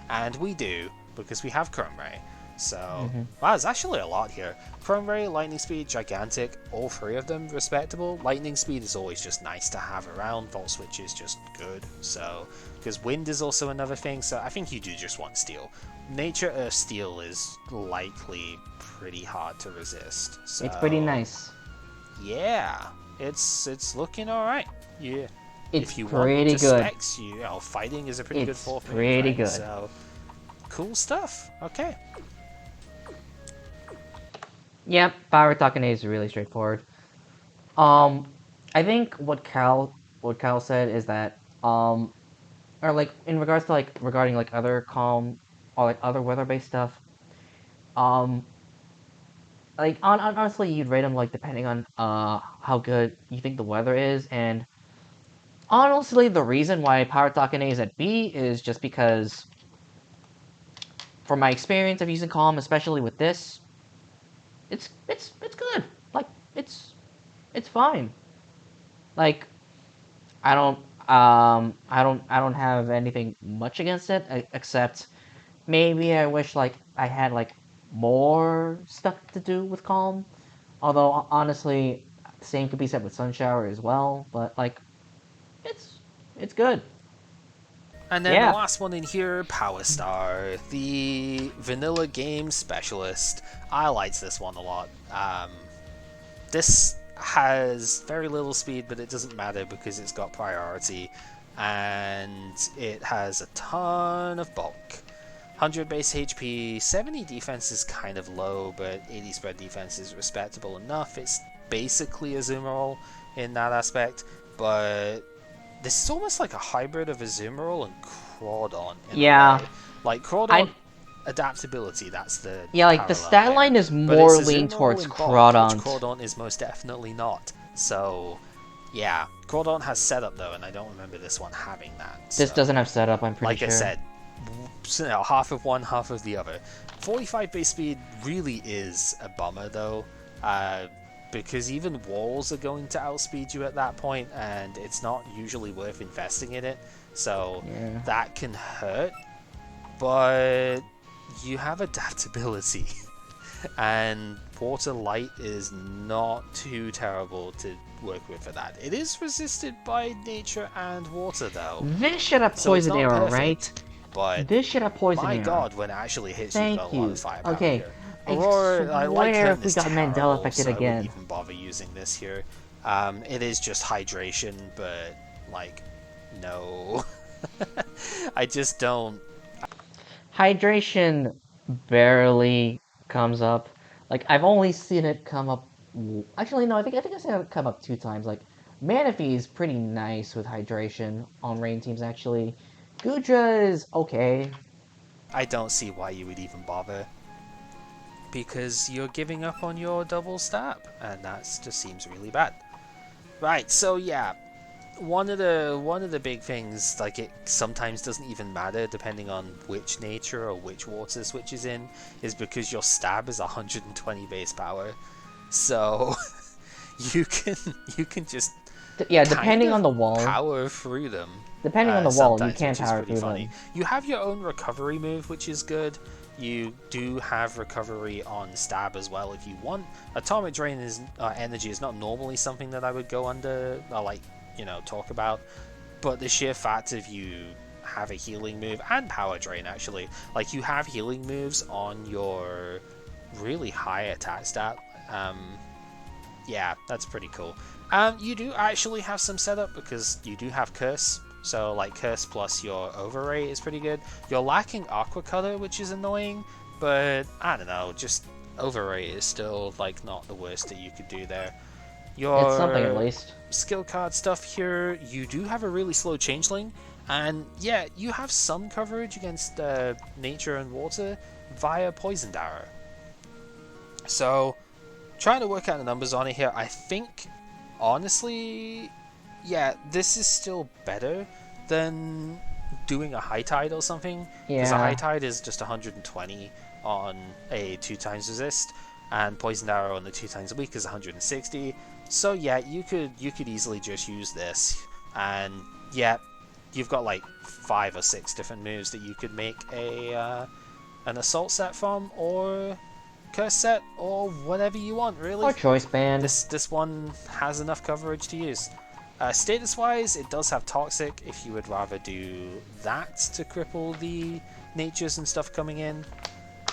And we do, because we have Chrome Ray. So, Mm-hmm. wow, there's actually a lot here. Chrome Ray, Lightning Speed, Gigantic, all three of them respectable. Lightning Speed is always just nice to have around. Volt Switch is just good. So, because Wind is also another thing, so I think you do just want Steel. Nature Earth Steel is likely pretty hard to resist. So, It's pretty nice. yeah, it's looking alright. Yeah. It's If you want pretty just good. specs, fighting is a pretty good It's fourth move, pretty right? good. So, cool stuff. Okay. Yep, Power Takane is really straightforward. I think what Cal said is that or like in regards to like regarding like other calm or like other weather-based stuff, um, like honestly, you'd rate them like depending on how good you think the weather is, and honestly, the reason why Power Takane is at B is just because, from my experience of using calm, especially with this, it's good. Like it's fine. Like I don't have anything much against it except maybe I wish like I had like more stuff to do with calm. Although honestly, the same could be said with sun shower as well. But like it's it's good. And then the Yeah. last one in here, Power Star, the vanilla game specialist. I liked this one a lot. This has very little speed, but it doesn't matter because it's got priority, and it has a ton of bulk. 100 base HP, 70 defense is kind of low, but 80 spread defense is respectable enough. It's basically a Zoomerol in that aspect, but this is almost like a hybrid of a Zoomerol and Crawdon in Yeah. a way. Like Crawdon I adaptability, that's the yeah, like the parallel stat there. line is But it's more a lean Zoomerol towards in bulk, which Crawdont. Crawdon is most definitely not. So, yeah. Crawdon has setup though, and I don't remember this one having that. This So, doesn't have setup, I'm pretty like sure. I said, half of one, half of the other. 45 base speed really is a bummer though, because even walls are going to outspeed you at that point, and it's not usually worth investing in it. So Yeah. that can hurt, but you have adaptability, and water light is not too terrible to work with for that. It is resisted by nature and water though, This should have so it's poison not arrow, perfect. right? But This should have poison my arrow. god, when it actually hits, you've Thank got a you. lot of firepower Okay. here. Aurora, I like swear her, if we is got Mandela terrible, affected so I again. wouldn't even bother using this here. It is just hydration, but, like, no. I just don't. Hydration barely comes up. Like I've only seen it come up. Actually, no. I think I've seen it come up 2 times. Like Manaphy is pretty nice with hydration on rain teams. Actually, Gudra is okay. I don't see why you would even bother. Because you're giving up on your double stab, and that just seems really bad. Right, so yeah, one of the big things, like it sometimes doesn't even matter depending on which nature or which water switch is in, is because your stab is 120 base power, so you can just Yeah, depending on the wall. power through them. Depending on the wall, you Sometimes, can which is power pretty through funny. them. You have your own recovery move, which is good. You do have recovery on stab as well if you want. Atomic drain is energy is not normally something that I would go under, or like, talk about. But the sheer fact of you have a healing move and power drain, actually, like you have healing moves on your really high attack stat. Yeah, that's pretty cool. You do actually have some setup because you do have curse. So, like, Curse plus your Overray is pretty good. You're lacking Aqua Cutter, which is annoying, but I don't know, just Overray is still, like, not the worst that you could do there. Your It's something at least. skill card stuff here, you do have a really slow Changeling, and yeah, you have some coverage against nature and water via Poisoned Arrow. So, trying to work out the numbers on it here, I think, honestly, yeah, this is still better than doing a High Tide or something. Because a High Tide is just 120 on a 2x resist, and Poison Arrow on the 2x a week is 160. So yeah, you could easily just use this, and yeah, you've got like 5 or 6 different moves that you could make a an assault set from, or curse set, or whatever you want, really. Or choice band. This one has enough coverage to use. Status-wise, it does have Toxic, if you would rather do that to cripple the natures and stuff coming in.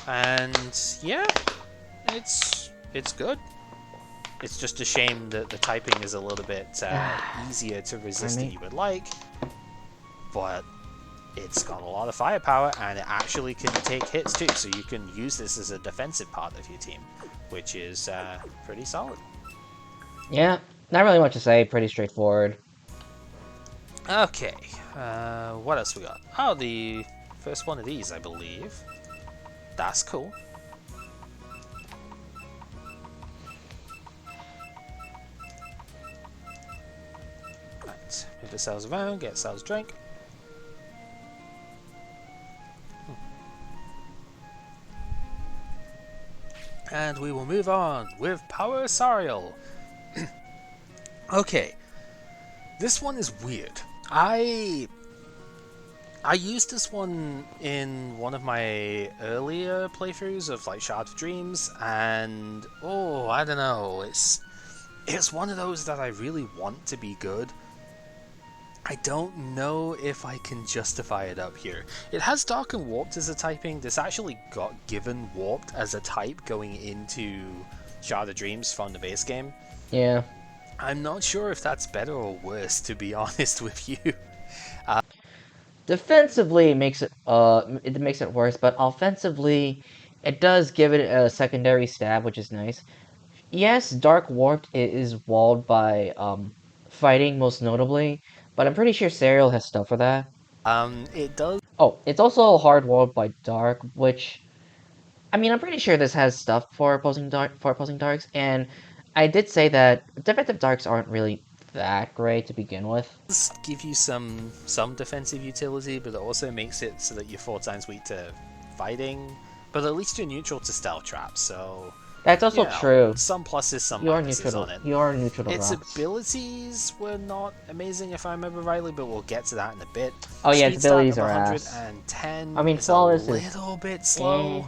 And yeah, it's good. It's just a shame that the typing is a little bit easier to resist than you would like, but it's got a lot of firepower and it actually can take hits too, so you can use this as a defensive part of your team, which is pretty solid. Yeah, not really much to say, pretty straightforward. Okay, what else we got? Oh, the first one of these, I believe. That's cool. Right, move the cells around, get cells drink. And we will move on with Power Sariel. Okay, this one is weird. I used this one in one of my earlier playthroughs of like Shard of Dreams, and oh, I don't know, it's one of those that I really want to be good. I don't know if I can justify it up here. It has Dark and Warped as a typing. This actually got given Warped as a type going into Shard of Dreams from the base game. Yeah. I'm not sure if that's better or worse, to be honest with you. Defensively, it makes it worse, but offensively, it does give it a secondary stab, which is nice. Yes, Dark Warped is walled by fighting most notably, but I'm pretty sure Serial has stuff for that. It does. Oh, it's also hard walled by Dark, which I mean, I'm pretty sure this has stuff for opposing darks, and I did say that defensive darks aren't really that great to begin with. Give you some defensive utility, but it also makes it so that you're 4 times weak to fighting, but at least you're neutral to stealth traps, so that's also true. Some pluses, some minuses on it. You are neutral to its rocks. Abilities were not amazing, if I remember rightly, but we'll get to that in a bit. Oh yeah, its abilities are 110. I mean, is flawless a little bit slow.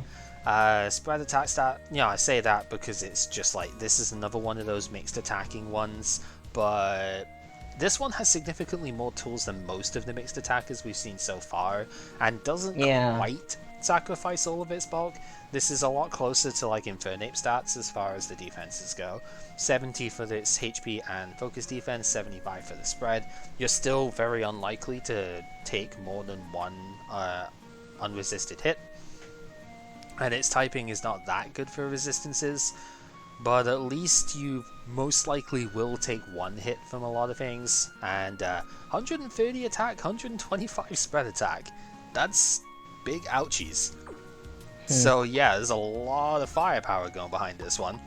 Spread attack stat. Yeah, I say that because it's just like this is another one of those mixed attacking ones, but this one has significantly more tools than most of the mixed attackers we've seen so far, and doesn't quite sacrifice all of its bulk. This is a lot closer to like Infernape stats as far as the defenses go. 70 for its HP and focus defense, 75 for the spread. You're still very unlikely to take more than one unresisted hit, and its typing is not that good for resistances, but at least you most likely will take one hit from a lot of things. And 130 attack, 125 spread attack. That's big ouchies. So yeah, there's a lot of firepower going behind this one.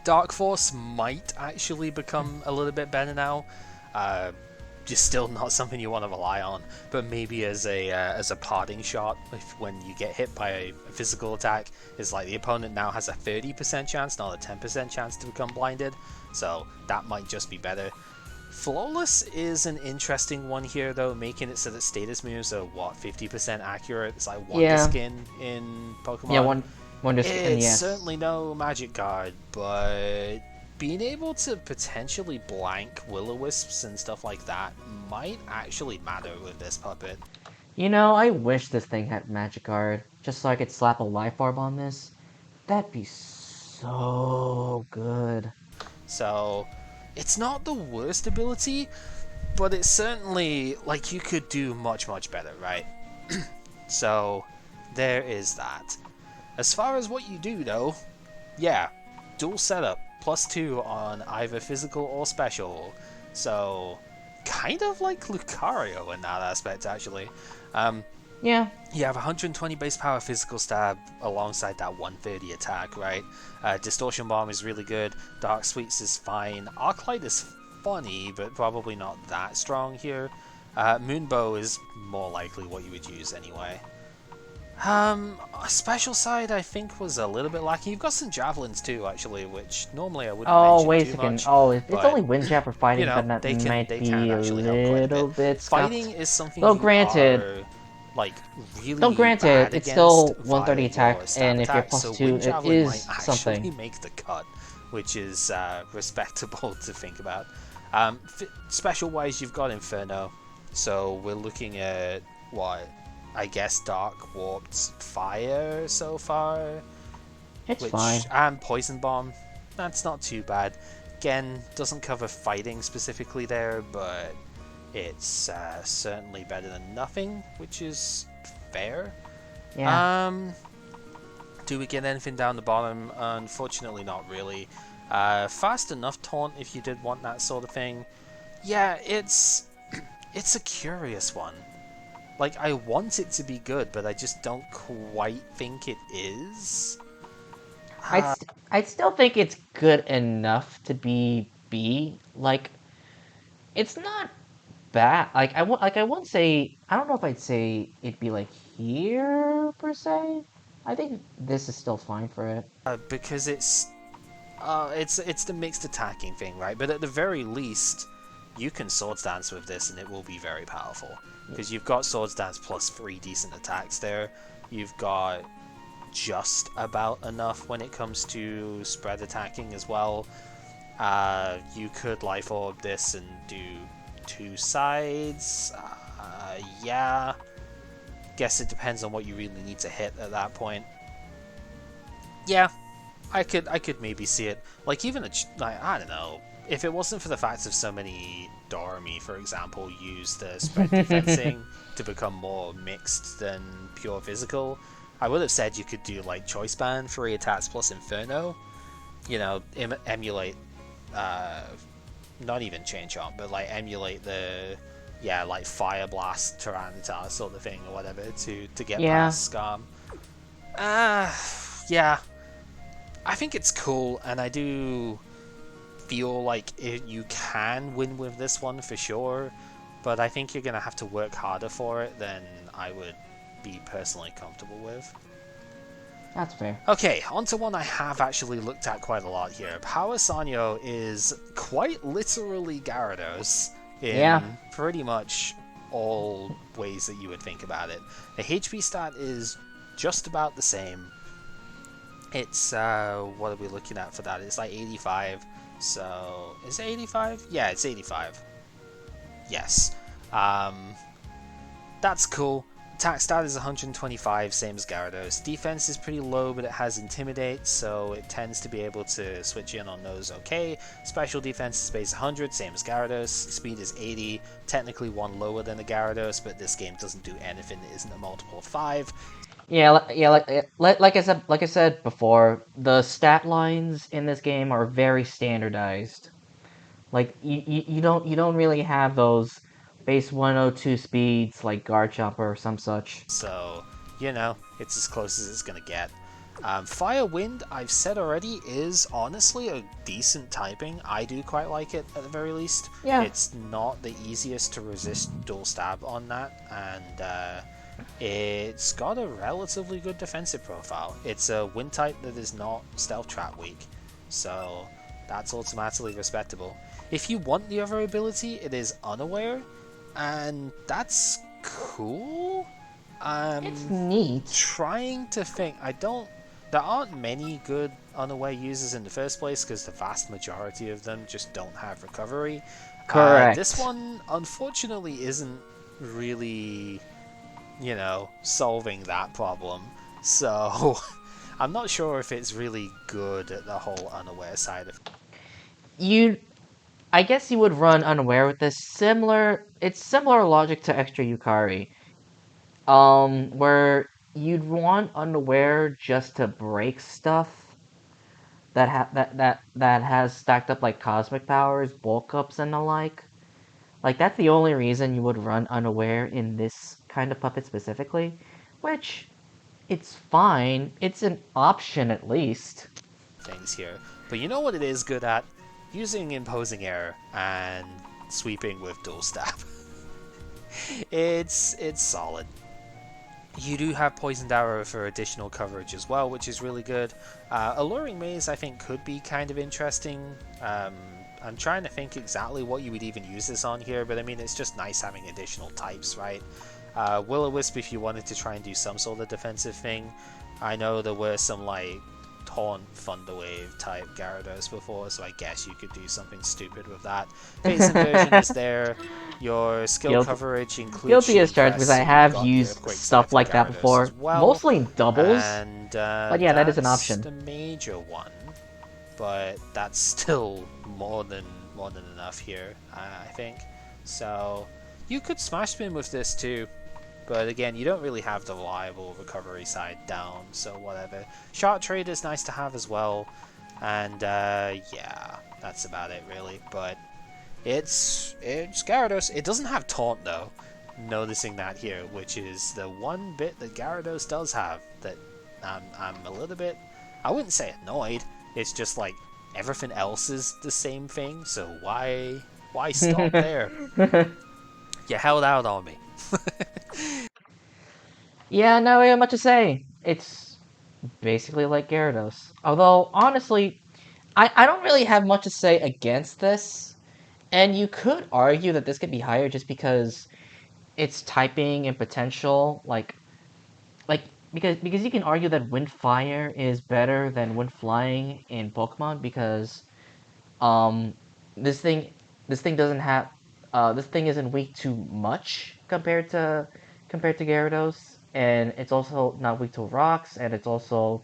Dark Force might actually become a little bit better now. Just still not something you want to rely on, but maybe as a parting shot when you get hit by a physical attack, is like the opponent now has a 30% chance, not a 10% chance to become blinded, so that might just be better. Flawless is an interesting one here though, making it so that status moves are 50% accurate. It's like Wonder Skin in Pokemon. Yeah, Wonder Skin. It's certainly no magic card, but being able to potentially blank will-o-wisps and stuff like that might actually matter with this puppet. You know, I wish this thing had magic card, just so I could slap a life orb on this. That'd be so good. So, it's not the worst ability, but it's certainly, like, you could do much, much better, right? So, there is that. As far as what you do, though, yeah, dual setup. +2 on either physical or special, so kind of like Lucario in that aspect, actually. Yeah. You have 120 base power physical stab alongside that 130 attack, right? Distortion Bomb is really good. Dark Sweeps is fine. Arclight is funny, but probably not that strong here. Moonbow is more likely what you would use anyway. Special side I think was a little bit lacking. You've got some javelins too, actually, which normally I wouldn't mention too much. It's only wind jab for fighting, but that might be a little bit scuffed. Fighting is something Though granted, like Though really granted, bad it's still against 130 via your attack, stab and if you're attacks, plus so 2, wind it traveling might is actually something. make the cut, which is respectable to think about. Special wise, you've got Inferno, so we're looking at what I guess Dark Warped Fire so far, It's which fine. and Poison Bomb. That's not too bad. Again, doesn't cover fighting specifically there, but it's certainly better than nothing, which is fair. Yeah. Um, do we get anything down the bottom? Unfortunately, not really. Fast enough taunt if you did want that sort of thing. Yeah, it's a curious one. Like, I want it to be good, but I just don't quite think it is. I'd still think it's good enough to be B. Like, it's not bad. I wouldn't say, I don't know if I'd say it'd be like here per se. I think this is still fine for it. Because it's the mixed attacking thing, right? But at the very least, you can Swords Dance with this, and it will be very powerful. Because you've got Swords Dance plus 3 decent attacks there. You've got just about enough when it comes to spread attacking as well. You could Life Orb this and do 2 sides. Yeah. Guess it depends on what you really need to hit at that point. Yeah, I could maybe see it. Like even like I don't know, if it wasn't for the fact of so many Narumi, for example, use the spread defensing to become more mixed than pure physical, I would have said you could do like Choice Band, 3 attacks plus Inferno. You know, emulate, not even Chain Chomp, but like emulate the like Fire Blast Tyranitar sort of thing or whatever to get Yeah. past Scum. Yeah, I think it's cool, and I do feel like you can win with this one for sure, but I think you're going to have to work harder for it than I would be personally comfortable with. That's fair. Okay, onto one I have actually looked at quite a lot here. Power Sanyo is quite literally Gyarados Yeah. in pretty much all ways that you would think about it. The HP stat is just about the same. It's, what are we looking at for that? It's like 85. So, is it 85? Yeah, it's 85. Yes. That's cool. Attack stat is 125, same as Gyarados. Defense is pretty low, but it has Intimidate, so it tends to be able to switch in on those okay. Special defense is base 100, same as Gyarados. Speed is 80, technically one lower than the Gyarados, but this game doesn't do anything that isn't a multiple of 5. Yeah, like I said before, the stat lines in this game are very standardized. Like you don't really have those base 102 speeds like Garchomp or some such. So, you know, it's as close as it's going to get. Fire Wind, I've said already, is honestly a decent typing. I do quite like it at the very least. Yeah. It's not the easiest to resist dual stab on that, and it's got a relatively good defensive profile. It's a Wind type that is not Stealth Trap weak, so that's automatically respectable. If you want the other ability, it is Unaware, and that's cool. It's neat. Trying to think. There aren't many good Unaware users in the first place because the vast majority of them just don't have recovery. Correct. This one, unfortunately, isn't really, solving that problem. So, I'm not sure if it's really good at the whole Unaware side of I guess you would run Unaware with this. It's similar logic to Extra Yukari. Where you'd want Unaware just to break stuff that has stacked up like cosmic powers, bulk ups, and the like. Like that's the only reason you would run Unaware in this kind of puppet specifically, which it's fine. It's an option at least. things here. But you know what it is good at? Using Imposing Air and sweeping with dual stab. it's solid. You do have Poisoned Arrow for additional coverage as well, which is really good. Alluring Maze, I think, could be kind of interesting. I'm trying to think exactly what you would even use this on here, but I mean, it's just nice having additional types, right? Will-O-Wisp, if you wanted to try and do some sort of defensive thing. I know there were some like Taunt Thunderwave type Gyarados before, so I guess you could do something stupid with that. Phase Inversion is there. Your skill Guilty, coverage includes guilty as Shooting charged because Press, I so you've have got the used Earthquakes there stuff for like that Gyarados before, as well. mostly in doubles. And But yeah, that is an that's option. the major one, but that's still more than enough here, I think. So you could Smash Spin with this too, but again, you don't really have the reliable recovery side down, so whatever. Shark Trade is nice to have as well, and yeah, that's about it really. But it's Gyarados. It doesn't have Taunt though. Noticing that here, which is the one bit that Gyarados does have that I'm a little bit, I wouldn't say annoyed. It's just like everything else is the same thing, so why stop there? You held out on me. Yeah, no, we have much to say. It's basically like Gyarados. Although, honestly, I don't really have much to say against this. And you could argue that this could be higher just because its typing and potential, like because you can argue that Wind Fire is better than Wind Flying in Pokemon because um this thing this thing doesn't have this thing isn't weak to much compared to Gyarados, and it's also not weak to rocks, and it also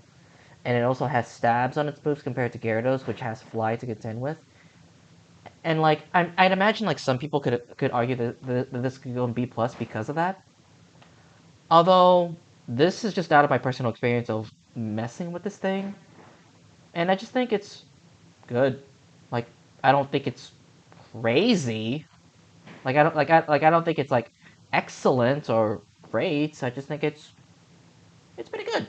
has stabs on its moves compared to Gyarados, which has Fly to contend with. And like I'd imagine like some people could argue that this could go in B plus because of that. Although this is just out of my personal experience of messing with this thing, and I just think it's good. Like I don't think it's crazy. I don't think it's like excellent or great. I just think it's pretty good.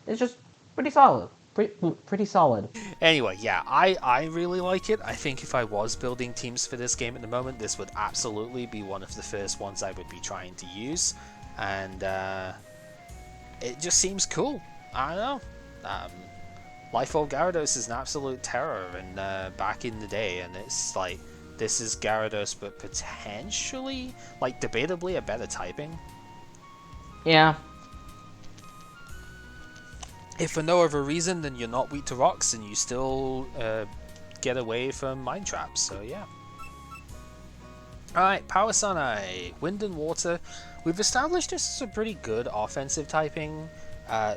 It's just pretty solid. Pretty solid. Anyway, yeah, I really like it. I think if I was building teams for this game at the moment, this would absolutely be one of the first ones I would be trying to use, and it just seems cool. I don't know. Life Orb Gyarados is an absolute terror, and back in the day, and it's like this is Gyarados, but potentially, like, debatably a better typing. Yeah. If for no other reason than you're not weak to rocks and you still get away from mine traps, so yeah. Alright, Power Sunai, Wind and Water. We've established this as a pretty good offensive typing.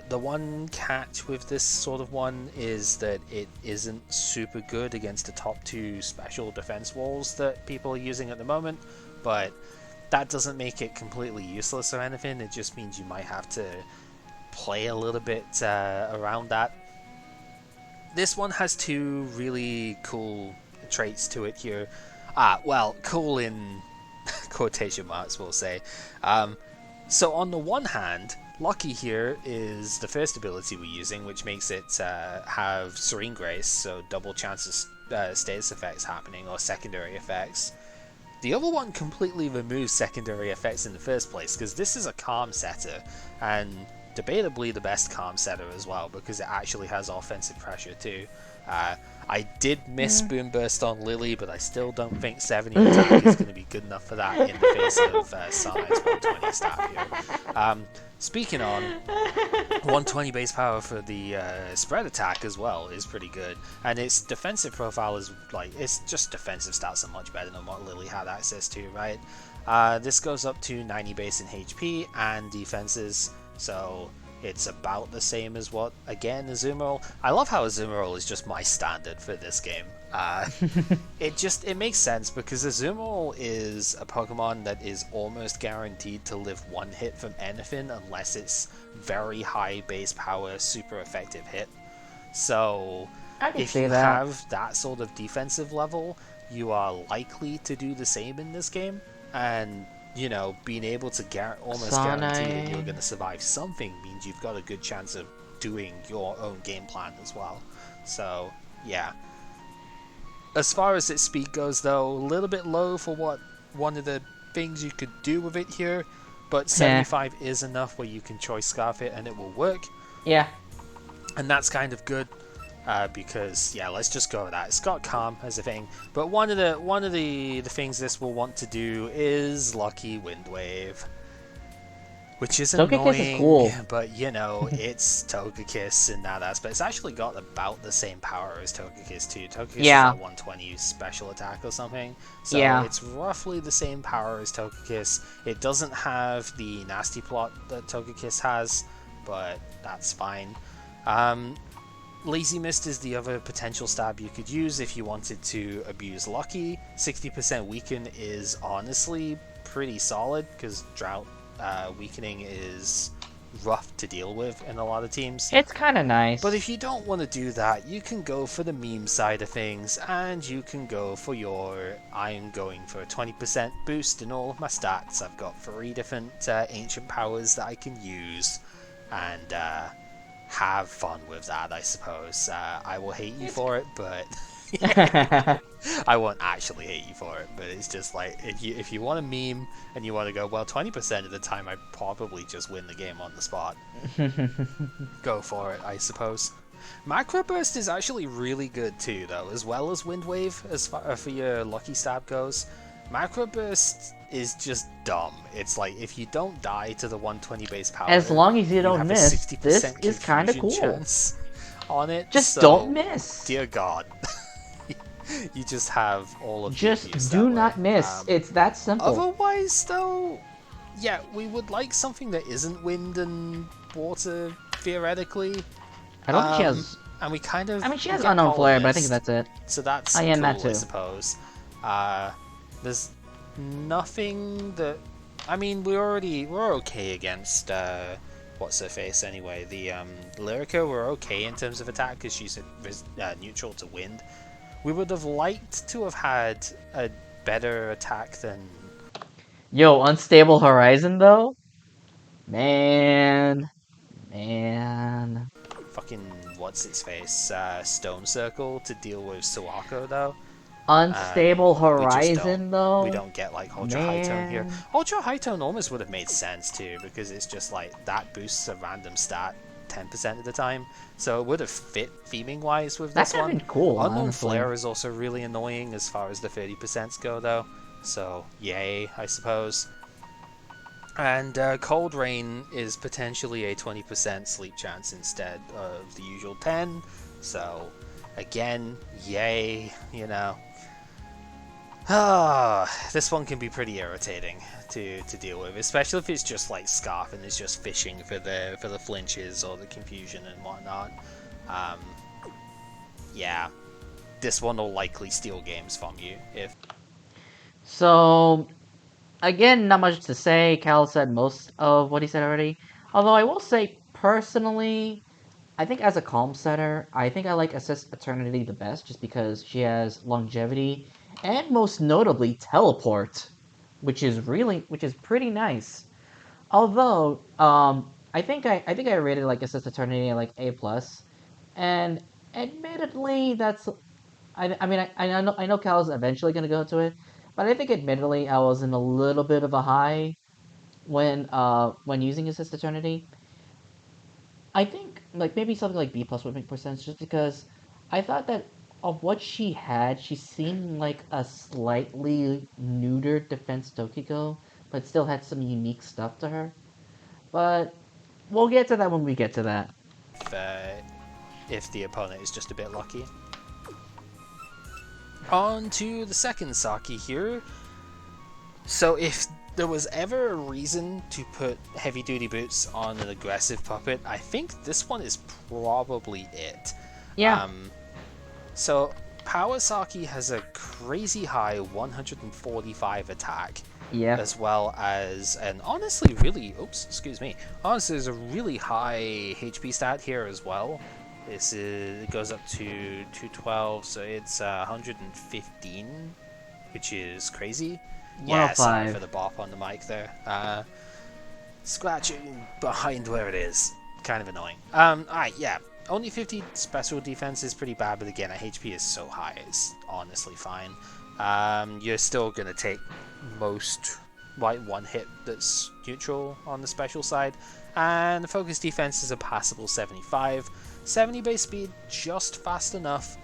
The one catch with this sort of one is that it isn't super good against the top two special defense walls that people are using at the moment, but that doesn't make it completely useless or anything. It just means you might have to play a little bit around that. This one has two really cool traits to it here. Well, cool in quotation marks, we'll say. So on the one hand, Lucky here is the first ability we're using, which makes it have Serene Grace, so double chances status effects happening, or secondary effects. The other one completely removes secondary effects in the first place, because this is a calm setter, and debatably the best calm setter as well, because it actually has offensive pressure too. I did miss Boom Burst on Lily, but I still don't think 70 attack is going to be good enough for that in the face of Sai's 120 stat here. Speaking on, 120 base power for the spread attack as well is pretty good, and its defensive profile is like, it's just defensive stats are much better than what Lily had access to, right? This goes up to 90 base in HP and defenses, so it's about the same as what, again, Azumarill. I love how Azumarill is just my standard for this game. It makes sense because Azumarill is a Pokemon that is almost guaranteed to live one hit from anything unless it's very high base power, super effective hit. So if you have that sort of defensive level, you are likely to do the same in this game, and you know, being able to almost guarantee that you're going to survive something means you've got a good chance of doing your own game plan as well. So, yeah. As far as its speed goes, though, a little bit low for what one of the things you could do with it here, but 75 is enough where you can choice scarf it and it will work. Yeah. And that's kind of good. Because yeah, let's just go with that. It's got calm as a thing, but one of the things this will want to do is Lucky Wind Wave. which is Togekiss is annoying, cool. but you know, it's Togekiss in that aspect. It's actually got about the same power as Togekiss too. Togekiss is Yeah. like 120 special attack or something, so Yeah. it's roughly the same power as Togekiss. It doesn't have the nasty plot that Togekiss has, but that's fine. Lazy Mist is the other potential stab you could use if you wanted to abuse Lucky. 60% weaken is honestly pretty solid, because Drought weakening is rough to deal with in a lot of teams. It's kind of nice. But if you don't want to do that, you can go for the meme side of things, and you can go for your I'm going for a 20% boost in all of my stats. I've got 3 different ancient powers that I can use, and have fun with that, I suppose. I will hate you for it, but I won't actually hate you for it. But it's just like, if you want a meme and you want to go, well, 20% of the time I probably just win the game on the spot. Go for it, I suppose. Macro Burst is actually really good too, though, as well as Wind Wave as far for your Lucky Stab goes. Macro Burst is just dumb. It's like, if you don't die to the 120 base power, as long as you don't have miss, a 60% this is kind of confusion cool. chance on it. Just so, don't miss. Dear God. You just have all of Just the do not miss. It's that simple. Otherwise, though, yeah, we would like something that isn't wind and water, theoretically. I don't think she has... And we kind of... I mean, she has Unknown Flare, but I think that's it. So that's I am cool, that too. I suppose. There's nothing that... I mean, we're okay against... what's her face anyway? The Lyrica, we're okay in terms of attack because she's neutral to wind. We would have liked to have had a better attack than... Yo, Unstable Horizon though? Man. Fucking, what's its face? Stone Circle to deal with Suwako though. Unstable Horizon though? We don't get like Ultra High Tone here. Ultra High Tone almost would have made sense too, because it's just like, that boosts a random stat 10% of the time, so it would have fit theming wise with this one. Been cool. Unknown honestly. Flare is also really annoying as far as the 30% go though, so yay, I suppose. And Cold Rain is potentially a 20% sleep chance instead of the usual 10, so again, yay, you know. This one can be pretty irritating to deal with, especially if it's just like Scarf and is just fishing for the flinches or the confusion and whatnot. Yeah, this one will likely steal games from you if... So, again, not much to say. Cal said most of what he said already. Although I will say, personally, I think as a calm setter, I think I like Assist Eternity the best, just because she has longevity and most notably teleport, which is pretty nice. Although, I think I rated like Assist Eternity like A+, and admittedly, that's... I mean, I know Cal's eventually gonna go to it, but I think admittedly I was in a little bit of a high when using Assist Eternity. I think like maybe something like B+ would make more sense, just because I thought that of what she had, she seemed like a slightly neutered defense Tokiko, but still had some unique stuff to her. But we'll get to that when we get to that. If the opponent is just a bit lucky. On to the second Saki here. So if there was ever a reason to put heavy duty boots on an aggressive puppet, I think this one is probably it. Yeah. So Power Saki has a crazy high 145 attack. Yeah. As well as an honestly really... Oops, excuse me. Honestly, there's a really high HP stat here as well. It goes up to 212, so it's 115, which is crazy. Yeah, sorry for the bop on the mic there. Scratching behind where it is. Kind of annoying. Alright, yeah. Only 50 special defense is pretty bad, but again, our HP is so high, it's honestly fine. You're still going to take most one hit that's neutral on the special side, and the focus defense is a passable 75. 70 base speed, just fast enough.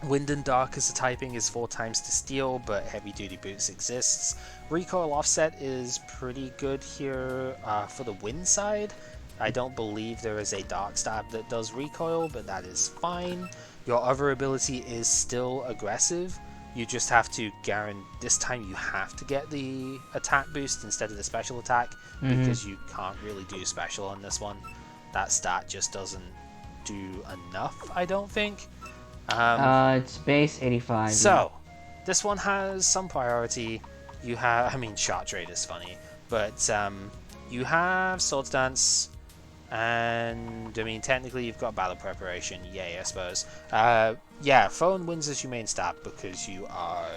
Wind and Dark as a typing is 4 times to steel, but heavy duty boots exists. Recoil offset is pretty good here for the wind side. I don't believe there is a Dark Stab that does recoil, but that is fine. Your other ability is still aggressive. You just have to guarantee this time you have to get the attack boost instead of the special attack, because you can't really do special on this one. That stat just doesn't do enough, I don't think. It's base 85. So, this one has some priority. You have, I mean, Shot Trade is funny, but you have Swords Dance, and I mean, technically you've got Battle Preparation, yay, I suppose. Yeah, Phone wins as your main stat because you are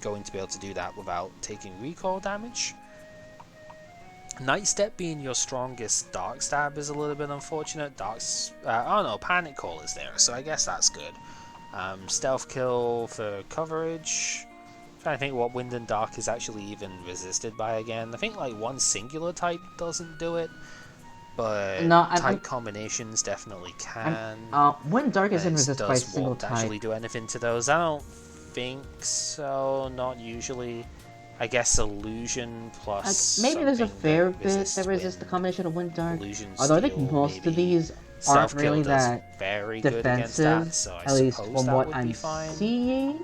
going to be able to do that without taking recoil damage. Night Step being your strongest Dark Stab is a little bit unfortunate. Oh no, Panic Call is there, so I guess that's good. Stealth Kill for coverage. I'm trying to think what Wind and Dark is actually even resisted by again. I think like one singular type doesn't do it, but no, type combinations definitely can. Wind Dark isn't resisted by a single type. Actually do anything to those? I don't think so. Not usually. I guess Illusion plus maybe there's a fair bit that resists the combination of Wind Dark. Although I think most of these aren't really that very defensive, so at least from what I'm seeing.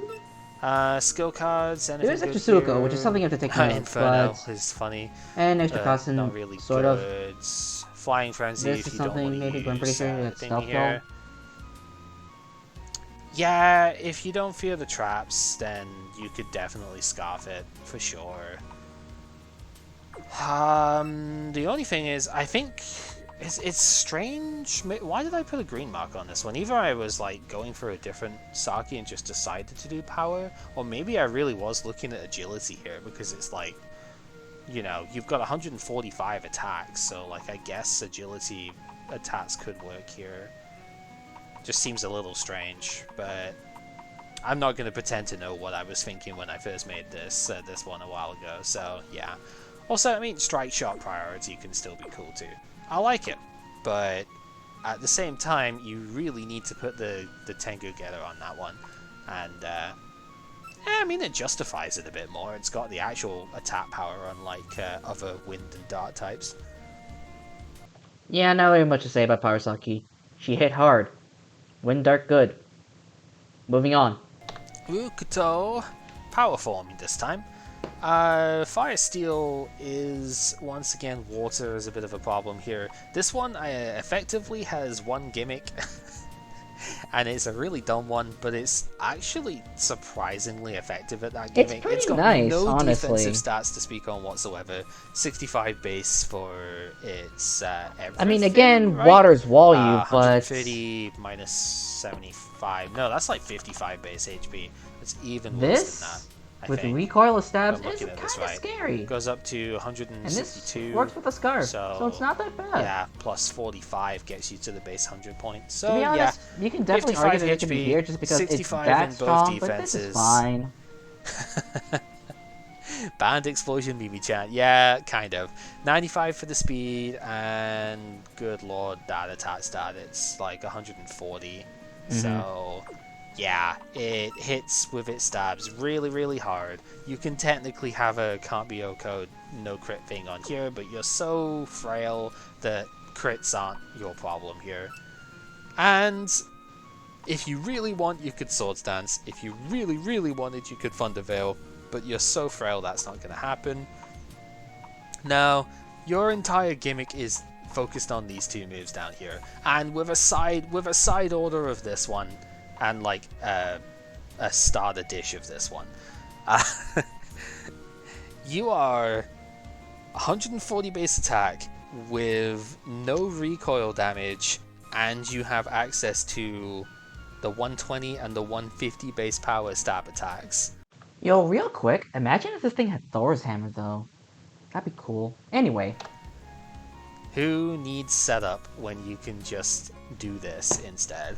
Skill cards, anything There's extra Suko, which is something you have to take note of. Inferno is funny. And extra Custom, not really sort good. of. Flying Frenzy This if is you don't something want to maybe, use but I'm pretty sure that's Stealth here. Yeah, if you don't fear the traps, then you could definitely scarf it, for sure. The only thing is, I think it's strange. Why did I put a green mark on this one? Either I was like going for a different Saki and just decided to do power, or maybe I really was looking at agility here, because it's like, you know, you've got 145 attacks, so like I guess agility attacks could work here. Just seems a little strange, but I'm not going to pretend to know what I was thinking when I first made this one a while ago, so yeah. Also, I mean, Strike Shot priority can still be cool too. I like it, but at the same time, you really need to put the Tengu Getter on that one, and yeah, I mean, it justifies it a bit more. It's got the actual attack power, unlike other Wind and Dark types. Yeah, not really much to say about Power Saki. She hit hard. Wind Dark good. Moving on. Ukuto, power forming this time. Fire Steel is once again water is a bit of a problem here. This one effectively has one gimmick, and it's a really dumb one, but it's actually surprisingly effective at that gimmick. It's got nice, no honestly. defensive stats to speak on whatsoever. 65 base for its everything. I mean, again, right? water's wall you, but 130 minus 75. No, that's like 55 base HP. It's even worse than that. With recoilless stabs, I'm it's looking kind at of this right. scary. It goes up to And 162. this works with a scarf, so it's not that bad. Yeah, plus 45 gets you to the base 100 points. So to be honest, yeah, you can definitely argue that it could be here just because it's that strong, but this is fine. Band Explosion Mimi-chan, yeah, kind of. 95 for the speed, and good lord, that attack stat, it's like 140. So yeah, it hits with its stabs really, really hard. You can technically have a can't be code no crit thing on here, but you're so frail that crits aren't your problem here. And if you really want, you could Swords Dance. If you really, really wanted, you could Thunder Veil, but you're so frail that's not going to happen. Now, your entire gimmick is focused on these two moves down here, and with a side order of this one, and like a starter dish of this one. You are 140 base attack with no recoil damage, and you have access to the 120 and the 150 base power stab attacks. Yo, real quick, imagine if this thing had Thor's hammer though. That'd be cool. Anyway. Who needs setup when you can just do this instead?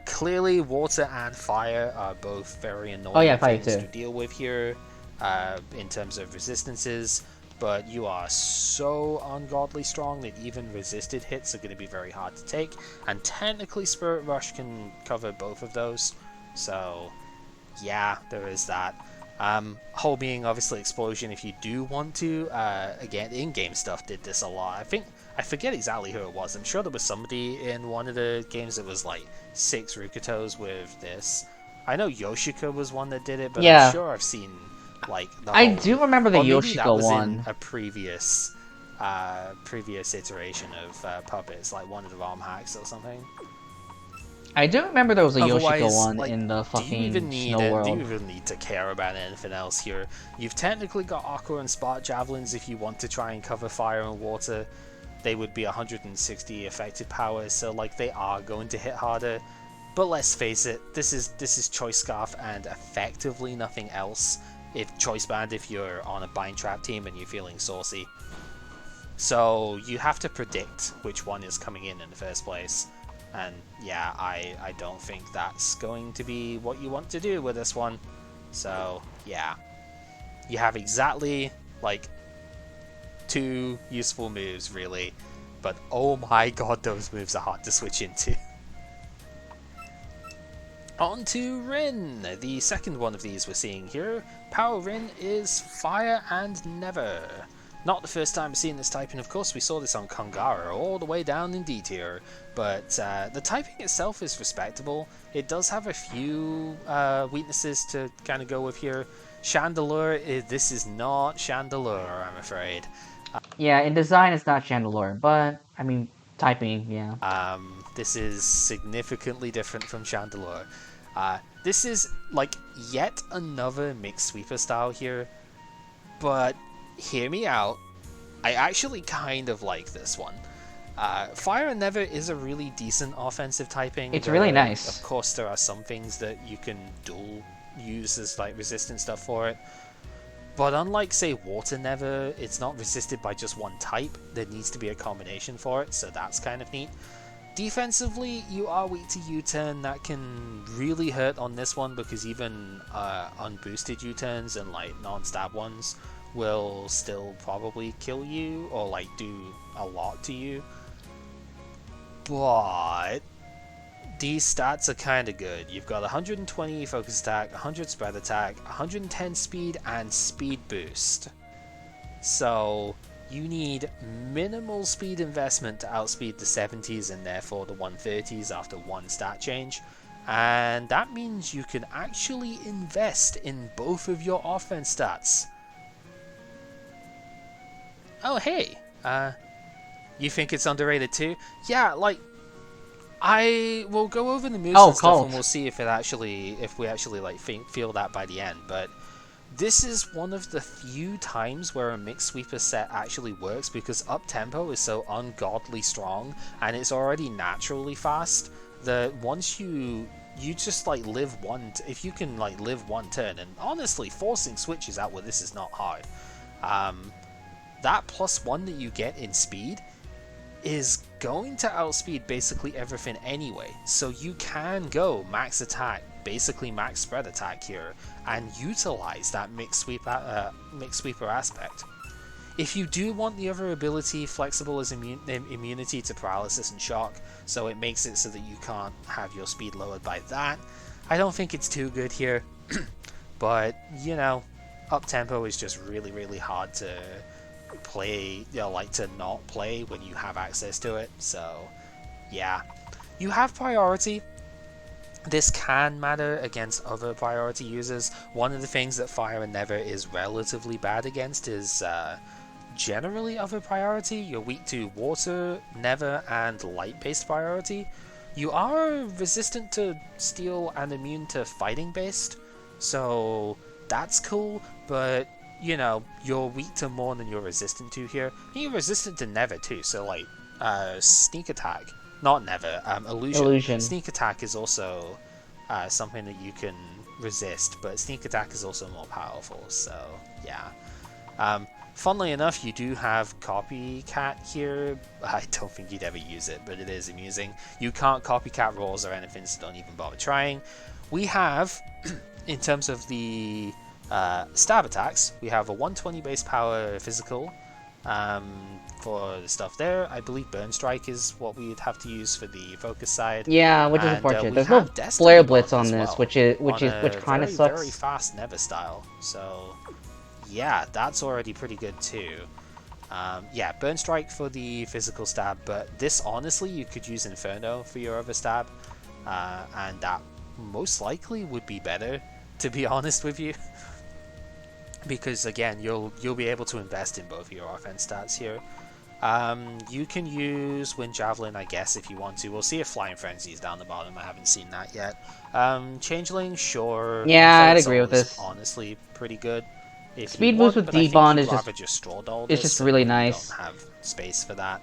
Clearly, water and fire are both very annoying things to deal with here in terms of resistances. but you are so ungodly strong that even resisted hits are going to be very hard to take, and technically Spirit Rush can cover both of those, so yeah, there is that. Whole being obviously Explosion if you do want to. Again, in-game stuff did this a lot. I forget exactly who it was. I'm sure there was somebody in one of the games that was like 6 Rukatos with this. I know Yoshika was one that did it, but I'm Yeah. sure I've seen like the I whole... do remember the or maybe that Yoshika was one. in a previous iteration of Puppets, like one of the ROM hacks or something. I do remember there was a Yoshika Otherwise, one like, in the do you even fucking need Snow it? Do you World. even need to care about anything else here? You've technically got Aqua and Spark Javelins if you want to try and cover fire and water. They would be 160 effective power, so like they are going to hit harder. But let's face it, this is Choice Scarf and effectively nothing else. If Choice Band if you're on a Bind Trap team and you're feeling saucy. So you have to predict which one is coming in the first place. And yeah, I don't think that's going to be what you want to do with this one. So yeah, you have exactly like 2 useful moves really, but oh my god, those moves are hard to switch into. On to Rin, the second one of these we're seeing here. Power Rin is Fire and Never. Not the first time we've seen this typing, of course. We saw this on Kangara all the way down in D tier, but the typing itself is respectable. It does have a few weaknesses to kind of go with here. Chandelure, this is not Chandelure, I'm afraid. Yeah, in design it's not Chandelure, but I mean typing, yeah. This is significantly different from Chandelure. This is like yet another mixed sweeper style here, but hear me out. I actually kind of like this one. Fire and Never is a really decent offensive typing. It's really nice. Of course, there are some things that you can dual use as like resistant stuff for it. But unlike, say, Water Never, it's not resisted by just one type. There needs to be a combination for it, so that's kind of neat. Defensively, you are weak to U-turn. That can really hurt on this one because even unboosted U-turns and like non-stab ones will still probably kill you or like do a lot to you. But these stats are kind of good. You've got 120 focus attack, 100 spread attack, 110 speed, and speed boost. So you need minimal speed investment to outspeed the 70s and therefore the 130s after one stat change. And that means you can actually invest in both of your offense stats. Oh hey, you think it's underrated too? Yeah, like, I will go over the moves and stuff and we'll see if we actually like feel that by the end, but this is one of the few times where a mixed sweeper set actually works because up tempo is so ungodly strong and it's already naturally fast that once you just like live one, if you can like live one turn, and honestly forcing switches out with this is not hard, that +1 that you get in speed is going to outspeed basically everything anyway, so you can go max attack, basically max spread attack here, and utilize that mixed sweeper aspect. If you do want the other ability, flexible as immunity to paralysis and shock, so it makes it so that you can't have your speed lowered by that, I don't think it's too good here, but you know, up tempo is just really, really hard to play, you know, like to not play when you have access to it. So yeah, you have priority. This can matter against other priority users. One of the things that Fire and Never is relatively bad against is generally other priority. You're weak to Water, Never, and light based priority. You are resistant to Steel and immune to fighting based, so that's cool, but you know, you're weak to more than you're resistant to here. And you're resistant to Never too, so like, Sneak Attack. Not Never, Illusion. Sneak Attack is also something that you can resist, but Sneak Attack is also more powerful, so yeah. Funnily enough, you do have Copycat here. I don't think you'd ever use it, but it is amusing. You can't Copycat rolls or anything, so don't even bother trying. We have, in terms of the Stab attacks, we have a 120 base power physical for the stuff there. I believe Burn Strike is what we'd have to use for the focus side. Yeah, which is And unfortunate. we There's no have Destiny flare blitz Bond on as this, well, which kind of very sucks. fast Never style. So yeah, that's already pretty good too. Yeah, Burn Strike for the physical stab, but this honestly you could use Inferno for your other stab, and that most likely would be better, to be honest with you. Because again, you'll be able to invest in both of your offense stats here. You can use Wind Javelin, I guess, if you want to. We'll see if Flying Frenzy is down the bottom. I haven't seen that yet. Changeling, sure. Yeah, Unfettered I'd agree Soul with is this. honestly pretty good if you Speed boost want, with but I think D-Bond you'd is rather just Straw Doll it's this, just and really we nice. don't have space for that.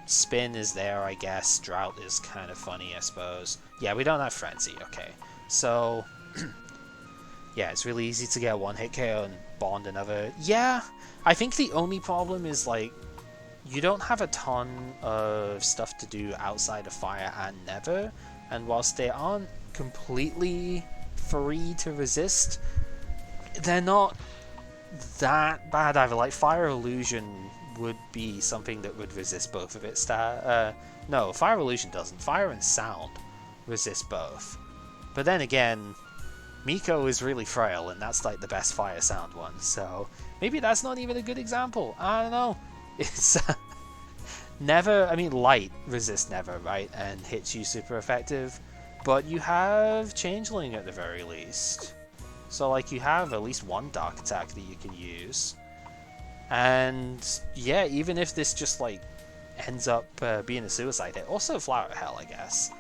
Spin is there, I guess. Drought is kind of funny, I suppose. Yeah, we don't have Frenzy. Okay, so yeah, it's really easy to get one hit KO and bond another. Yeah, I think the only problem is like you don't have a ton of stuff to do outside of Fire and Never, and whilst they aren't completely free to resist, they're not that bad either. Like Fire Illusion would be something that would resist both of its no, Fire Illusion doesn't. Fire and Sound resist both. But then again, Miko is really frail, and that's like the best Fire Sound one, so maybe that's not even a good example. I don't know. It's Never, I mean, Light resists Never, right, and hits you super effective, but you have Changeling at the very least. So, like, you have at least one Dark attack that you can use. And, yeah, even if this just, like, ends up being a suicide hit, also Flower of Hell, I guess.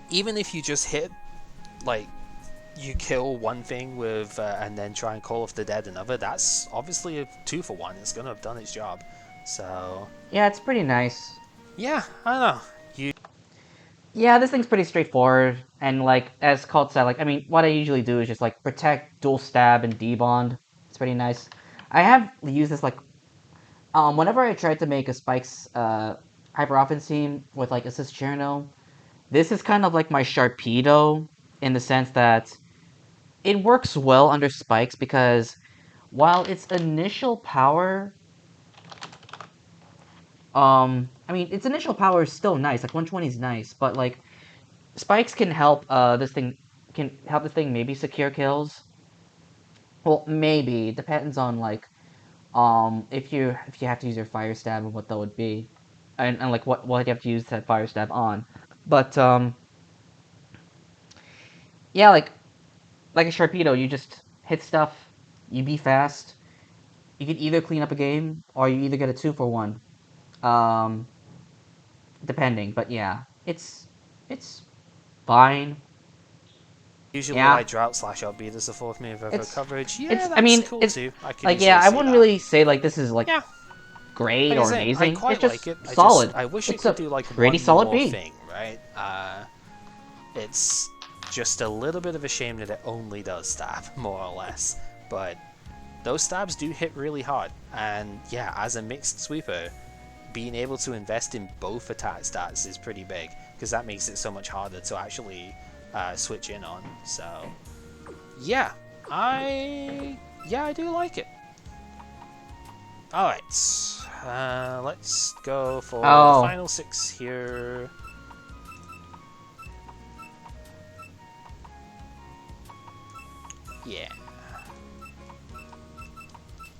Even if you just hit, like, you kill one thing with, and then try and call off the dead another, that's obviously a 2-for-1. It's gonna have done its job. So Yeah, it's pretty nice. yeah, I don't know. Yeah, this thing's pretty straightforward, and like as Colt said, like I mean, what I usually do is just like protect, dual stab, and debond. It's pretty nice. I have used this like whenever I tried to make a Spikes hyper offense team with like assist Cherno, this is kind of like my Sharpedo in the sense that it works well under Spikes because while its initial power I mean, its initial power is still nice. Like 120 is nice, but like spikes can help this thing maybe secure kills. Well, maybe depends on like if you have to use your fire stab and what that would be, and like what you have to use that fire stab on. But yeah, like a Sharpedo, you just hit stuff, you be fast. You can either clean up a game or you either get a 2-for-1. Um, depending, but yeah, it's fine. Usually Yeah, like Drought slash Upbeat as the fourth move over it's coverage. Yeah, it's. I that's mean, cool it's too. I can like yeah, easily I see wouldn't that. really say like this is like Yeah, great like I or said, I amazing. quite It's like just it. solid. I wish it It's could a do like pretty one solid more B. thing, right? It's just a little bit of a shame that it only does stab, more or less. But those stabs do hit really hard, and yeah, as a mixed sweeper, being able to invest in both attack stats is pretty big, because that makes it so much harder to actually switch in on. So yeah, I do like it. Alright, let's go for the Oh, final 6 here. Yeah.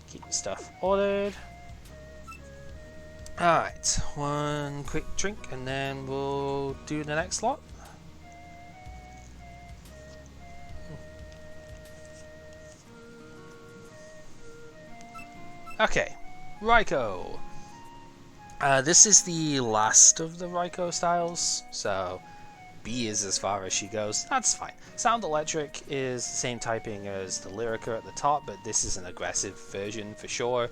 Keep the stuff ordered. Alright, one quick drink and then we'll do the next lot. Okay, Raiko. This is the last of the Raiko styles, so B is as far as she goes. That's fine. Sound Electric is the same typing as the Lyrica at the top, but this is an aggressive version for sure.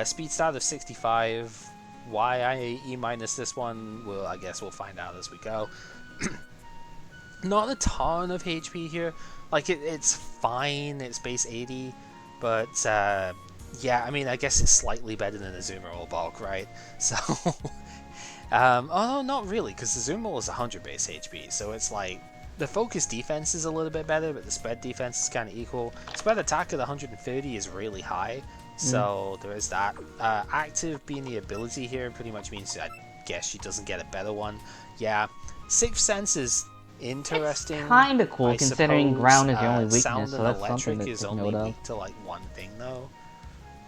Speed stat of 65. Why I E minus this one? Well, I guess we'll find out as we go. Not a ton of HP here. Like it's fine. It's base 80, but yeah, I mean, I guess it's slightly better than Azuma or Bulk, right? So, oh no, not really, because Azuma is 100 base HP, so it's like The focus defense is a little bit better, but the spread defense is kind of equal. Spread attack at 130 is really high, so there is that. Active being the ability here pretty much means I guess she doesn't get a better one. Yeah, Sixth Sense is interesting. Kind of cool, considering ground is the only weakness, sound so and that's something electric to is take only note of. weak to like one thing though,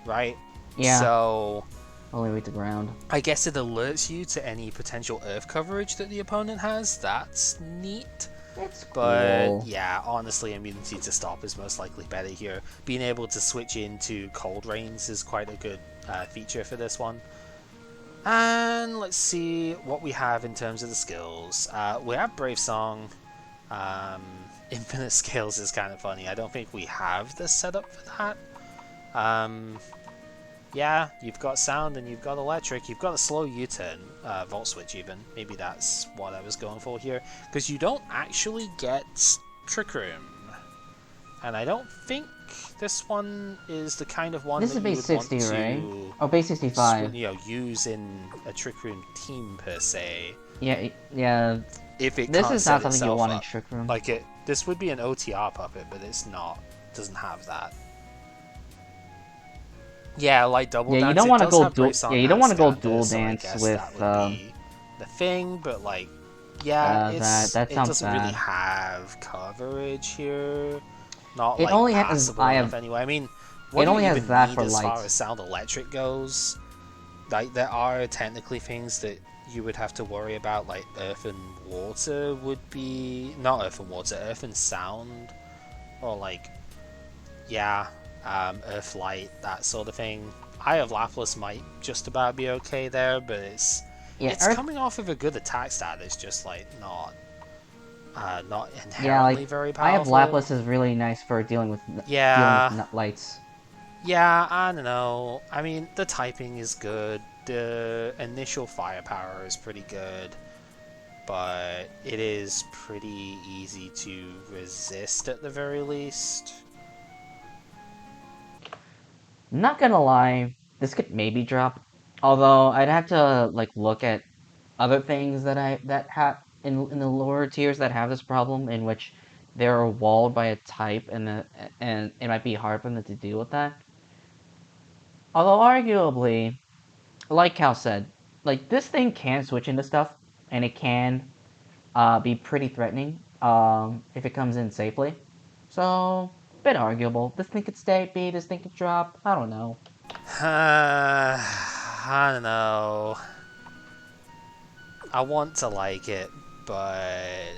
right? Yeah. So only weak to ground. I guess it alerts you to any potential earth coverage that the opponent has. That's neat. It's cool. But yeah, honestly, immunity to stop is most likely better here. Being able to switch into cold rains is quite a good feature for this one. And let's see what we have in terms of the skills. We have Brave Song. Infinite Skills is kind of funny. I don't think we have the setup for that. Yeah, you've got sound and you've got electric. You've got a slow U-turn, Volt Switch even. Maybe that's what I was going for here. Because you don't actually get Trick Room. And I don't think this one is the kind of one this that is base you would 60, want right? to, Oh, base 65. use in a Trick Room team per se. Yeah. If it this can't is not set something you itself want up. in Trick Room. Like this would be an OTR puppet, but it's not. Doesn't have that. Yeah, like double dance. You don't want to go dual. Yeah, you don't want to go standard, dual so dance I guess with. that would be the thing, but like, yeah, that it sounds doesn't really bad. have coverage here. Not It like only has. passable enough anyway. I mean, what it do only you has even that need for as far lights. as sound electric goes? Like, there are technically things that you would have to worry about, like earth and water would be not earth and water, earth and sound, or like, yeah, earth light, that sort of thing. Eye of Laplas might just about be okay there, but it's coming off of a good attack stat. It's just like not inherently very powerful. Eye of Laplas is really nice for dealing with lights. Yeah, I don't know. I mean, the typing is good. The initial firepower is pretty good, but it is pretty easy to resist at the very least. Not gonna lie, this could maybe drop. Although I'd have to like look at other things that have in the lower tiers that have this problem, in which they're walled by a type, and it might be hard for them to deal with that. Although arguably, like Cal said, like this thing can switch into stuff, and it can be pretty threatening if it comes in safely. So, bit arguable. This thing could stay B, this thing could drop. I don't know. I don't know. I want to like it, but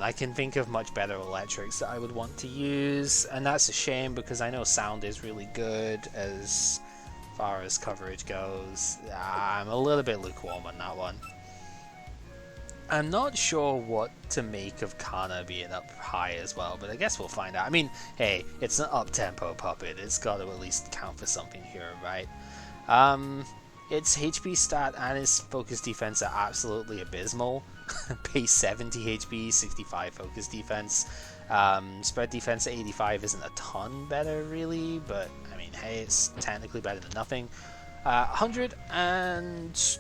I can think of much better electrics that I would want to use, and that's a shame because I know sound is really good as far as coverage goes. I'm a little bit lukewarm on that one. I'm not sure what to make of Kana being up high as well, but I guess we'll find out. I mean, hey, it's an up-tempo puppet. It's got to at least count for something here, right? Its HP stat and its focus defense are absolutely abysmal. Base 70 HP, 65 focus defense. Spread defense at 85 isn't a ton better, really, but I mean, hey, it's technically better than nothing. 100 and...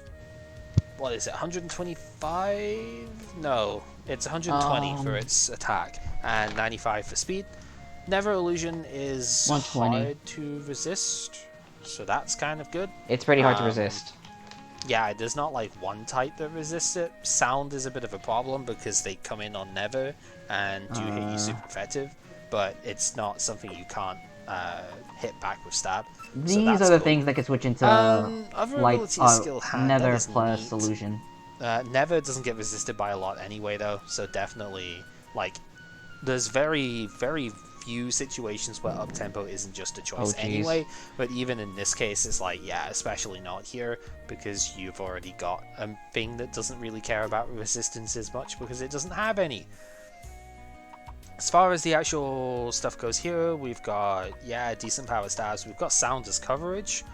what is it, 125? No, it's 120 for its attack, and 95 for speed. Never Illusion is 120. hard to resist, so that's kind of good. It's pretty hard to resist. Yeah, there's not like one type that resists it. Sound is a bit of a problem because they come in on Never and do hit you super effective, but it's not something you can't hit back with stab. These are the things that can switch into light, skill hand, Nether plus Illusion. Never doesn't get resisted by a lot anyway, though, so definitely, like, there's very, very few situations where up-tempo isn't just a choice anyway, but even in this case, it's like, yeah, especially not here, because you've already got a thing that doesn't really care about resistance as much, because it doesn't have any. As far as the actual stuff goes here, we've got, yeah, decent power stats. We've got sound as coverage.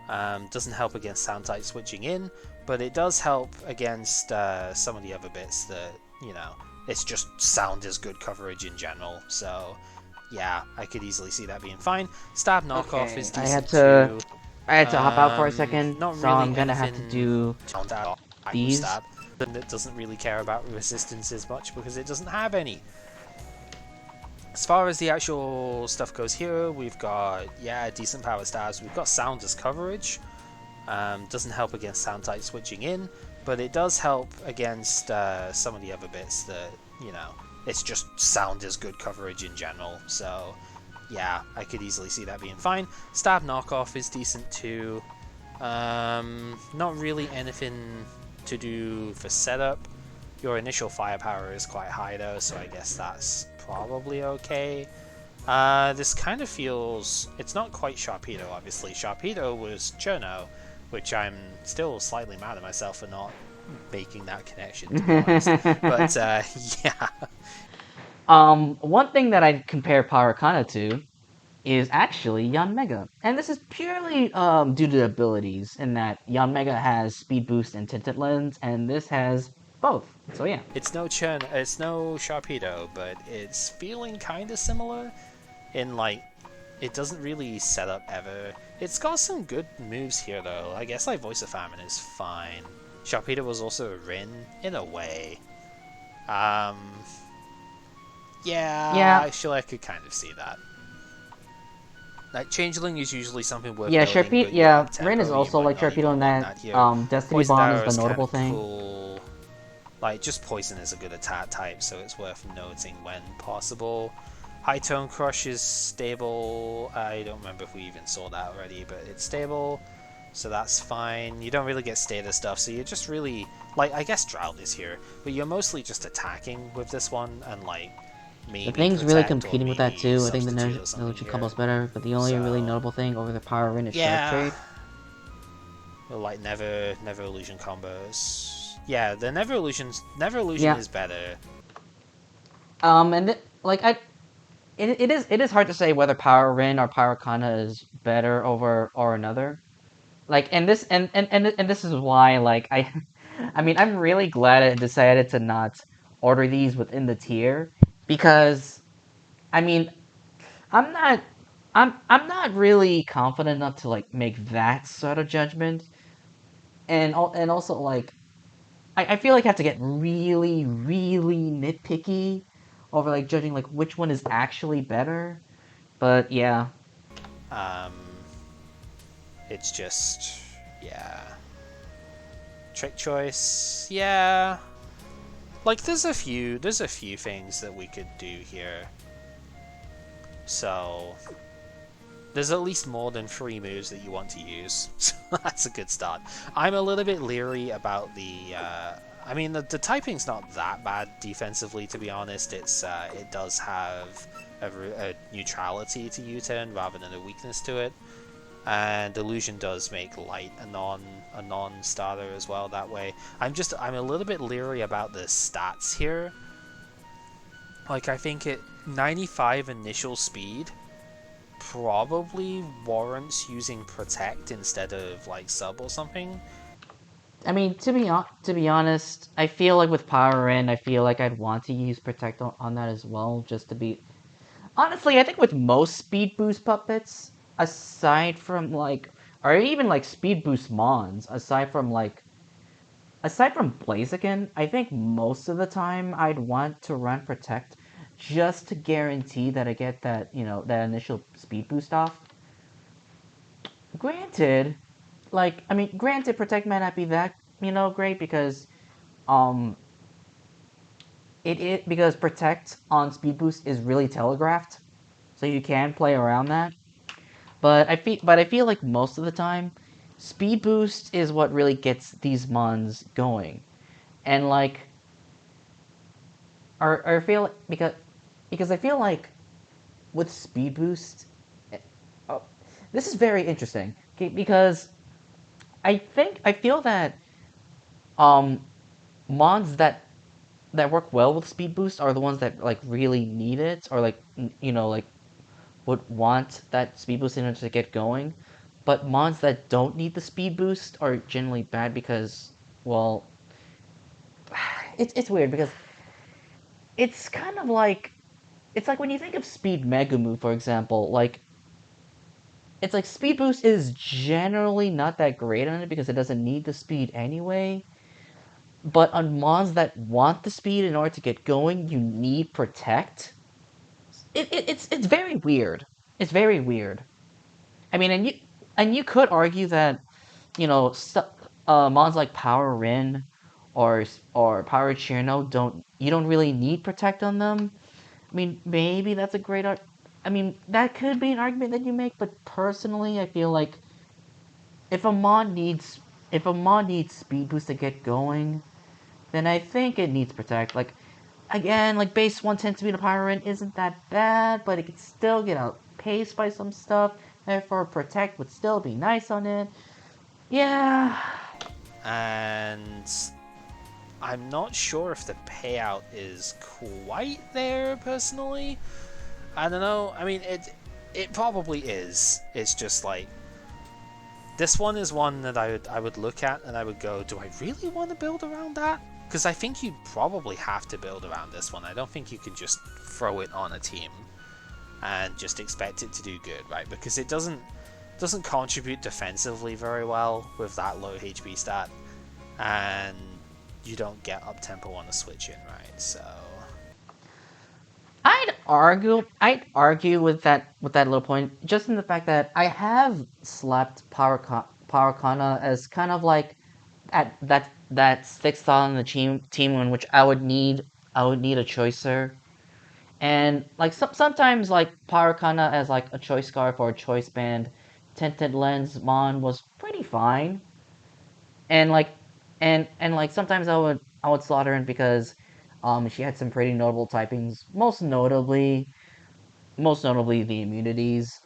Doesn't help against sound type switching in, but it does help against some of the other bits that, you know, it's just sound as good coverage in general. So, yeah, I could easily see that being fine. Stab knockoff is decent I had to hop out for a second, not so really I'm gonna have to do these. and it doesn't really care about resistances much because it doesn't have any. As far as the actual stuff goes here, we've got, yeah, decent power stats. We've got soundless coverage. Doesn't help against sound type switching in, but it does help against some of the other bits that, you know, it's just sound is good coverage in general. So, yeah, I could easily see that being fine. Stab knockoff is decent too. Not really anything to do for setup. Your initial firepower is quite high though, so I guess that's probably okay. This kind of feels... It's not quite Sharpedo, obviously. Sharpedo was Cherno, which I'm still slightly mad at myself for not making that connection, to be honest. But, yeah. One thing that I'd compare Paracana to is actually Yanmega. And this is purely due to the abilities, in that Yanmega has Speed Boost and Tinted Lens, and this has both. So yeah. It's no Sharpedo, but it's feeling kind of similar in, like, it doesn't really set up ever. It's got some good moves here, though. I guess, like, Voice of Famine is fine. Sharpedo was also a Rin, in a way. Yeah, Yeah, actually, I could kind of see that. Like, Changeling is usually something worth yeah, building, but yeah, yeah, up Rin is tempo, you also might like not Sharpedo even in want that, that here. Destiny Poison Bond is Arrow the is kind notable of thing. cool. Like, just Poison is a good attack type, so it's worth noting when possible. High Tone Crush is stable. I don't remember if we even saw that already, but it's stable, so that's fine. You don't really get status stuff, so you're just really... Like, I guess Drought is here, but you're mostly just attacking with this one, and, like, The maybe thing's really Protect or competing with that maybe too. I think the Substitute or something Neutral here. combo's better, but the only really So, notable thing over the Power Rin is Shark yeah. Trade. Or, like, Never Illusion combos. Yeah, the Never Illusion Yeah. is better. And like it is hard to say whether Power Rin or Power Kana is better over or another. Like, and this is why, like, I mean, I'm really glad I decided to not order these within the tier, because I mean, I'm not I'm not really confident enough to like make that sort of judgment, and also like I feel like I have to get really really nitpicky over like judging like which one is actually better. But yeah, Um, it's just, yeah. Trick choice, yeah. Like, there's a few things that we could do here. So, there's at least more than 3 moves that you want to use. So that's a good start. I'm a little bit leery about the... I mean, the typing's not that bad defensively, to be honest. It does have a neutrality to U-turn rather than a weakness to it. And Illusion does make Light a non-starter as well that way. I'm a little bit leery about the stats here. Like, I think 95 initial speed probably warrants using Protect instead of, like, Sub or something. I mean, to be honest, I feel like with Power In, I feel like I'd want to use Protect on that as well, just to be... Honestly, I think with most Speed Boost puppets, aside from like, or even like Speed Boost Mons, aside from Blaziken, I think most of the time I'd want to run Protect, just to guarantee that I get that, that initial Speed Boost off. Granted, granted, Protect might not be that, great, because um because Protect on Speed Boost is really telegraphed, so you can play around that. But I feel like most of the time, Speed Boost is what really gets these mons going, and like, or I feel because I feel like with Speed Boost, eh, oh, this is very interesting, okay, because I feel that um mons that work well with Speed Boost are the ones that like really need it, or like like would want that speed boost in order to get going. But mods that don't need the speed boost are generally bad because, well, it's weird because it's kind of like it's like when you think of Speed Mega Move, for example, like it's like speed boost is generally not that great on it because it doesn't need the speed anyway. but on mons that want the speed in order to get going, you need protect. It's very weird. It's very weird. I mean, and you could argue that mons like Power Rin or Power Chirno don't really need protect on them. I mean, maybe that's a great I mean, that could be an argument that you make, but personally, I feel like if a mod needs if a mod needs speed boost to get going, then I think it needs protect. Like again, like base 110 speed of Power Rin isn't that bad, but it could still get outpaced by some stuff. Therefore, protect would still be nice on it. Yeah. And I'm not sure if the payout is quite there personally. I don't know. I mean, it probably is. It's just like this one is one that I would look at and I would go, do I really want to build around that? Because I think you'd probably have to build around this one. I don't think you can just throw it on a team and just expect it to do good, right? Because it doesn't contribute defensively very well with that low HP stat, and you don't get up tempo on the switch in, right? So I'd argue with that little point, just in the fact that I have slapped Power Kana as kind of like that sixth thought on the team in which I would need a choicer. And like sometimes like Power Kana as like a choice scarf or a choice band, tinted lens mon was pretty fine. And like and like sometimes I would slot her in because she had some pretty notable typings, most notably the immunities,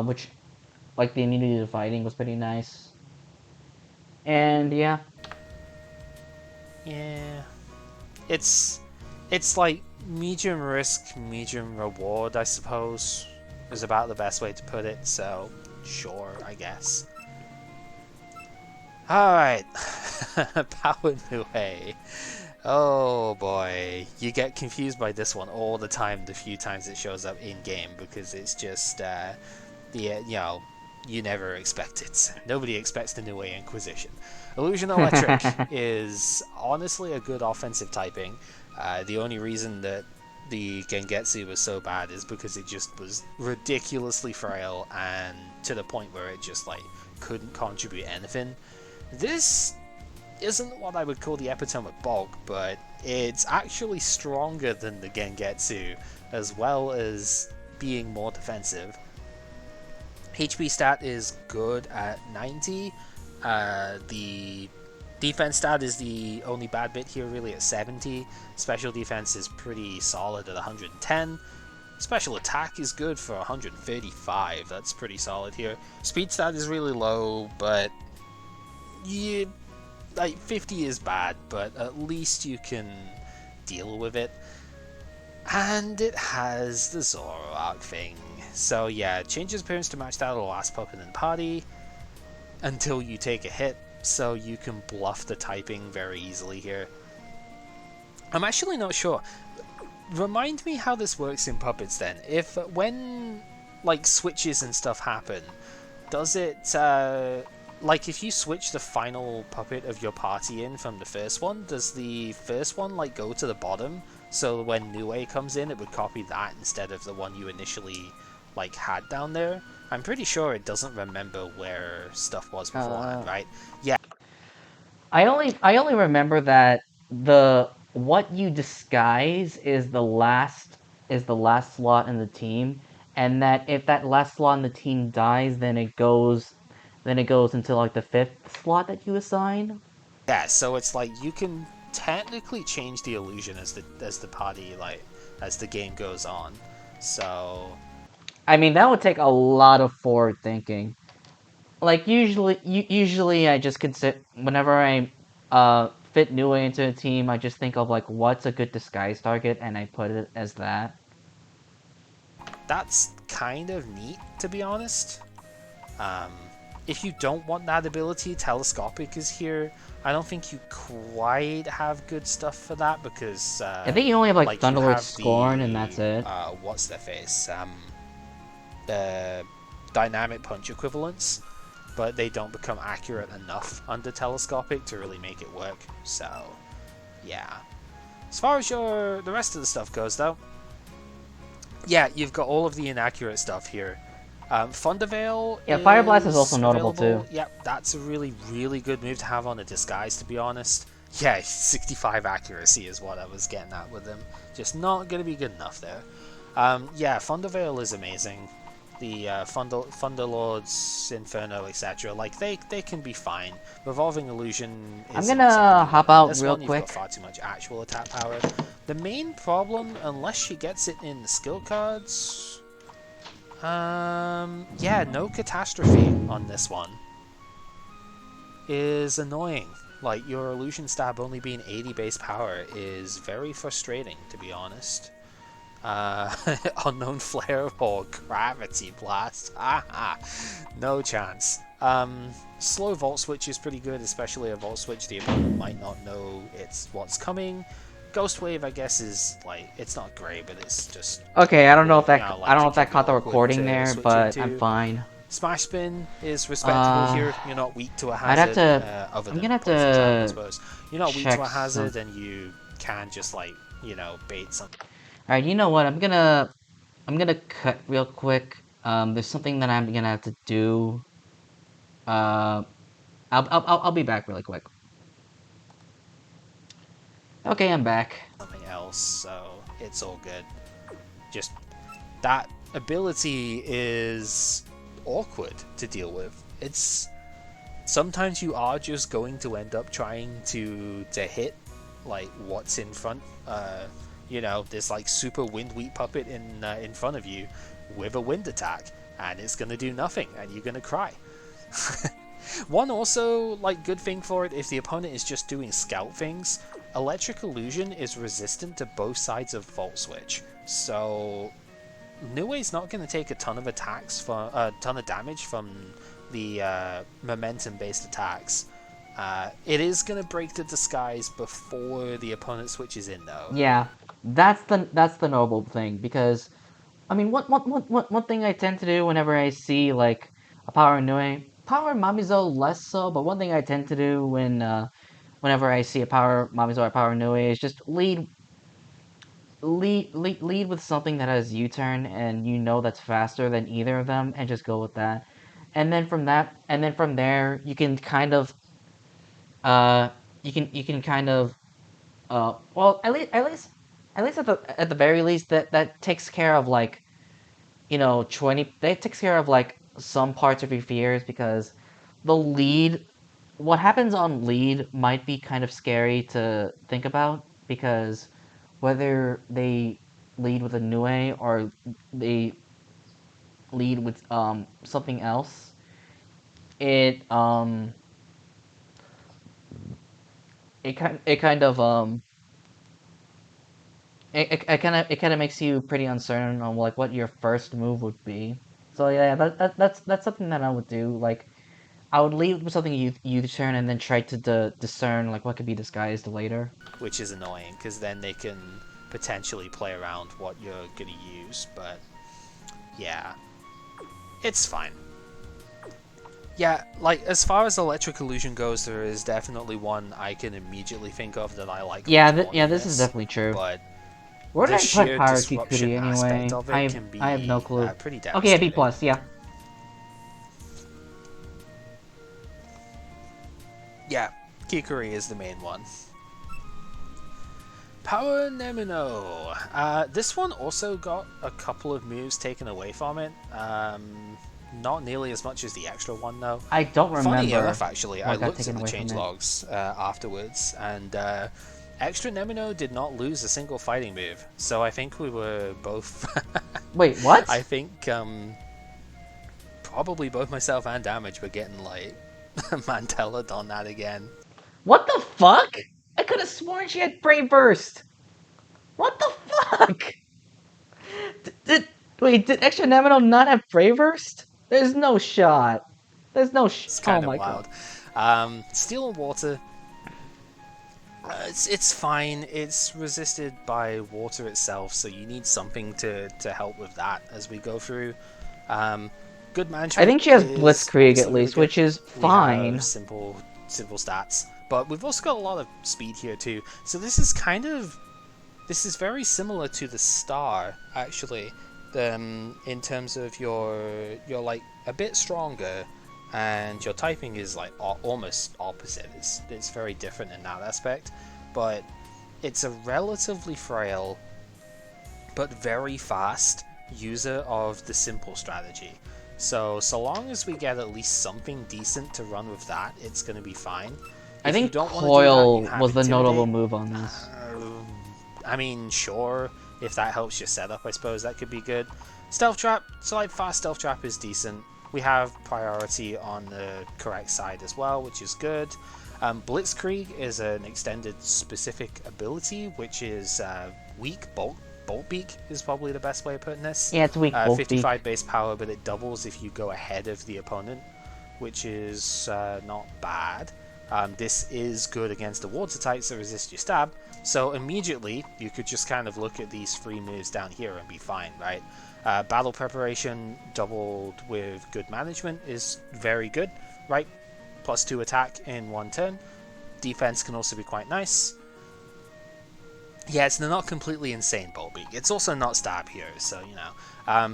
which like the immunity to fighting was pretty nice. And yeah, yeah, it's like medium risk, medium reward, I suppose, is about the best way to put it. So sure, I guess. Alright, Power Nue. Oh boy, you get confused by this one all the time the few times it shows up in game because it's just, you never expect it. Nobody expects the Nue Inquisition. Illusion Electric is honestly a good offensive typing. The only reason that the Gengetsu was so bad is because it just was ridiculously frail and to the point where it just like couldn't contribute anything. This isn't what I would call the epitome of bulk, but it's actually stronger than the Gengetsu, as well as being more defensive. HP stat is good at 90. The defense stat is the only bad bit here, really, at 70. Special defense is pretty solid at 110. Special attack is good for 135. That's pretty solid here. Speed stat is really low, but like 50 is bad, but at least you can deal with it. And it has the Zoroark thing. So yeah, changes appearance to match that of the last puppet in the party until you take a hit, so you can bluff the typing very easily here. I'm actually not sure. Remind me how this works in puppets then. If when like switches and stuff happen, does it like if you switch the final puppet of your party in from the first one, does the first one like go to the bottom? So when Nue comes in, it would copy that instead of the one you initially like had down there. I'm pretty sure it doesn't remember where stuff was beforehand, right? Yeah. I only remember that the what you disguise is the last slot in the team, and that if that last slot in the team dies, then it goes into like the fifth slot that you assign. Yeah, so it's like you can technically change the illusion as the party as the game goes on. So I mean, that would take a lot of forward thinking. Like usually I just consider whenever I fit Nue into a team, I just think of like what's a good disguise target, and I put it as that. that's kind of neat, to be honest. Um, if you don't want that ability, Telescopic is here. I don't think you quite have good stuff for that because I think you only have like you Thunderlord have Scorn, the and that's it. what's their face? The Dynamic Punch equivalents. but they don't become accurate enough under telescopic to really make it work. So, yeah. As far as the rest of the stuff goes, though, yeah, you've got all of the inaccurate stuff here. Thunderveil Yeah, Fire Blast is also notable available. too. Yep, that's a really, really good move to have on a disguise, to be honest. Yeah, 65 accuracy is what I was getting at with them. Just not going to be good enough there. Yeah, Thunderveil is amazing. The Thunderlords, Inferno, etc. Like, they can be fine. Revolving Illusion is I'm gonna hop out this real one, quick. You've got far too much actual attack power. The main problem, unless she gets it in the skill cards... yeah, no Catastrophe on this one is annoying. Like, your Illusion Stab only being 80 base power is very frustrating, to be honest. Unknown Flare or Gravity Blast. Haha, no chance. Slow Volt Switch is pretty good, especially a Volt Switch the opponent might not know it's what's coming. Ghost Wave, I guess, is like, it's not great, but it's just Okay, I don't know if that like, I don't know it if can that be caught the awkward recording to there, switch but into. I'm fine. Smash Spin is respectable here. You're not weak to a I'd have hazard. to. Other I'm than gonna have Poison Trap, I to suppose. You're not weak check to a hazard, some. and you can just, like, bait something. All right, you know what? I'm gonna cut real quick. There's something that I'm gonna have to do. Uh, I'll be back really quick. Okay, I'm back. Something else, so it's all good. Just that ability is awkward to deal with. It's sometimes you are just going to end up trying to hit like what's in front. This like super wind wheat puppet in front of you with a wind attack, and it's gonna do nothing, and you're gonna cry. One also like good thing for it, if the opponent is just doing scout things, Electric Illusion is resistant to both sides of Volt Switch, so Nue's not going to take a ton of attacks from a ton of damage from the momentum-based attacks. It is going to break the disguise before the opponent switches in, though. Yeah, that's the noble thing, because I mean, one thing I tend to do whenever I see like a Power Nui, Power Mamizo less so, but one thing I tend to do whenever I see a Power Mamizo or Power Nui is just lead with something that has U-turn, and you know that's faster than either of them, and just go with that. And then from there, you can kind of uh you can kind of well, at the very least, that takes care of like 20, that takes care of like some parts of your fears, because the lead, what happens on lead might be kind of scary to think about, because whether they lead with a Nue or they lead with something else, it it kind of it kind of makes you pretty uncertain on like what your first move would be. So yeah, that's something that I would do. Like, I would lead with something you turn, and then try to discern like what could be disguised later. Which is annoying, because then they can potentially play around what you're going to use, but yeah, it's fine. Yeah, like, as far as Electric Illusion goes, there is definitely one I can immediately think of that I like Yeah, much more yeah, than this is definitely true. but Where the did I put sheer Pirate disruption Kikuri aspect anyway? of it can I have no be clue. pretty Okay, yeah, B devastating. plus, yeah. Yeah, Kikuri is the main one. Power Nemino. This one also got a couple of moves taken away from it. Not nearly as much as the extra one, though. I don't Funny remember enough, actually, I what got looked at taken the away from it. changelogs afterwards, and extra Nemino did not lose a single fighting move. So I think we were both. Wait, what? I think probably both myself and Damage were getting like Mantellaed on that again. What the fuck? I could have sworn she had Brave Burst. What the fuck? Did Extra Nemino not have Brave Burst? There's no shot. There's no It's Oh kind of my wild. god. Steel and Water. It's fine. It's resisted by water itself, so you need something to help with that as we go through. good I management think she has is Blitzkrieg at obviously really least, good. which is We have fine. simple stats, but we've also got a lot of speed here too. So this is very similar to the star actually. In terms of you're like a bit stronger, and your typing is like almost opposite. It's very different in that aspect, but it's a relatively frail but very fast user of the simple strategy. So long as we get at least something decent to run with that, it's going to be fine. I If you think don't want to do that, you Coil have was the notable Intimidate. move on this. I mean, sure, if that helps your setup, I suppose that could be good. Stealth Trap, so like fast Stealth Trap is decent. We have priority on the correct side as well, which is good. Blitzkrieg is an extended specific ability, which is weak bolt. Bolt Beak is probably the best way of putting this. Yeah, it's weak Bolt 55 Beak. base power, but it doubles if you go ahead of the opponent, which is not bad. This is good against the water types that resist your stab, so immediately you could just kind of look at these free moves down here and be fine, right? Battle preparation doubled with good management is very good, right? +2 attack in one turn. Defense can also be quite nice. Yeah, it's not completely insane Bolt Beak. It's also not stab here, so you know.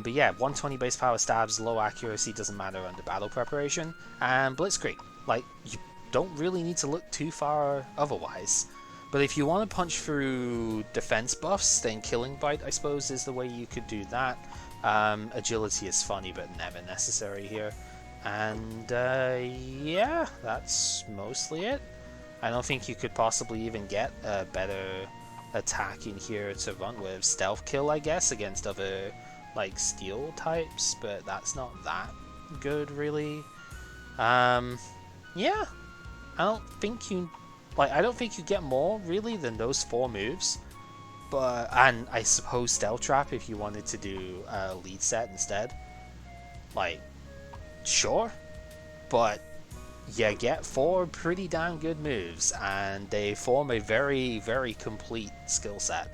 But yeah, 120 base power stabs, low accuracy, doesn't matter under battle preparation, and Blitzkrieg. Like, you don't really need to look too far otherwise. But if you want to punch through defense buffs, then Killing Bite, I suppose, is the way you could do that. Agility is funny, but never necessary here. And yeah, that's mostly it. I don't think you could possibly even get a better attack in here to run with. Stealth Kill, I guess, against other like steel types, but that's not that good really. Yeah, I don't think you get more really than those 4 moves. And I suppose Stealth Trap if you wanted to do a lead set instead. Like, sure, but you get 4 pretty damn good moves, and they form a very, very complete skill set.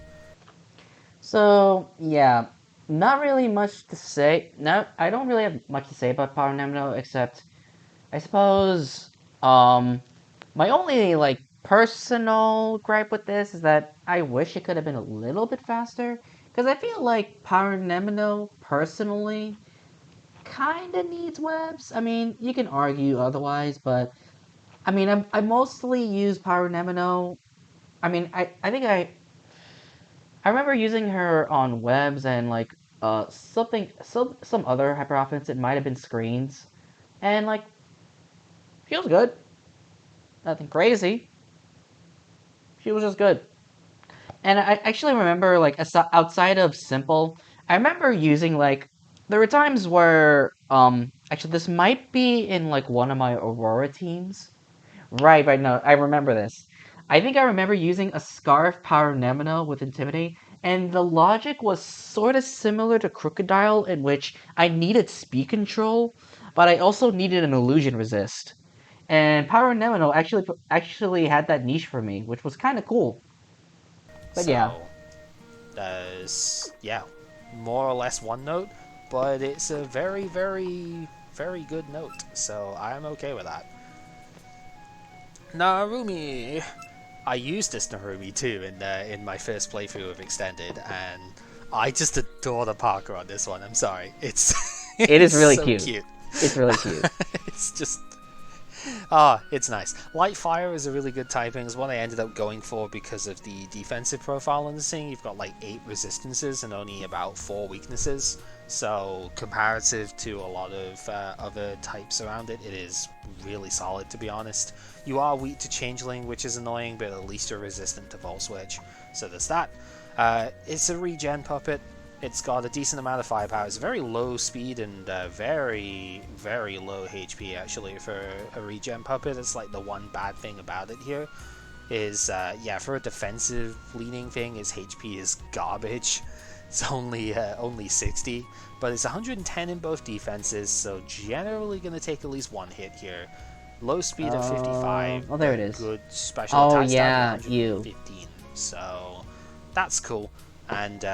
So yeah, not really much to say. No, I don't really have much to say about Power Nemno except I suppose my only like personal gripe with this is that I wish it could have been a little bit faster because I feel like Power Nemno personally kind of needs webs. I mean, you can argue otherwise, but I mean, I mostly use Power Nemino. I mean, I remember using her on webs and like some other hyper offense. It might have been screens, and like she was good. Nothing crazy. She was just good. And I actually remember like outside of simple, I remember using like there were times where actually this might be in like one of my Aurora teams. Right, no, I remember this. I think I remember using a Scarf Power Nemino with Intimidate, and the logic was sort of similar to Crocodile, in which I needed speed control, but I also needed an illusion resist. And Power Nemino actually had that niche for me, which was kind of cool. But yeah. So, there's, yeah, more or less one note, but it's a very, very, very good note, so I'm okay with that. Narumi! I used this Narumi too in my first playthrough of Extended, and I just adore the Parker on this one. I'm sorry, it's It is it's really so cute. It's really cute. It's just it's nice. Light Fire is a really good typing. It's what I ended up going for because of the defensive profile on this thing. You've got like 8 resistances and only about 4 weaknesses. So comparative to a lot of other types around it, it is really solid, to be honest. You are weak to Changeling, which is annoying, but at least you're resistant to Volt Switch. So there's that. It's a regen puppet. It's got a decent amount of firepower. It's very low speed and very, very low HP actually for a regen puppet. It's like the one bad thing about it here is, yeah, for a defensive leaning thing, its HP is garbage. It's only 60, but it's 110 in both defenses, so generally going to take at least 1 hit here. Low speed at 55, Oh, there it is. good special Oh attack stat yeah, at you. 115, so that's cool. And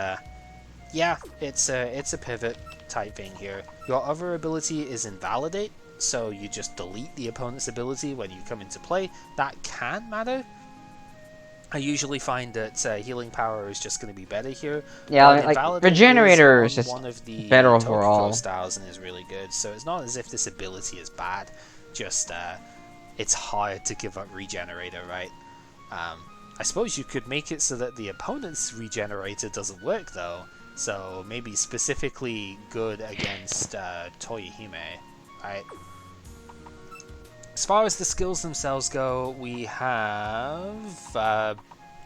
Yeah, it's a pivot type thing here. Your other ability is invalidate, so you just delete the opponent's ability when you come into play. That can matter. I usually find that healing power is just going to be better here, Yeah, but like invalidate is regenerator is on just one of the better Tokuko overall. styles and is really good. So it's not as if this ability is bad. Just it's hard to give up regenerator, right? I suppose you could make it so that the opponent's regenerator doesn't work though. So maybe specifically good against Yorihime, right? As far as the skills themselves go, we have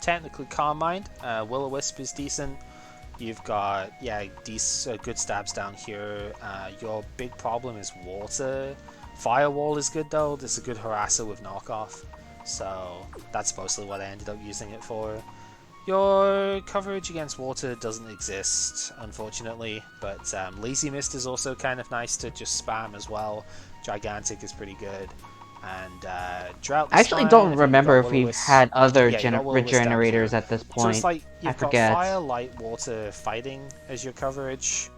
technically Calm Mind. Will-O-Wisp is decent. You've got these good stabs down here. Your big problem is water. Firewall is good though. This is a good harasser with knockoff. So that's mostly what I ended up using it for. Your coverage against water doesn't exist, unfortunately, but Lazy Mist is also kind of nice to just spam as well. Gigantic is pretty good. And Drought I this actually time, don't I think you've got remember if we've Will-O-Wisp. had other Yeah, you got Will-O-Wisp down regenerators here. at this So it's point. like I you've got forget. Fire, Light, Water, Fighting as your coverage.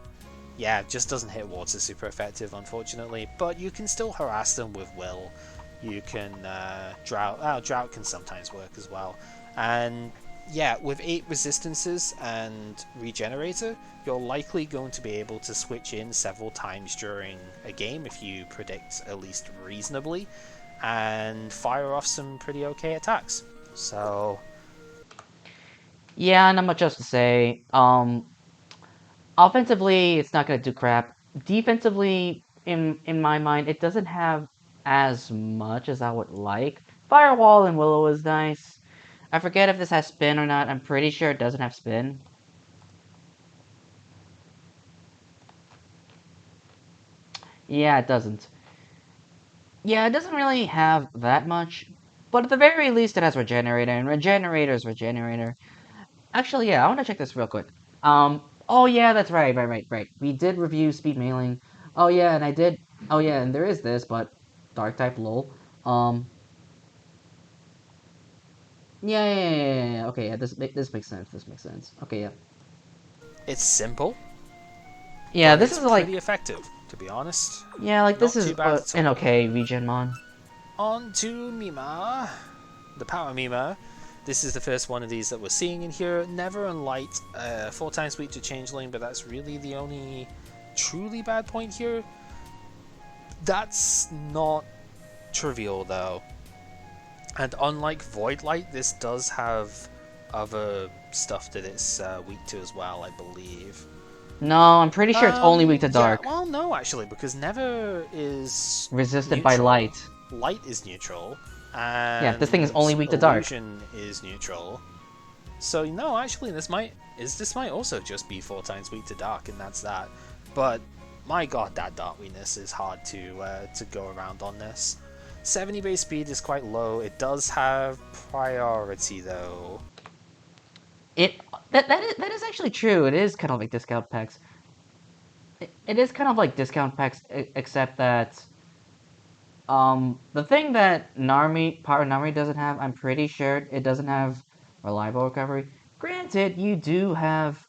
Yeah, it just doesn't hit water super effective, unfortunately, but you can still harass them with Will. You can Drought. Drought can sometimes work as well. And yeah, with 8 resistances and Regenerator, you're likely going to be able to switch in several times during a game if you predict at least reasonably, and fire off some pretty okay attacks. So Yeah, not much else to say. Offensively, it's not gonna do crap. Defensively, in my mind, it doesn't have as much as I would like. Firewall and Willow is nice. I forget if this has spin or not. I'm pretty sure it doesn't have spin. Yeah, it doesn't. Yeah, it doesn't really have that much, but at the very least, it has Regenerator, and Regenerator is Regenerator. Actually, yeah, I want to check this real quick. Oh yeah, that's right. We did review speed mailing. Oh yeah, and I did. Oh yeah, and there is this, but dark type lol. Yeah. Okay, yeah, this makes sense. This makes sense. Okay, yeah. it's simple, Yeah, but this it's is like, pretty effective, to be honest. yeah, like this Not is too bad at an all. okay regen mon. On to Mima, the Power Mima. This is the first one of these that we're seeing in here. Never and Light, 4 times weak to Changeling, but that's really the only truly bad point here. That's not trivial though. And unlike Void Light, this does have other stuff that it's weak to as well, I believe. No, I'm pretty sure it's only weak to Yeah, dark. well, no, actually, because Never is Resisted by neutral. light. Light is neutral, Yeah, this thing is and only weak to dark. Illusion is neutral. So no, actually, this might also just be 4 times weak to dark, and that's that. But my god, that dark weakness is hard to go around on this. 70 base speed is quite low. It does have priority though. It that is actually true. It is kind of like discount packs. It is kind of like discount packs, except that the thing that Narumi doesn't have, I'm pretty sure it doesn't have reliable recovery. Granted, you do have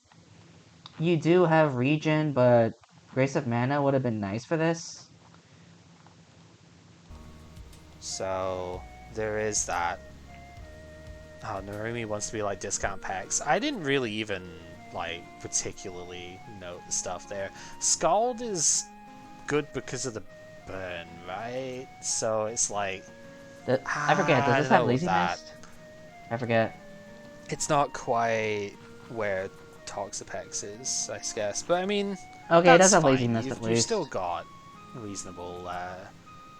regen, but Grace of Mana would have been nice for this. So there is that. Oh, Narumi wants to be like discount packs. I didn't really even like particularly note the stuff there. Scald is good because of the burn, right? So it's like I forget. Does I this don't have know with Lazy that. Mist? I forget. It's not quite where Toxapex is, I guess. But I mean, Okay, it does that's have Lazy fine. Mist at You've least. still got reasonable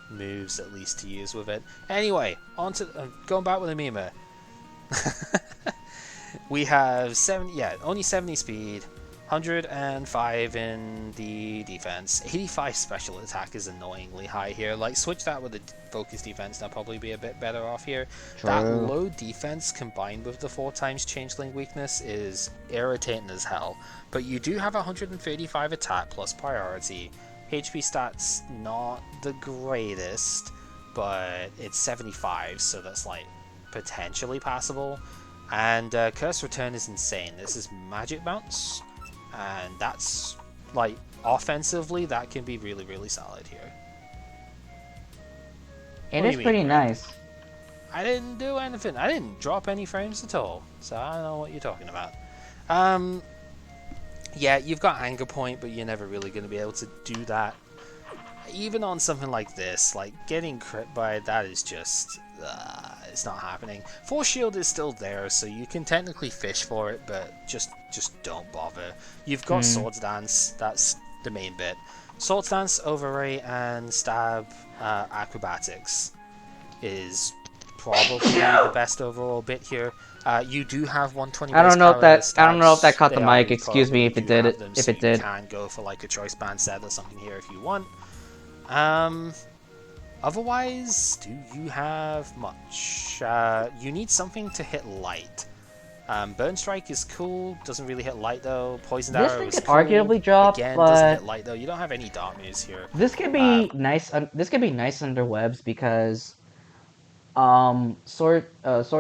moves at least to use with it. Anyway, on to going back with the Mima. We have only 70 speed, 105 in the defense, 85 special attack is annoyingly high here. Like, switch that with the focus defense, that'll probably be a bit better off here. True. That low defense combined with the 4 times changeling weakness is irritating as hell. But you do have 135 attack plus priority. HP stats not the greatest, but it's 75, so that's like potentially passable. And Curse Return is insane. This is Magic Bounce. and that's like offensively that can be really, really solid here. It is pretty nice. I didn't do anything. I didn't drop any frames at all, so I don't know what you're talking about. Yeah, you've got anger point, but you're never really going to be able to do that. Even on something like this, like getting crit by that is just, it's not happening. Force shield is still there, so you can technically fish for it, but just don't bother. You've got swords dance. That's the main bit. Swords dance, overray, and stab acrobatics is probably the best overall bit here. You do have 120. I don't know if that caught the mic. Excuse me if it did. If it did. You can go for like a choice band set or something here if you want. Otherwise, do you have much? You need something to hit light. Burn Strike is cool, doesn't really hit light though. Poisoned Arrow is cool. Arguably drop, again, but doesn't hit light though. You don't have any dart moves here. This could be nice. This could be nice under webs because, sword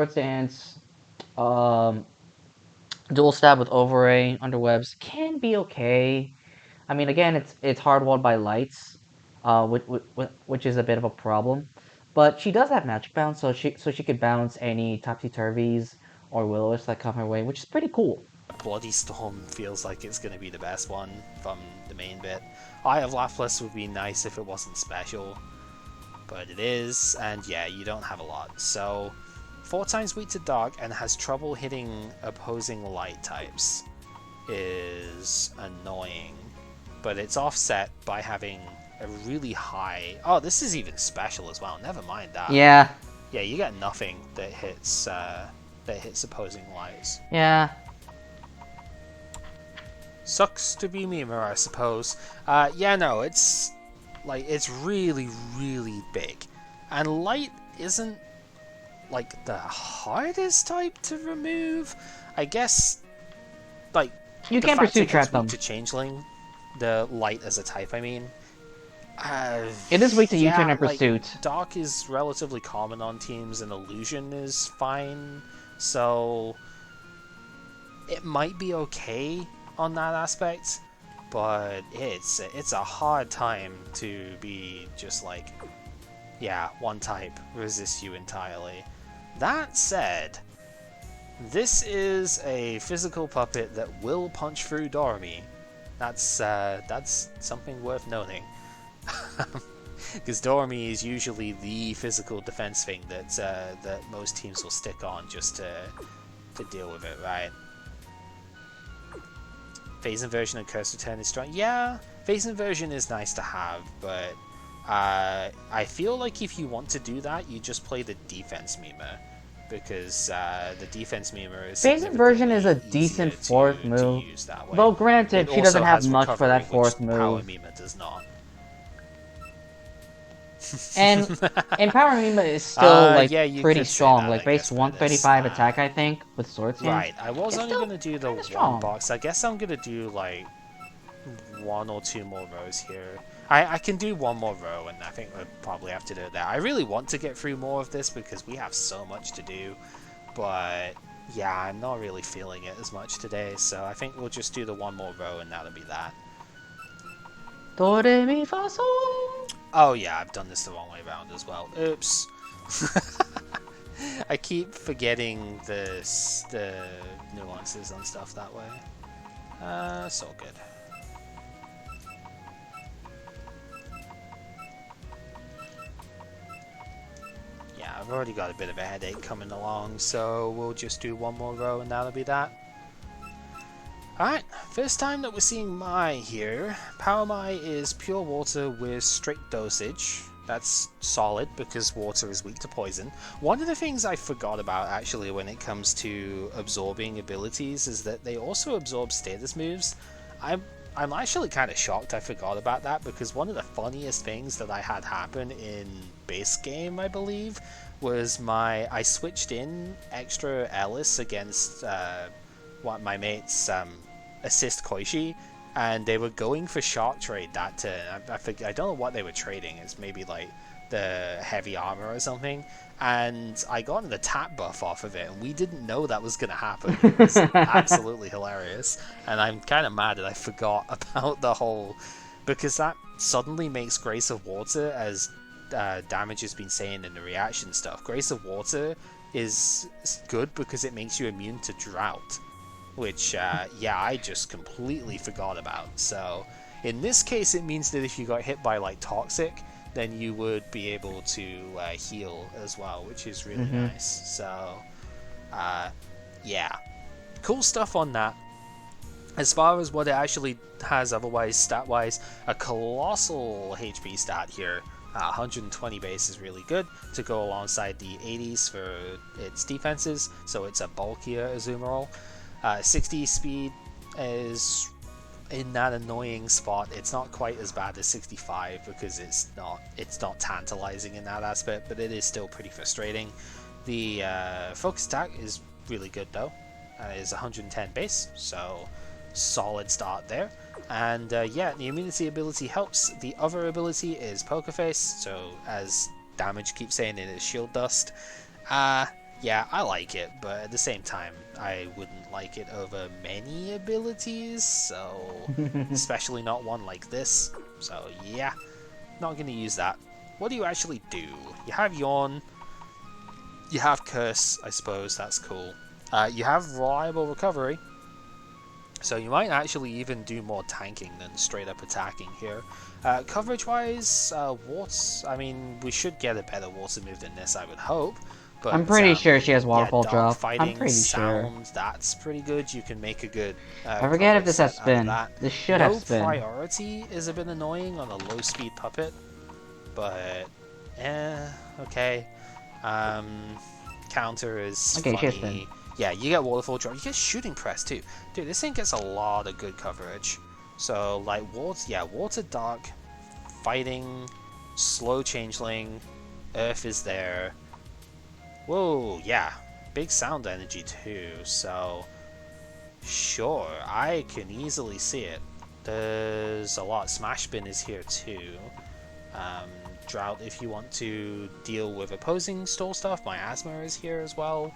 stance, dual stab with overray under webs can be okay. I mean, again, it's hard walled by lights, which is a bit of a problem. But she does have magic bounce, so she could bounce any topsy turvies or will-o-wisps that come her way, which is pretty cool. Bloody Storm feels like it's going to be the best one from the main bit. Eye of Lapras would be nice if it wasn't special, but it is, and yeah, you don't have a lot. So 4 times weak to dark and has trouble hitting opposing light types is annoying, but it's offset by having a really high... Oh, this is even special as well. Never mind that. Yeah, you get nothing that hits opposing lights. Yeah. Sucks to be Mima, I suppose. Yeah, no, it's like it's really, really big, and light isn't like the hardest type to remove. I guess, like you can pursuit trap them. To changeling, the light as a type. I mean, it is weak to U-turn and pursuit. Like, dark is relatively common on teams, and illusion is fine, so it might be okay on that aspect, but it's a hard time to be just like, yeah, one type resists you entirely. That said, this is a physical puppet that will punch through Narumi. That's something worth noting. Because Narumi is usually the physical defense thing that most teams will stick on just to deal with it, right? Phase Inversion and Curse Return is strong. Yeah, Phase Inversion is nice to have, but I feel like if you want to do that, you just play the defense Mima, because the defense Mima is Phase Inversion is a decent fourth move. Though granted, she doesn't have much for that fourth move. Power Mima does not. And Power Mima is still pretty strong, like base 135 attack, I think, with Sword Stance. Right, I was only going to do the one box. I guess I'm going to do like 1 or 2 more rows here. I can do 1 more row, and I think we'll probably have to do that. I really want to get through more of this because we have so much to do, but yeah, I'm not really feeling it as much today, so I think we'll just do the 1 more row and that'll be that. Do, re, mi, fa, sol. Oh yeah, I've done this the wrong way around as well. Oops. I keep forgetting the nuances on stuff that way. It's all good. Yeah, I've already got a bit of a headache coming along, so we'll just do 1 more row and that'll be that. Alright, first time that we're seeing Mai here. Power Mai is pure water with strict dosage. That's solid because water is weak to poison. One of the things I forgot about actually when it comes to absorbing abilities is that they also absorb status moves. I'm actually kind of shocked I forgot about that, because one of the funniest things that I had happen in base game, I believe, was I switched in extra Ellis against my mate's assist Koishi, and they were going for shark trade that turn. I don't know what they were trading. It's maybe like the heavy armor or something. And I got an attack buff off of it, and we didn't know that was going to happen. It was absolutely hilarious, and I'm kind of mad that I forgot about the whole, because that suddenly makes Grace of Water, as Damage has been saying in the reaction stuff. Grace of Water is good because it makes you immune to drought, which yeah, I just completely forgot about. So in this case, it means that if you got hit by like toxic, then you would be able to heal as well, which is really nice. So yeah, cool stuff on that. As far as what it actually has otherwise stat-wise, a colossal HP stat here. 120 base is really good to go alongside the 80s for its defenses, so it's a bulkier Azumarill. 60 speed is in that annoying spot. It's not quite as bad as 65 because it's not tantalizing in that aspect, but it is still pretty frustrating. The focus attack is really good though. It is 110 base, so solid start there. And yeah, the immunity ability helps. The other ability is Poker Face, so as Damage keeps saying, it is Shield Dust. Yeah, I like it, but at the same time, I wouldn't like it over many abilities, so especially not one like this. So yeah, not going to use that. What do you actually do? You have Yawn, you have Curse, I suppose, that's cool. You have Reliable Recovery, so you might actually even do more tanking than straight up attacking here. Coverage-wise, Warts, I mean, we should get a better Water move than this, I would hope. But, I'm pretty sure she has Waterfall yeah, Drop. Fighting, I'm pretty sound, sure. that's pretty good. You can make a good I forget if this has spin. that. This should have spin. No priority is a bit annoying on a low-speed puppet, but okay. Counter is Okay, she has funny. spin. Yeah, you get Waterfall Drop. You get Shooting Press too. Dude, this thing gets a lot of good coverage. So, like, Water Dark, Fighting, Slow Changeling, Earth is there. Whoa, yeah. Big sound energy too, so sure, I can easily see it. There's a lot. Smash Spin is here too. Drought if you want to deal with opposing stall stuff. Miasma is here as well.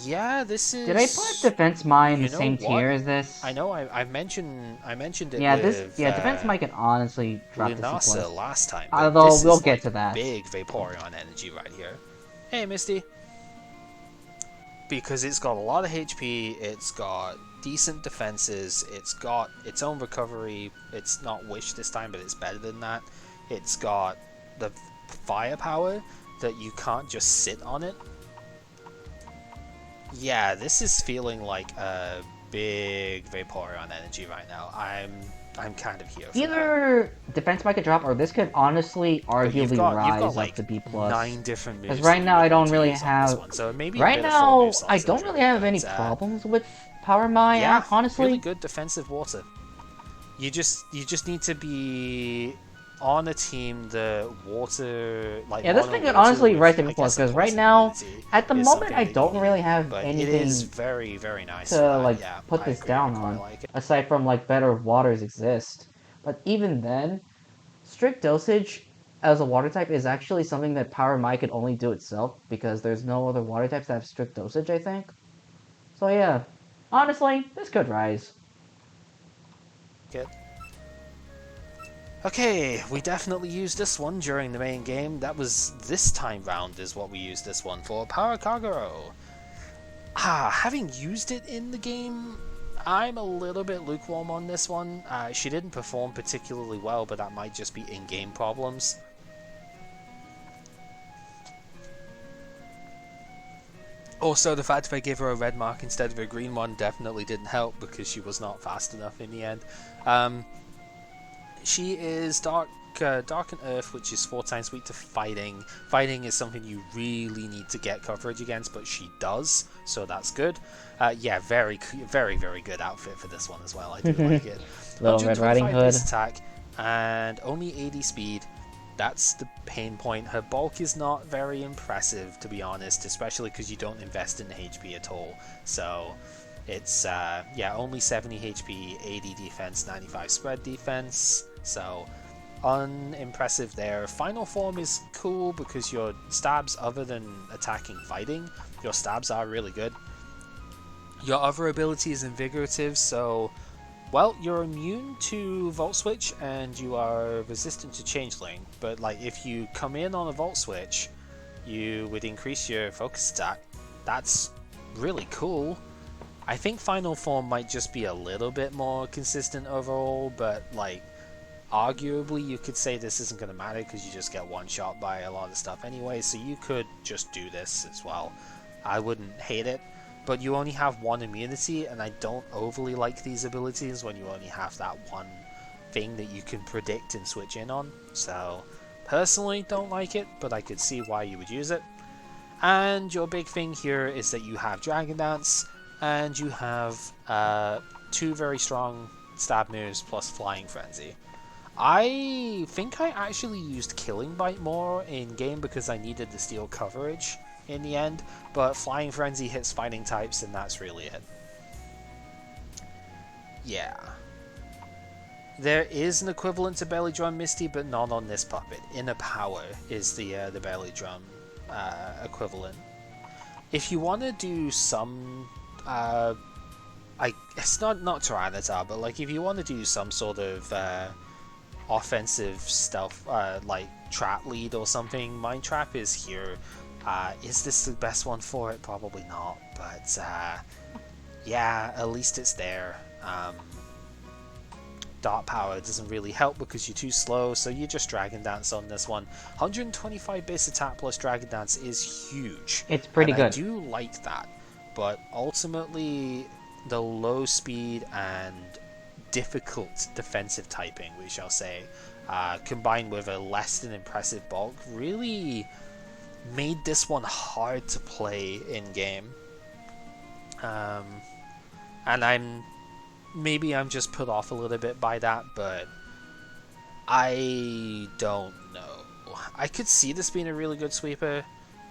Yeah, this is... Did I put Defense Mai in the same what? tier as this? I know I mentioned it Yeah, with Defense Mai can honestly drop to C+. Lunasa last time. Although this we'll is get like to that. Big Vaporeon energy right here. Hey, Misty. Because it's got a lot of HP, it's got decent defenses, it's got its own recovery. It's not Wish this time, but it's better than that. It's got the firepower that you can't just sit on it. Yeah, this is feeling like a big Vaporeon energy right now. I'm kind of here for Either Defense Mai could drop, or this could honestly arguably rise like up to B+. 9 different moves. Because right now I don't really have... One, so maybe right now, I don't really have any problems with Power Mai, yeah, honestly. Really good defensive water. You just need to be on a team the water, like, yeah, this thing could honestly rise to B+, because right now, at the moment, I don't really have anything it is very, very nice to, like, yeah, put this down on, like aside from, like, better waters exist. But even then, strict dosage as a water type is actually something that Power Mai could only do itself, because there's no other water types that have strict dosage, I think. So yeah, honestly, this could rise. Good. Okay, we definitely used this one during the main game. That was this time round is what we used this one for. Power Kagero. Having used it in the game, I'm a little bit lukewarm on this one. She didn't perform particularly well, but that might just be in-game problems. Also, the fact that I gave her a red mark instead of a green one definitely didn't help because she was not fast enough in the end. She is Dark and Earth, which is 4 times weak to Fighting. Fighting is something you really need to get coverage against, but she does, so that's good. Yeah, very, very, very good outfit for this one as well. I do like it. Little Red Riding Hood. Attack and only 80 speed. That's the pain point. Her bulk is not very impressive, to be honest, especially because you don't invest in HP at all. So, It's yeah, only 70 HP, 80 defense, 95 spread defense, so unimpressive there. Final form is cool because your stabs, other than attacking fighting, your stabs are really good. Your other ability is invigorative, so well, you're immune to Volt Switch and you are resistant to Changeling, but like if you come in on a Volt Switch, you would increase your focus attack. That's really cool. I think Final Form might just be a little bit more consistent overall, but like arguably you could say this isn't going to matter because you just get one shot by a lot of stuff anyway, so you could just do this as well. I wouldn't hate it, but you only have one immunity, and I don't overly like these abilities when you only have that one thing that you can predict and switch in on. So personally don't like it, but I could see why you would use it. And your big thing here is that you have Dragon Dance, and you have 2 very strong stab moves plus Flying Frenzy. I think I actually used Killing Bite more in game because I needed the steel coverage in the end, but Flying Frenzy hits fighting types and that's really it. Yeah. There is an equivalent to Belly Drum Misty, but not on this puppet. Inner Power is the Belly Drum equivalent. If you want to do some it's not Tyranitar, but like if you want to do some sort of offensive stealth like trap lead or something, Mind Trap is here. Is this the best one for it? Probably not, but yeah, at least it's there. Dark Power doesn't really help because you're too slow, so you just Dragon Dance on this one. 125 base attack plus Dragon Dance is huge. It's pretty and good. I do like that, but ultimately the low speed and difficult defensive typing, we shall say, combined with a less than impressive bulk, really made this one hard to play in game. And maybe I'm just put off a little bit by that, but I don't know. I could see this being a really good sweeper.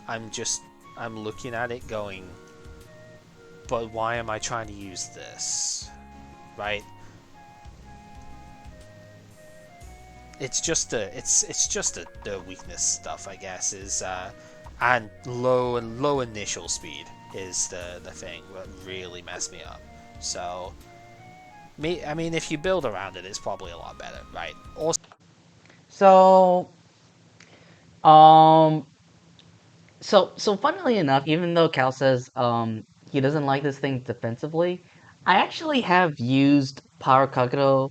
I'm looking at it going, but why am I trying to use this? Right? It's just the weakness stuff, I guess, is and low initial speed is the thing that really messed me up. So I mean, if you build around it, it's probably a lot better, right? Also, So, um, so funnily enough, even though Cal says he doesn't like this thing defensively, I actually have used Power Kagero.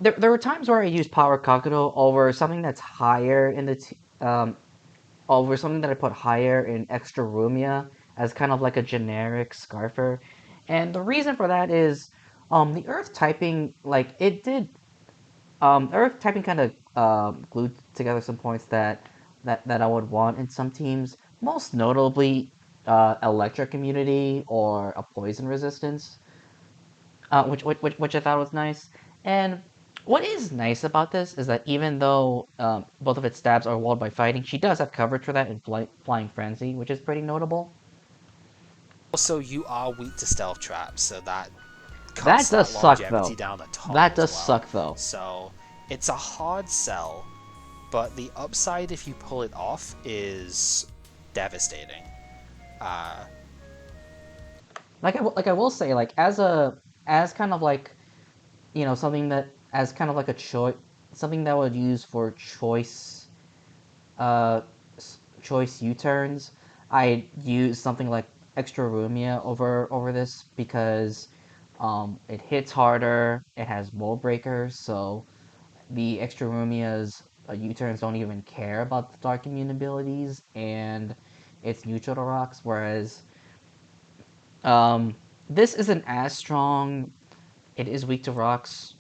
There were times where I used Power Kagero over something that's higher in over something that I put higher in Extra Rumia as kind of like a generic Scarfer, and the reason for that is the Earth typing, like it did. Earth typing kind of glued together some points that I would want in some teams, most notably electric immunity or a poison resistance, which I thought was nice. And what is nice about this is that even though both of its stabs are walled by fighting, she does have coverage for that in Flying Frenzy, which is pretty notable. you are weak to stealth traps, so that That cuts does that suck longevity though. down a ton That as does well. suck though. So it's a hard sell, but the upside if you pull it off is devastating. Uh, Like I will say, like as kind of like something that as kind of like a choice, something that I would use for uh choice U-turns. I use something like Extra Rumia over this because it hits harder, it has mold breakers, so the Extra Rumia's U-turns don't even care about the dark immune abilities, and it's neutral to rocks, whereas um this isn't as strong. It is weak to rocks,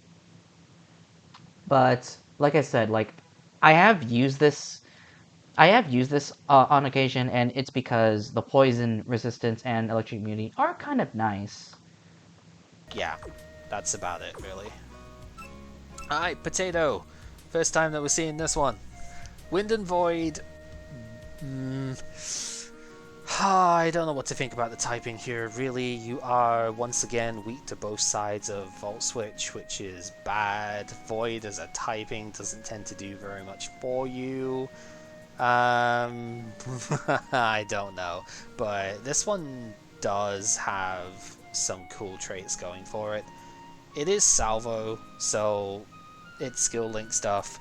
but like I said, like I have used this. I have used this on occasion, and it's because the poison resistance and electric immunity are kind of nice. yeah, that's about it, really. Alright, Potato. First time that we're seeing this one. Wind and Void. I don't know what to think about the typing here. Really, you are once again weak to both sides of Volt Switch, which is bad. Void as a typing doesn't tend to do very much for you. I don't know, but this one does have some cool traits going for it. It is salvo, so it's skill link stuff.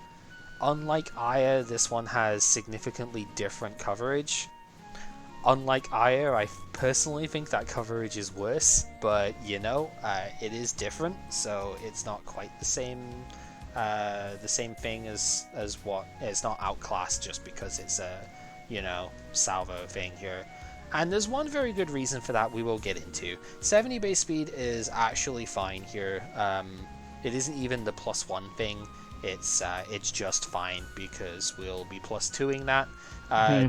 Unlike Aya, this one has significantly different coverage. Unlike Aya, I personally think that coverage is worse, but you know, it is different, so it's not quite the same thing as what it's not outclassed just because it's a, you know, salvo thing here. And there's one very good reason for that we will get into. 70 base speed is actually fine here. It isn't even the +1 thing. It's just fine because we'll be +2ing that.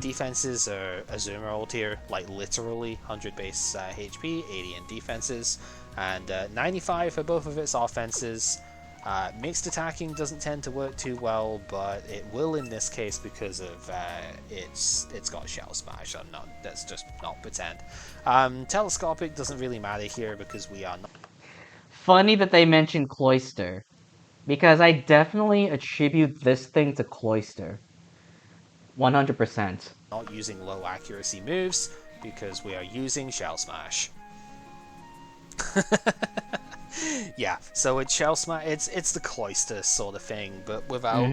Defenses are Azuma roll tier, like literally 100 base HP, 80 in defenses, and 95 for both of its offenses. Mixed attacking doesn't tend to work too well, but it will in this case because of it's got shell smash. Let's just not pretend. Telescopic doesn't really matter here because we are not. Funny that they mentioned Cloister, because I definitely attribute this thing to Cloister. 100%. Not using low accuracy moves because we are using shell smash. Yeah, so it's shell smash. It's the Cloister sort of thing, but without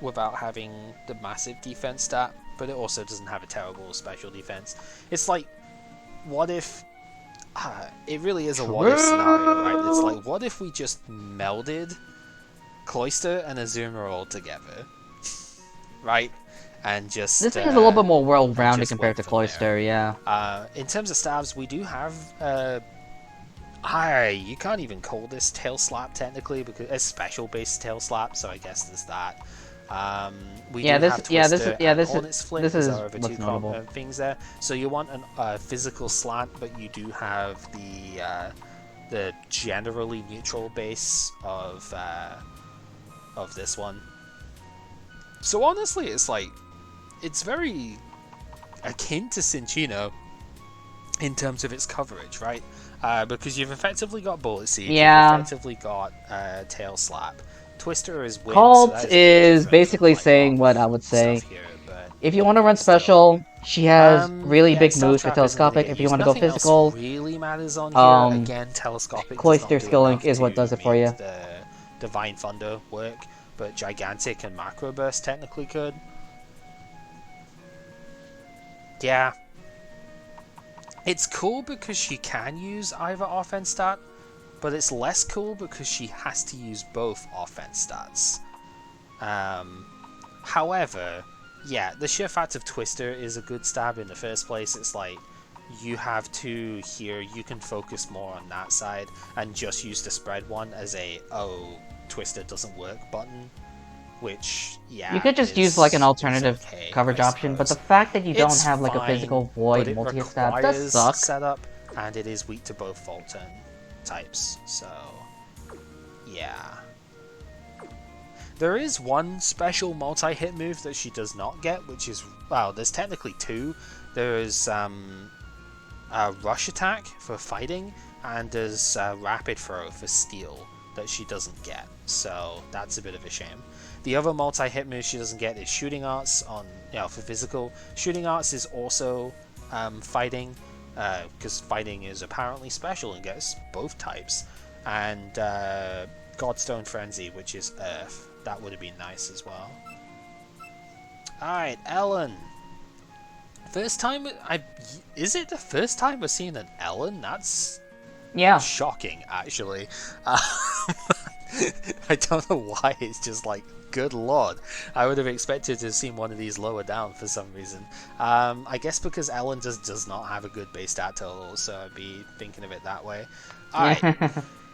without having the massive defense stat. But it also doesn't have a terrible special defense. It's like, what if? It really is a what if scenario, right? It's like, what if we just melded Cloister and Azuma all together, right? And just this thing is a little bit more well-rounded compared to Cloister, yeah. In terms of stabs, we do have you can't even call this tail slap technically because it's special based tail slap, so I guess there's that. This is our other two things there. So you want a physical slant, but you do have the generally neutral base of this one. So honestly, it's very akin to Cinchino in terms of its coverage, right? Because you've effectively got Bullet Seed, you've effectively got Tail Slap. Twister is Wind, Cult so is basically saying what I would say. Here, if you want to run special, she has really big moves for telescopic. If you want to go physical, really matters on here. Again, telescopic Cloister skill link is what does it for you. The Divine Thunder work, but Gigantic and Macro Burst technically could. Yeah. It's cool because she can use either offense stat, but it's less cool because she has to use both offense stats. However, yeah, the sheer fact of Twister is a good stab in the first place. It's like, you have two here, you can focus more on that side and just use the spread one as a, oh, Twister doesn't work button. Which, yeah, you could just use like an alternative coverage option, but the fact that you don't have like a physical void multi-hit stab does suck. Setup, and it is weak to both Fulton types, so yeah. There is one special multi-hit move that she does not get, which is, well, there's technically two. There's a rush attack for fighting, and there's rapid throw for steal that she doesn't get, so that's a bit of a shame. The other multi-hit move she doesn't get is Shooting Arts on, for physical. Shooting Arts is also fighting, because fighting is apparently special and gets both types. And Godstone Frenzy, which is Earth. That would have been nice as well. Alright, Ellen. First time, is it the first time we're seeing an Ellen? That's shocking, actually. I don't know why, it's just like, good lord. I would have expected to have seen one of these lower down for some reason. I guess because Ellen just does not have a good base stat total, so I'd be thinking of it that way. Alright,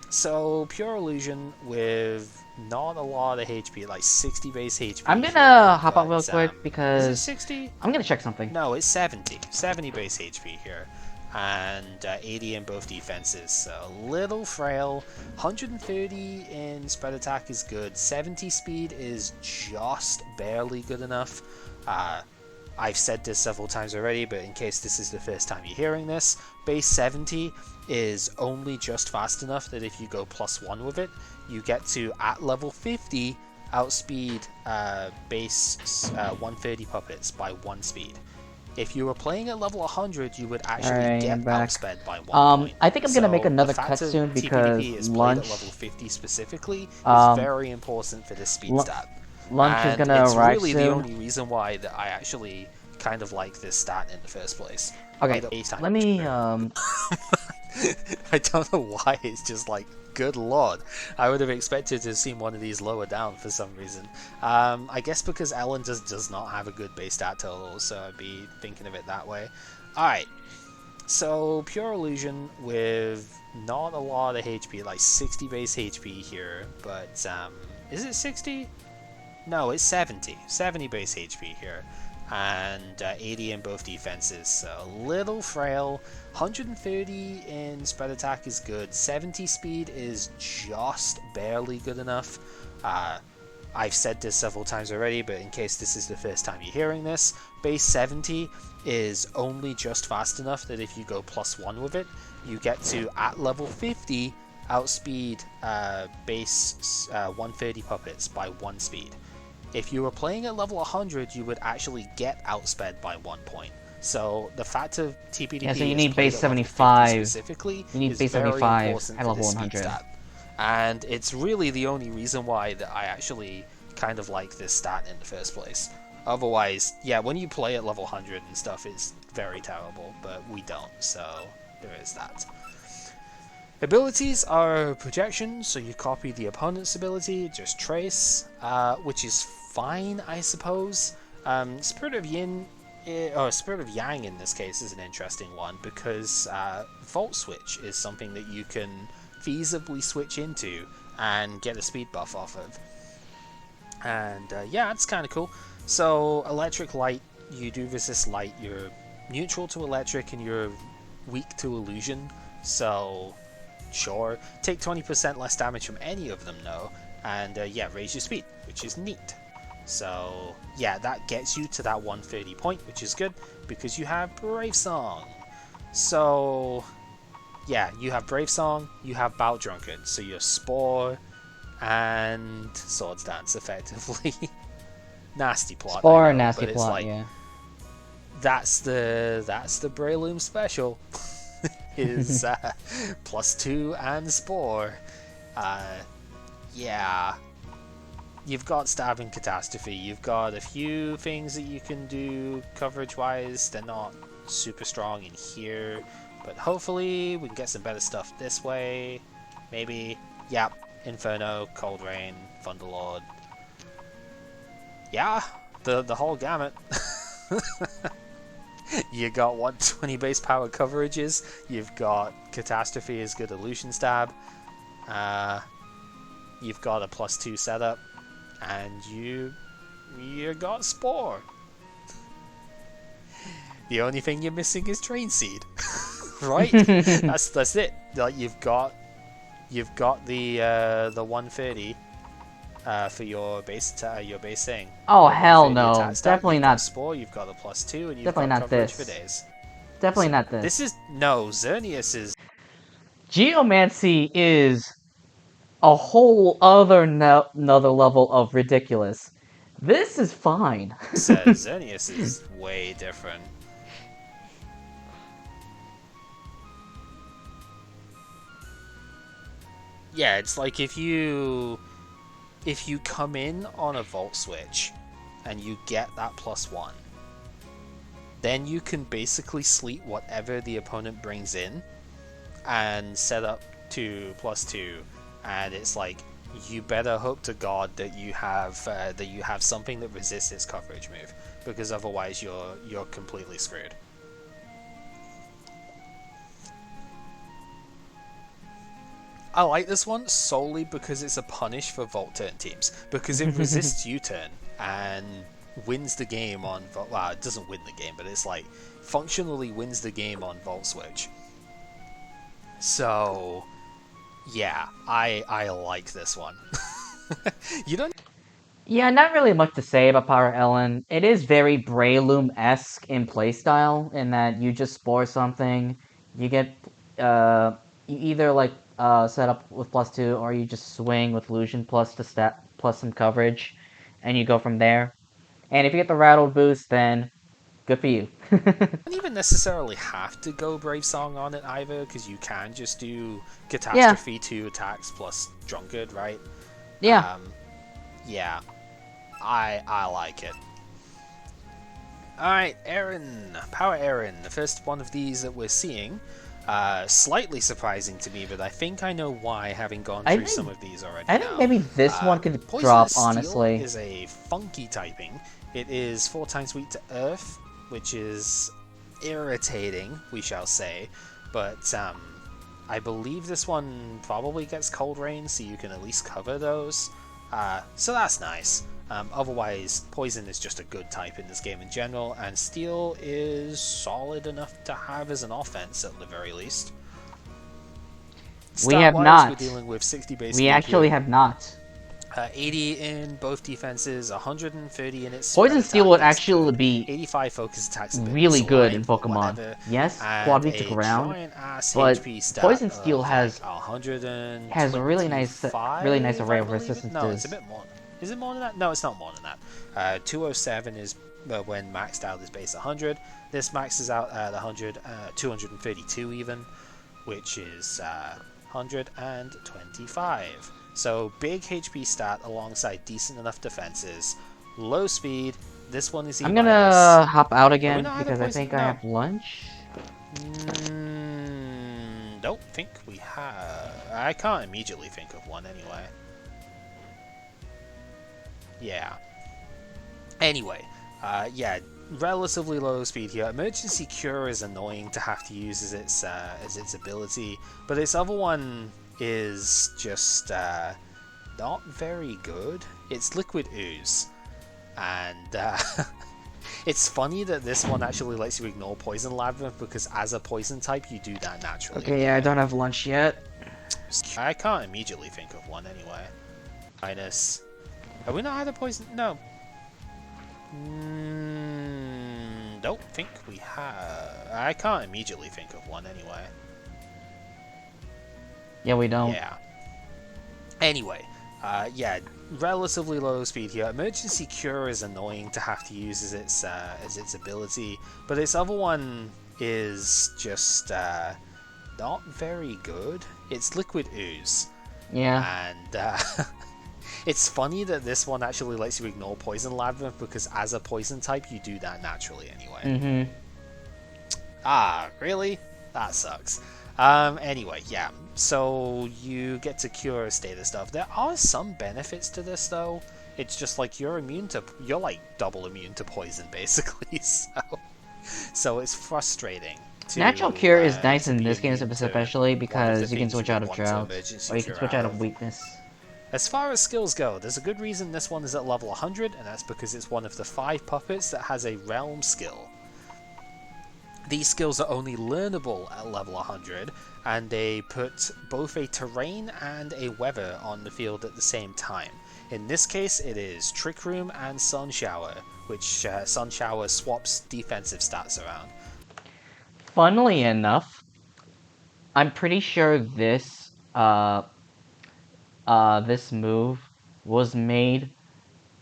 so Pure Illusion with not a lot of HP, like 60 base HP. I'm gonna hop out real quick because... Is it 60? I'm gonna check something. No, it's 70. 70 base HP here. And 80 in both defenses, so a little frail. 130 in spread attack is good. 70 speed is just barely good enough. I've said this several times already, but in case this is the first time you're hearing this, base 70 is only just fast enough that if you go +1 with it, you get to, at level 50, outspeed base 130 puppets by 1 speed. If you were playing at level 100, you would actually get outsped by 1 point. I think I'm gonna make another the fact cut that soon because TPDP is played at level 50 specifically is very important for this speed stat. Lunch is gonna it's arrive really soon. the only reason why that I actually kind of like this stat in the first place. Okay, let me I don't know why, it's just like, good lord. I would have expected to have seen one of these lower down for some reason. I guess because Ellen just does not have a good base stat total, so I'd be thinking of it that way. Alright, so Pure Illusion with not a lot of HP, like 60 base HP here, but is it 60? No, it's 70. 70 base HP here. And 80 in both defenses, so a little frail. 130 in spread attack is good. 70 speed is just barely good enough. I've said this several times already, but in case this is the first time you're hearing this, base 70 is only just fast enough that if you go +1 with it, you get to, at level 50, outspeed base 130 puppets by 1 speed. If you were playing at level 100, you would actually get outsped by 1 point. So the fact of TPDP so you need base 75 specifically you need is base very 75 important at for level this 100. speed stat. And it's really the only reason why that I actually kind of like this stat in the first place. Otherwise, yeah, when you play at level 100 and stuff, it's very terrible, but we don't, so there is that. Abilities are projections, so you copy the opponent's ability, just trace, which is fine, I suppose. Spirit of Yin, or Spirit of Yang in this case, is an interesting one because Volt Switch is something that you can feasibly switch into and get a speed buff off of. And yeah, it's kind of cool. So Electric Light, you do resist light, you're neutral to electric and you're weak to illusion, so sure. Take 20% less damage from any of them though, and yeah, raise your speed, which is neat. So yeah, that gets you to that 130 point, which is good because you have Brave Song. So yeah, you have Brave Song, you have Bout Drunkard, so you're Spore and Swords Dance effectively. Nasty plot. Spore, I know, nasty but plot, it's like, yeah. That's the Breloom special. Is +2 and Spore. Yeah. You've got Stab and Catastrophe. You've got a few things that you can do coverage-wise. They're not super strong in here, but hopefully we can get some better stuff this way. Maybe. Yep. Inferno, Cold Rain, Thunderlord. Yeah, the whole gamut. You got 120 base power coverages. You've got Catastrophe as good illusion stab. You've got a +2 setup, and you got Spore. The only thing you're missing is Train Seed, right? that's it. Like you've got the 130 for your base thing. Oh hell no! Definitely you've not. got Spore. You've got a +2, and you've Definitely got not coverage this. for days. Definitely not this. This is no Xerneas is. Geomancy is a whole other another level of ridiculous. This is fine. Xerneas is way different. Yeah, it's like if you come in on a Volt Switch and you get that +1, then you can basically sleep whatever the opponent brings in and set up to +2, and it's like you better hope to God that you have something that resists its coverage move, because otherwise you're completely screwed. I like this one solely because it's a punish for Volt Turn teams, because it resists U-turn and wins the game on well, it doesn't win the game, but it's like functionally wins the game on Volt Switch. So yeah, I like this one. You don't Yeah, not really much to say about Power Ellen. It is very Breloom-esque in playstyle, in that you just spore something, you get you either like set up with +2, or you just swing with Illusion plus the stat plus some coverage, and you go from there. And if you get the rattled boost, then good for you. Don't even necessarily have to go Brave Song on it either, because you can just do Yeah, Catastrophe 2 attacks plus Drunkard, right? yeah. Um, yeah, I like it. Alright, Aaron, Power Aaron, the first one of these that we're seeing. Slightly surprising to me, but I think I know why, having gone I through think some of these already I think now. maybe this one could drop, Poisonous Steel honestly. is a funky typing. It is 4 times weak to Earth, which is irritating, we shall say. But I believe this one probably gets Cold Rain, so you can at least cover those. So that's nice. Otherwise, Poison is just a good type in this game in general, and Steel is solid enough to have as an offense at the very least. We have Stat-wise, we're not. dealing with 60 base We speed actually here, have not. 80 in both defenses, 130 in its spread Poison Steel attack, would that's actually good. be 85 focus attacks, a bit really good in slime, but Pokemon. whatever. Yes, And quad beats the a ground, giant ass but HP stat Poison Steel of like has a really nice 125, array I of believe it. No, it's a resistances. bit more. Is it more than that? No, it's not more than that. 207 is when maxed out is base 100. This maxes out at 100, 232 even, which is 125. So big HP stat alongside decent enough defenses, low speed. This one is E I'm minus. gonna hop out Have we again not had a because I poison? think I No. have lunch. Don't think we have. I can't immediately think of one anyway. Yeah. Anyway, yeah, relatively low speed here. Emergency Cure is annoying to have to use as its ability, but its other one is just not very good. It's Liquid Ooze, and it's funny that this one actually lets you ignore Poison Labyrinth, because as a poison type you do that naturally. Okay, yeah, I don't have lunch yet. I can't immediately think of one anyway. Minus. Have we not had a poison? No. Don't think we have. I can't immediately think of one anyway. Yeah, we don't. Yeah. Anyway, yeah, relatively low speed here. Emergency Cure is annoying to have to use as its ability, but its other one is just not very good. It's Liquid Ooze. Yeah. And it's funny that this one actually lets you ignore Poison Labyrinth, because as a poison type you do that naturally anyway. Ah, really? That sucks. Anyway, yeah. So you get to cure a state of stuff. There are some benefits to this though. It's just like you're like double immune to poison basically. So it's frustrating. Natural Cure is nice To in be this game immune to especially one of the because you can things switch would out of want to Drought, emergency or you can cure switch out of of. Weakness. As far as skills go, there's a good reason this one is at level 100, and that's because it's one of the 5 puppets that has a realm skill. These skills are only learnable at level 100, and they put both a terrain and a weather on the field at the same time. In this case, it is Trick Room and Sun Shower, which Sun Shower swaps defensive stats around. Funnily enough, I'm pretty sure this move was made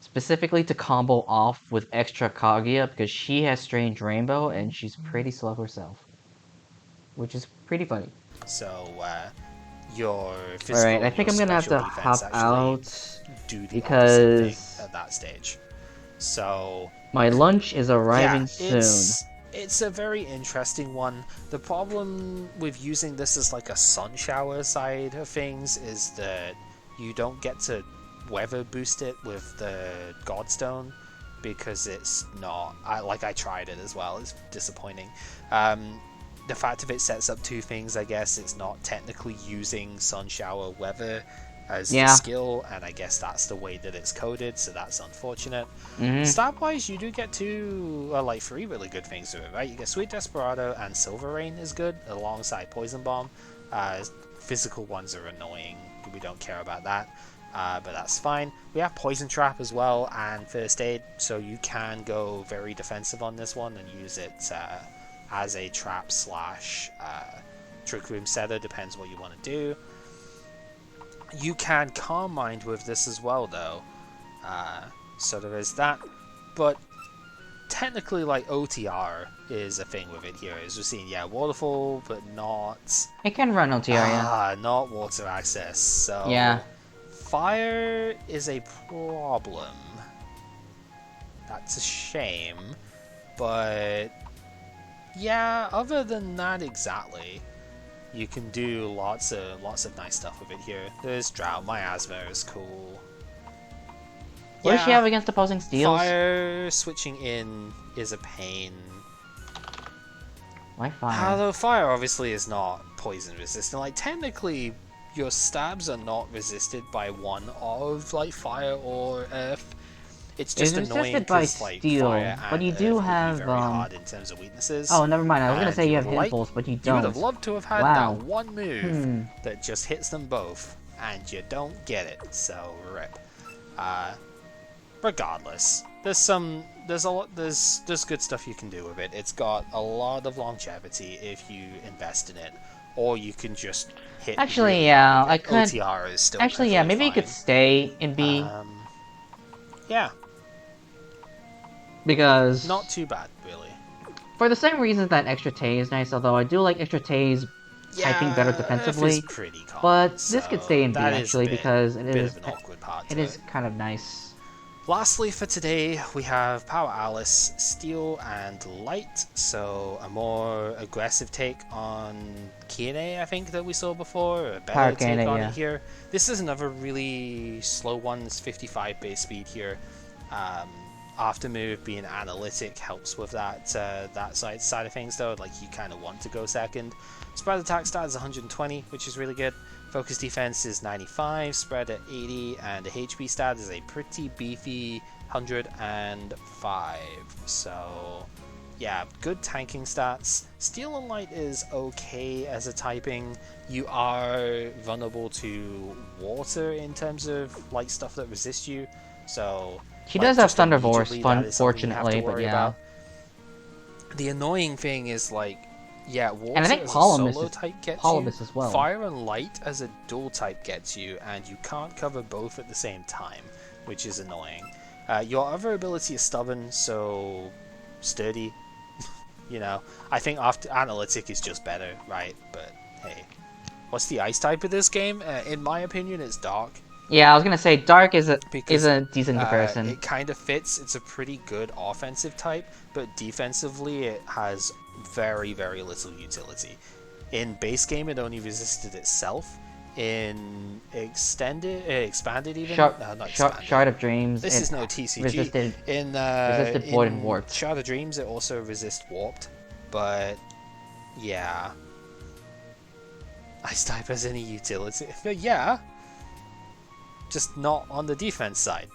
specifically to combo off with extra Kaguya, because she has Strange Rainbow and she's pretty slow herself, which is pretty funny. So, your Alright, physical I and think your I'm gonna have special to defense hop actually out do the opposite thing because at that stage. So, my lunch is yeah, arriving soon. it's a very interesting one. The problem with using this as like a sun shower side of things is that you don't get to weather boost it with the Godstone, because it's not. I tried it as well. It's disappointing. The fact of it sets up 2 things. I guess it's not technically using sun shower weather as the skill, and I guess that's the way that it's coded, so that's unfortunate. Stat-wise, you do get 3 really good things to it, right? You get Sweet Desperado and Silver Rain is good, alongside Poison Bomb. Physical ones are annoying, we don't care about that. but that's fine. We have Poison Trap as well and First Aid, so you can go very defensive on this one and use it as a trap slash Trick Room setter, depends what you want to do. You can Calm Mind with this as well, though, so there is that, but technically, like, OTR is a thing with it here. As we're seeing, yeah, waterfall, but not... It can run OTR, yeah. Not water access, so... Yeah. Fire is a problem. That's a shame, but... Yeah, other than that exactly, you can do lots of nice stuff with it here. There's Drought, Miasma is cool. What does she have against opposing steals? Fire switching in is a pain. Why fire? Although fire obviously is not poison resistant. Like, technically, your stabs are not resisted by one of, like, fire or earth. It's just annoying because, like, fire but you and do earth have very hard in terms of weaknesses. Oh, never mind. I was gonna say you have hitfuls, but you don't. You would have loved to have had Wow. that one move that just hits them both, and you don't get it. So rip. Regardless, there's good stuff you can do with it. It's got a lot of longevity if you invest in it, or you can just hit. Actually, really yeah, hard. I could. OTR is still Actually, yeah, maybe fine. you could stay in B. Yeah. Because not too bad, really. For the same reasons that extra Tay is nice, although I do like extra Tay's typing better defensively. Pretty common, but this could stay in B actually because it is an awkward part. It is kind of nice. Lastly for today, we have Power Alice, Steel and Light, so a more aggressive take on Kine, I think, that we saw before, a better take on it here. This is another really slow one, it's 55 base speed here. Aftermove being analytic helps with that side of things though, like you kind of want to go second. Spread attack stat is 120, which is really good. Focus defense is 95, spread at 80, and the HP stat is a pretty beefy 105. So, yeah, good tanking stats. Steel and Light is okay as a typing. You are vulnerable to water in terms of like stuff that resists you. So she does have Thunder Force, unfortunately, but yeah. About. The annoying thing is like. Yeah, water and I think as a solo type gets you. As well. Fire and Light as a dual type gets you, and you can't cover both at the same time, which is annoying. Your other ability is Stubborn, so sturdy. You know, I think after Analytic is just better, right? But hey, what's the ice type of this game? In my opinion, it's Dark. Yeah, I was gonna say Dark is a decent comparison. It kind of fits. It's a pretty good offensive type, but defensively it has very, very little utility. In base game, it only resisted itself. In expanded even. Shard of Dreams. This is no TCG. Resisted Void and Warped. Shard of Dreams, it also resists Warped, but yeah, Ice type has any utility? Yeah. Just not on the defense side.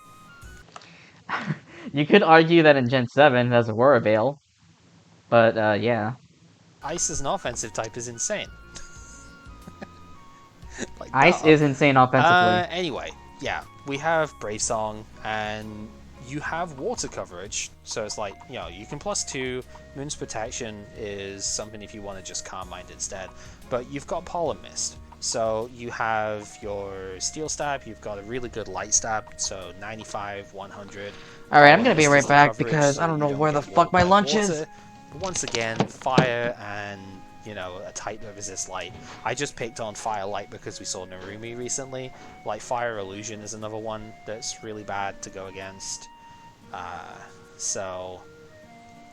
You could argue that in Gen 7 it has a Wereveil, but yeah. Ice as an offensive type is insane. Like, Ice is insane offensively. Anyway, yeah, we have Brave Song, and you have water coverage, so it's like, you know, you can +2. Moon's Protection is something if you want to just Calm Mind instead, but you've got Pollen Mist. So you have your Steel Stab, you've got a really good Light Stab, so 95, 100. Alright, I'm gonna be right back because I don't know where the fuck my lunch is. Once again, Fire and, you know, a type that resists Light. I just picked on Fire Light because we saw Narumi recently. Like, Fire Illusion is another one that's really bad to go against. So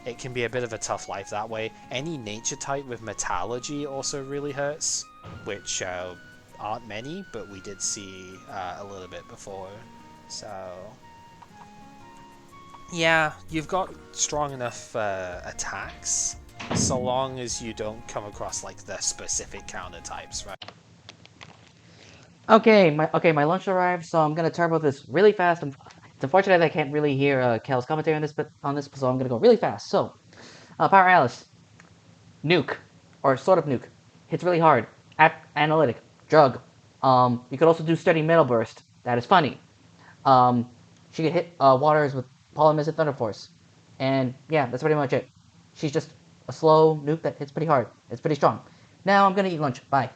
it can be a bit of a tough life that way. Any nature type with Metallurgy also really hurts, which aren't many, but we did see a little bit before. So yeah, you've got strong enough attacks, so long as you don't come across like the specific counter types, right? Okay, my lunch arrived, so I'm gonna turbo this really fast. It's unfortunate that I can't really hear Kel's commentary on this, so I'm gonna go really fast. So, Power Alice, nuke, or sort of nuke, hits really hard. Analytic, drug. You could also do steady metal burst. That is funny. She can hit waters with Polymis and Thunder Force. And yeah, that's pretty much it. She's just a slow nuke that hits pretty hard. It's pretty strong. Now I'm gonna eat lunch. Bye.